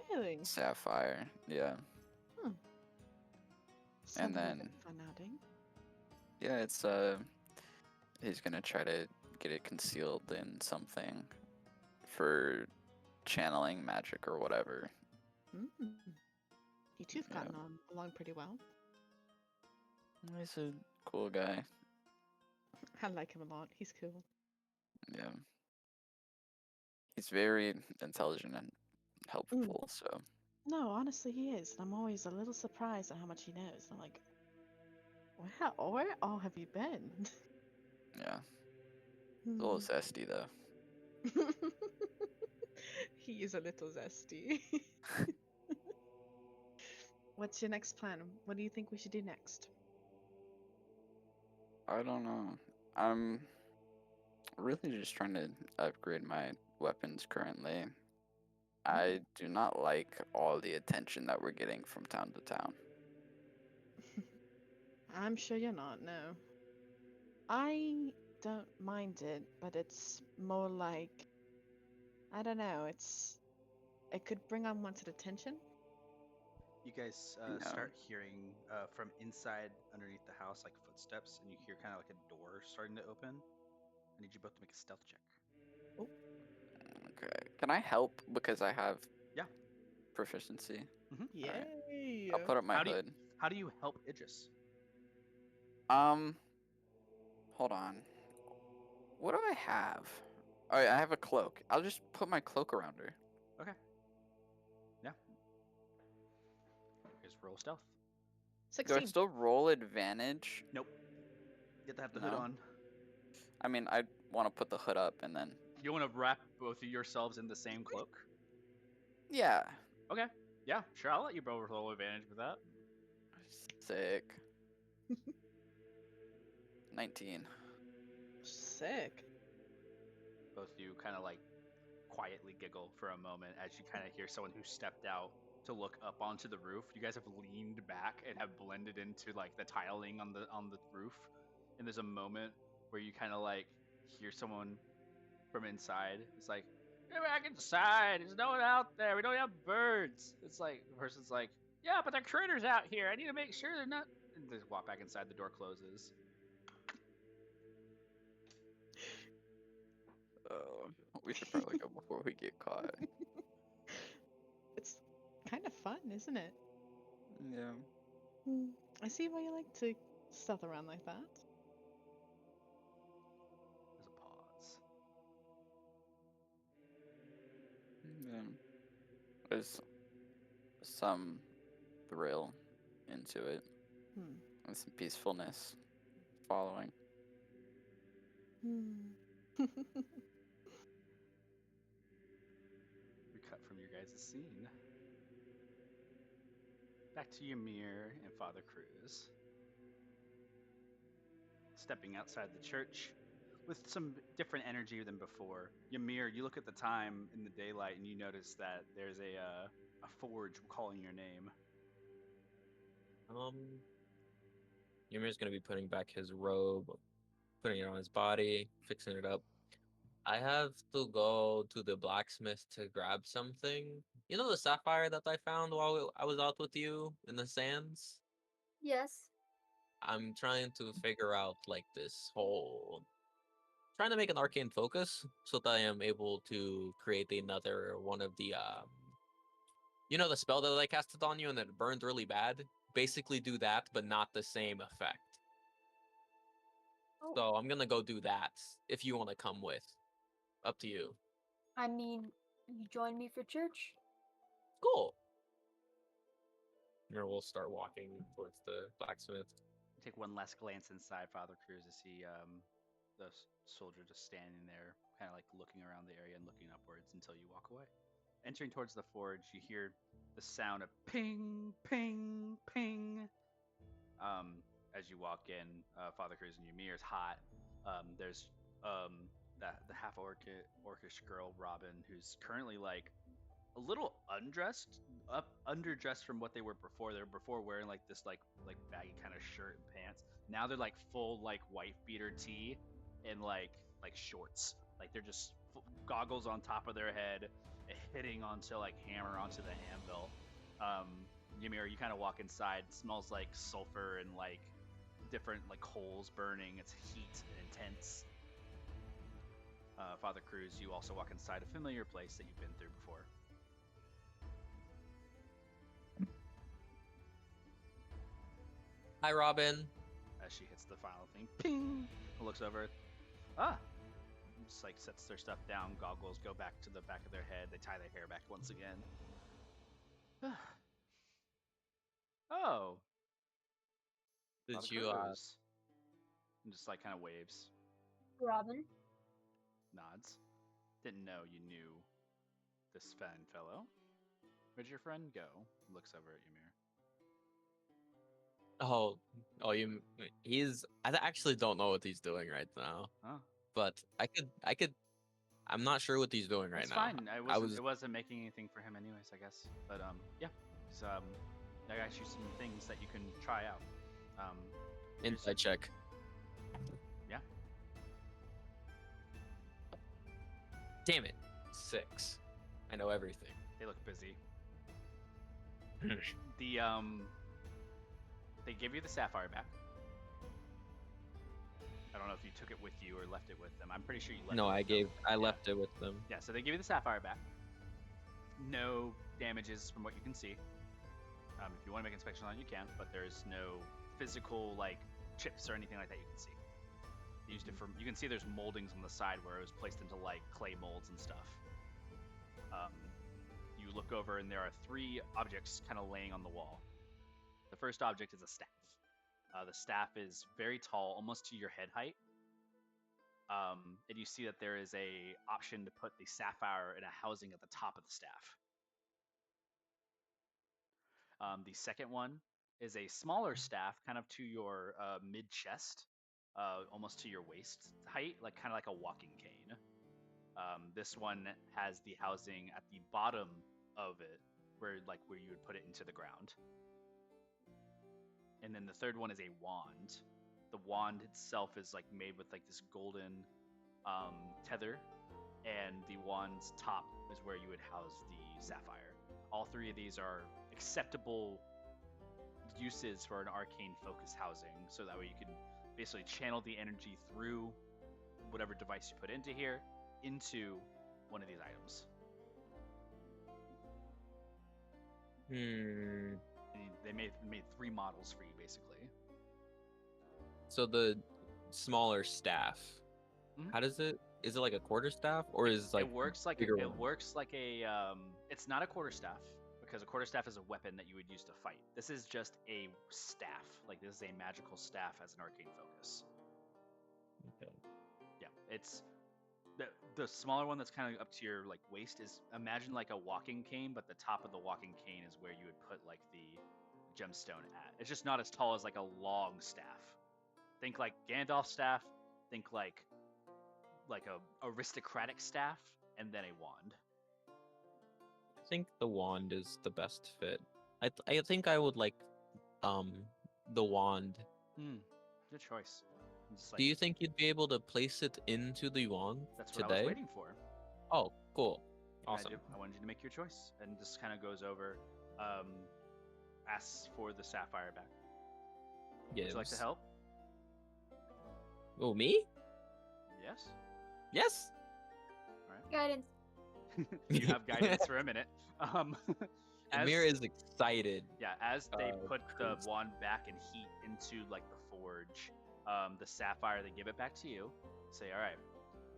Really? sapphire. Yeah. Sounds like a then- fun outing. Yeah, it's he's gonna try to get it concealed in something for channeling magic or whatever. You two've gotten along pretty well. He's a cool guy. I like him a lot. He's cool. Yeah. He's very intelligent and helpful, so No, honestly, he is. And I'm always a little surprised at how much he knows. I'm like, wow, where all have you been? yeah. He's a little zesty though. He is a little zesty. What's your next plan? What do you think we should do next? I don't know. I'm really just trying to upgrade my weapons currently. I do not like all the attention that we're getting from town to town. I'm sure you're not, no. I don't mind it, but it's more like, I don't know, it could bring unwanted attention. You guys No. start hearing from inside underneath the house like footsteps, and you hear kind of like a door starting to open. I need you both to make a stealth check. Okay. Can I help because I have Yeah. proficiency? Alright. Yay! I'll put up my How do you hood. how do you help Idris? Hold on. What do I have? Alright, I have a cloak. I'll just put my cloak around her. Okay. Yeah. Here's roll stealth. Do I 16. still roll advantage? Nope. You have to have the hood No. on. I mean, I want to put the hood up and then. You want to wrap both of yourselves in the same cloak? Yeah. Okay. Yeah, sure. I'll let you roll advantage with that. Sick. 19. Sick. Both of you kind of like quietly giggle for a moment as you kind of hear someone who stepped out to look up onto the roof. You guys have leaned back and have blended into like the tiling on the roof. And there's a moment where you kind of like hear someone from inside. It's like, get back inside. There's no one out there. We don't have birds. It's like the person's like, yeah, but there are critters out here. I need to make sure they're not. And they walk back inside. The door closes. Oh, we should probably go before we get caught. It's kind of fun, isn't it? Yeah. I see why you like to stealth around like that. There's a pause. Yeah. There's some thrill into it Hmm. and some peacefulness following. Hmm. We cut from your guys' scene. Back to Ymir and Father Cruz. Stepping outside the church with some different energy than before. Ymir, you look at the time in the daylight and you notice that there's a forge calling your name. Ymir's gonna be putting back his robe, putting it on his body, fixing it up. I have to go to the blacksmith to grab something. You know the sapphire that I found while I was out with you in the sands? Yes. I'm trying to figure out like this whole trying to make an arcane focus so that I am able to create another one of the you know the spell that I casted on you and it burned really bad? Basically do that, but not the same effect. Oh. So I'm gonna go do that if you want to come with. Up to you. I mean, you join me for church? Cool. Or we'll start walking towards the blacksmith. Take one last glance inside Father Cruz to see the soldier just standing there, kind of like looking around the area and looking upwards until you walk away. Entering towards the forge, you hear the sound of ping, ping, ping. As you walk in, Father Cruz and Ymir is hot. There's the half orcish girl Robin, who's currently like a little underdressed from what they were before. They were before wearing like this like baggy kind of shirt and pants. Now they're like full like white beater tee and like shorts. Like they're just goggles on top of their head, hitting onto like hammer onto the anvil. Ymir, you kind of walk inside. It smells like sulfur and like different like coals burning. It's heat and intense. Father Cruz, you also walk inside a familiar place that you've been through before. Hi, Robin. As she hits the final thing, ping, looks over. Ah, just like sets their stuff down. Goggles go back to the back of their head. They tie their hair back once again. Oh, Did Father you Cruz. And just like kind of waves, Robin? nods. Didn't know you knew this fine fellow. Where'd your friend go? Looks over at Ymir. you he's I actually don't know what he's doing right now. Oh, But I'm not sure what he's doing right it's now. fine. It wasn't making anything for him anyways, I guess. But yeah. So I got you some things that you can try out. Insight check. Yeah. Damn it. 6. I know everything. They look busy. The they give you the sapphire back. I don't know if you took it with you or left it with them. I'm pretty sure you left No, it with them. I Yeah. left it with them. Yeah, so they give you the sapphire back. No damages from what you can see. If you want to make an inspection on it, you can, but there's no physical like chips or anything like that you can see. They used it for. You can see there's moldings on the side where it was placed into like clay molds and stuff. You look over and there are 3 objects kind of laying on the wall. The first object is a staff. The staff is very tall, almost to your head height. And you see that there is a option to put the sapphire in a housing at the top of the staff. The second one is a smaller staff, kind of to your mid chest, almost to your waist height, like kind of like a walking cane. This one has the housing at the bottom of it, where you would put it into the ground. And then the third one is a wand. The wand itself is like made with like this golden tether, and the wand's top is where you would house the sapphire. All 3 of these are acceptable uses for an arcane focus housing, so that way you can basically channel the energy through whatever device you put into here into one of these items. And they made 3 models for you basically. So the smaller staff, how does it? Is it like a quarter staff, or is it like it works like bigger it one? works like a it's not a quarterstaff, because a quarterstaff is a weapon that you would use to fight. This is just a staff. Like, this is a magical staff as an arcane focus. Okay. Yeah, it's the smaller one that's kind of up to your like waist is, imagine like a walking cane, but the top of the walking cane is where you would put like the gemstone at. It's just not as tall as like a long staff. Think like Gandalf's staff. Think like a aristocratic staff, and then a wand. I think the wand is the best fit. I think I would like the wand. Good choice. Just, Do you think you'd be able to place it into the wand that's what today? I was waiting for. Oh, cool. Yeah, Awesome. I wanted you to make your choice, and just kind of goes over, asks for the sapphire back. Would you like to help? Oh, me? Yes. Yes. All right. Guidance. You have guidance for a minute. Amir is excited. Yeah, as they put the Cruz. wand back and heat into like the forge, the sapphire, they give it back to you. Say, all right,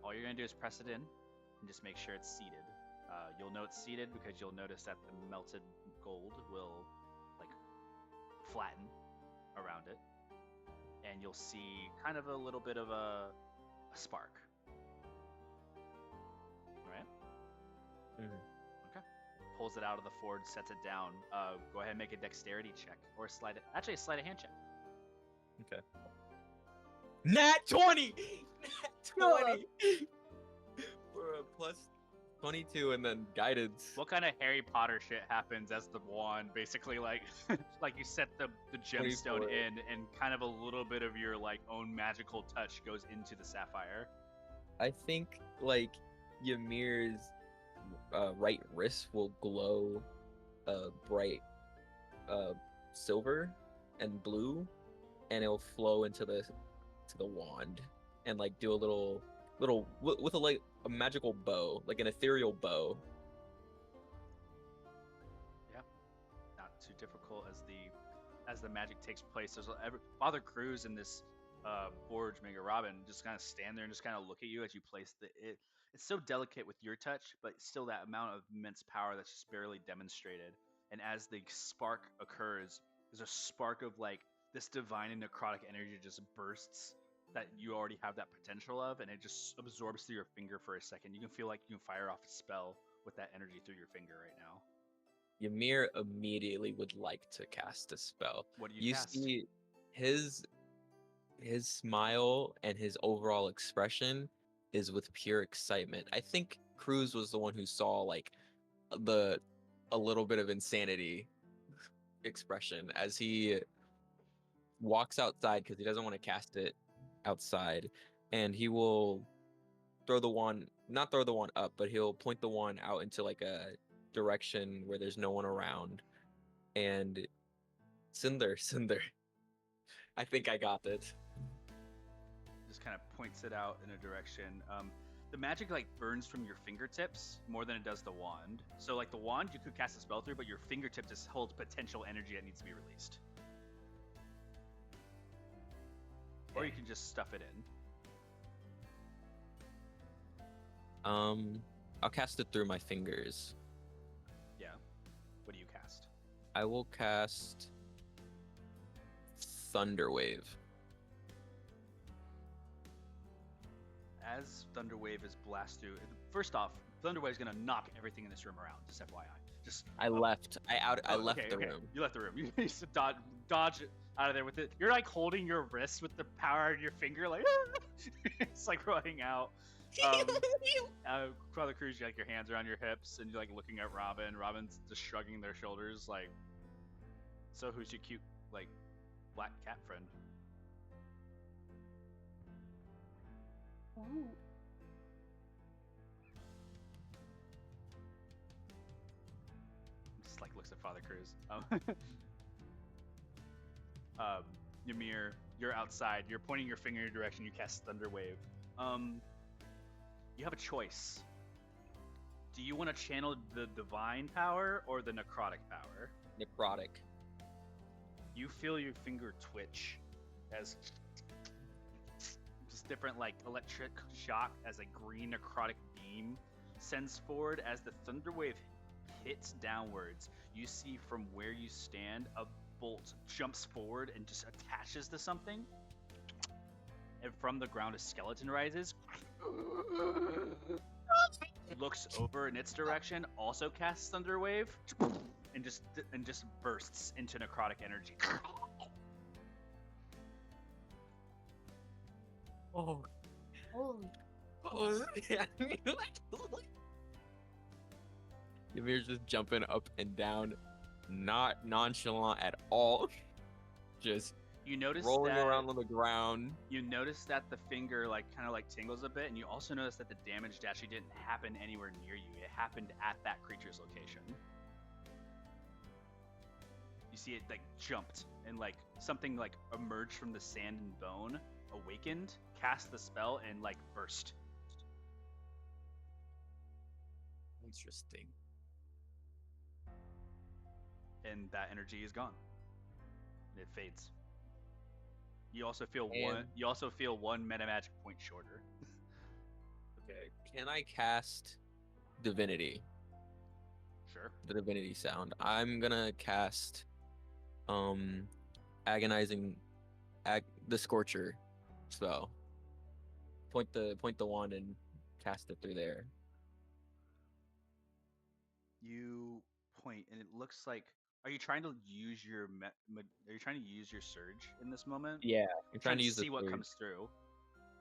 all you're gonna do is press it in and just make sure it's seated. You'll know it's seated because you'll notice that the melted gold will like flatten around it, and you'll see kind of a little bit of a spark. All right. Okay. Pulls it out of the forge, sets it down. Go ahead and make a dexterity check, or slide it. Actually, a sleight of hand check. Okay. Nat 20! Nat 20! For a plus 22 and then guidance. What kind of Harry Potter shit happens as the wand basically like like you set the gemstone 24. in, and kind of a little bit of your like own magical touch goes into the sapphire? I think like Ymir's right wrist will glow bright silver and blue, and it'll flow into the wand and like do a little with a magical bow, like an ethereal bow. Yeah, not too difficult as the magic takes place. There's Father Cruz and this Forge Mega Robin just kind of stand there and just kind of look at you as you place it. It's so delicate with your touch, but still that amount of immense power that's just barely demonstrated. And as the spark occurs, there's a spark of like this divine and necrotic energy just bursts that you already have that potential of, and it just absorbs through your finger for a second. You can feel like you can fire off a spell with that energy through your finger right now. Ymir immediately would like to cast a spell. What do you cast? See his smile and his overall expression is with pure excitement. I think Cruz was the one who saw like a little bit of insanity expression as he walks outside because he doesn't want to cast it outside, and he will throw the wand, not throw the wand up, but he'll point the wand out into like a direction where there's no one around. And Cinder, I think I got it. Just kind of points it out in a direction. The magic like burns from your fingertips more than it does the wand. So like the wand you could cast a spell through, but your fingertip just holds potential energy that needs to be released. Or you can just stuff it in. I'll cast it through my fingers. Yeah. What do you cast? I will cast Thunderwave. As Thunderwave is blast through, first off, Thunderwave is gonna knock everything in this room around. Just FYI. I left. I left the room. You left the room. You used to dodge out of there with it. You're like holding your wrist with the power of your finger, like it's like running out. Father Cruz, you like your hands around your hips and you're like looking at Robin. Robin's just shrugging their shoulders, like, so who's your cute like black cat friend? Oh. Just like looks at Father Cruz. Ymir, you're outside. You're pointing your finger in your direction. You cast Thunderwave. You have a choice. Do you want to channel the divine power or the necrotic power? Necrotic. You feel your finger twitch as just different like electric shock as a green necrotic beam sends forward. As the Thunderwave hits downwards, you see from where you stand a bolt jumps forward and just attaches to something, and from the ground a skeleton rises, looks over in its direction, also casts Thunderwave, and just bursts into necrotic energy. Oh. Holy. Ymir's just jumping up and down, not nonchalant at all. Just You notice rolling that around on the ground. You notice that the finger like kind of like tingles a bit, and you also notice that the damage actually didn't happen anywhere near you. It happened at that creature's location. You see it like jumped and like something like emerged from the sand and bone, awakened, cast the spell, and like burst. Interesting. And that energy is gone. It fades. You also feel And- one meta magic point shorter. Okay. Can I cast Divinity? Sure. The Divinity sound. I'm gonna cast Agonizing the Scorcher spell. Point the wand and cast it through there. You point, and it looks like. Are you trying to use your Are you trying to use your surge in this moment? Yeah, I'm trying to use see the what surge. comes through.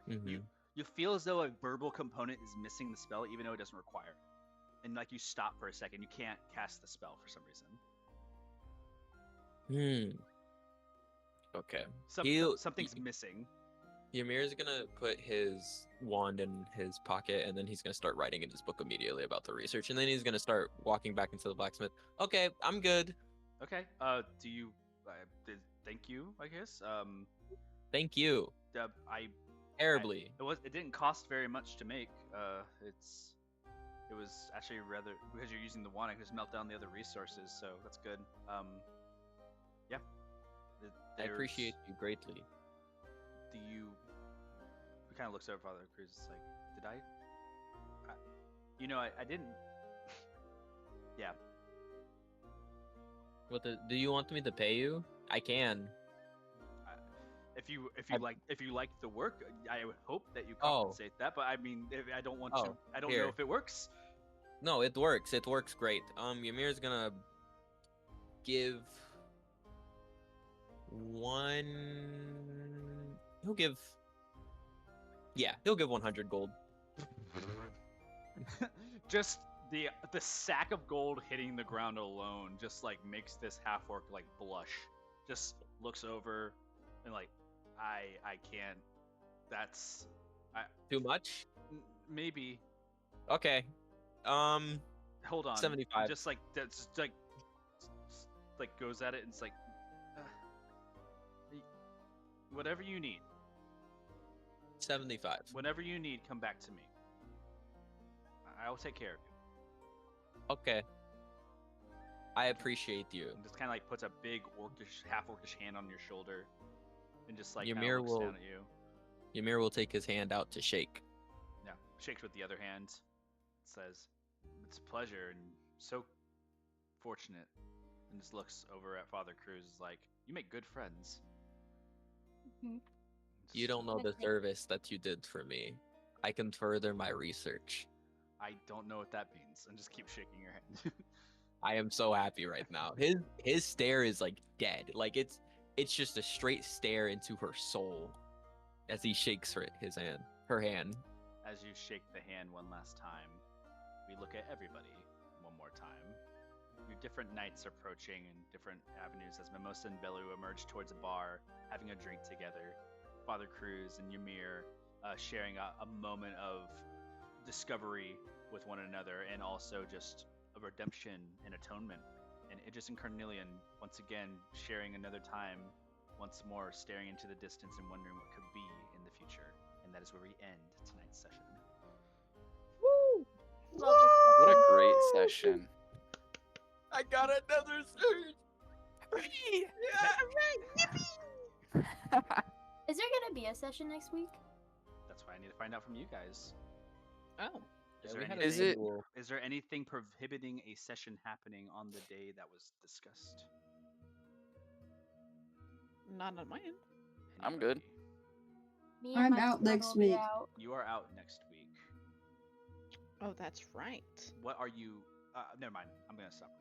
Mhm. You feel as though a verbal component is missing the spell, even though it doesn't require it. And like you stop for a second, you can't cast the spell for some reason. Okay. Something's missing. Ymir's gonna put his wand in his pocket, and then he's gonna start writing in his book immediately about the research, and then he's gonna start walking back into the blacksmith. Okay, I'm good. Okay. Do you? Thank you. I guess. Thank you. I Terribly. It didn't cost very much to make. It was actually rather, because you're using the wand, I can just melt down the other resources, so that's good. Yeah. I appreciate you greatly. Do you? He kind of looks over Father Cruz. It's like, did I? I didn't. Yeah. Do you want me to pay you? I can. If you like the work, I would hope that you compensate that. But I mean, I don't want to. I don't know if it works. No, it works. It works great. Ymir's gonna give one. He'll give 100 gold. Just the sack of gold hitting the ground alone just like makes this half orc like blush. Just looks over, And like, I can't. That's Too much? maybe. Okay. Hold on. 75. Just like that's like goes at it and it's like, whatever you need. 75. Whatever you need, come back to me. I will take care of you. Okay. I appreciate you. And just kind of like puts a big half orcish hand on your shoulder, and just like Ymir looks will down at you. Ymir will take his hand out to shake. Yeah, shakes with the other hand. Says, "It's a pleasure and so fortunate." And just looks over at Father Cruz. Is like, "You make good friends." Mhm. You don't know the Okay. service that you did for me. I can further my research. I don't know what that means. And just keep shaking your hand. I am so happy right now. His stare is like dead. Like it's just a straight stare into her soul as he shakes her hand. As you shake the hand one last time, we look at everybody one more time. Your different knights approaching in different avenues as Mimosa and Belu emerge towards a bar, having a drink together. Father Cruz and Ymir sharing a moment of discovery with one another, and also just a redemption and atonement. And Idris and Carnelian once again sharing another time, once more staring into the distance and wondering what could be in the future. And that is where we end tonight's session. Woo! What a great session. I got another surge. Is there gonna be a session next week? That's what I need to find out from you guys. Oh. Is Yeah, there we had anything, Is it- is there anything prohibiting a session happening on the day that was discussed? Not on my end. I'm good. Me I'm and my out son next will be week. out. You are out next week. Oh, that's right. What are you? Never mind. I'm gonna stop.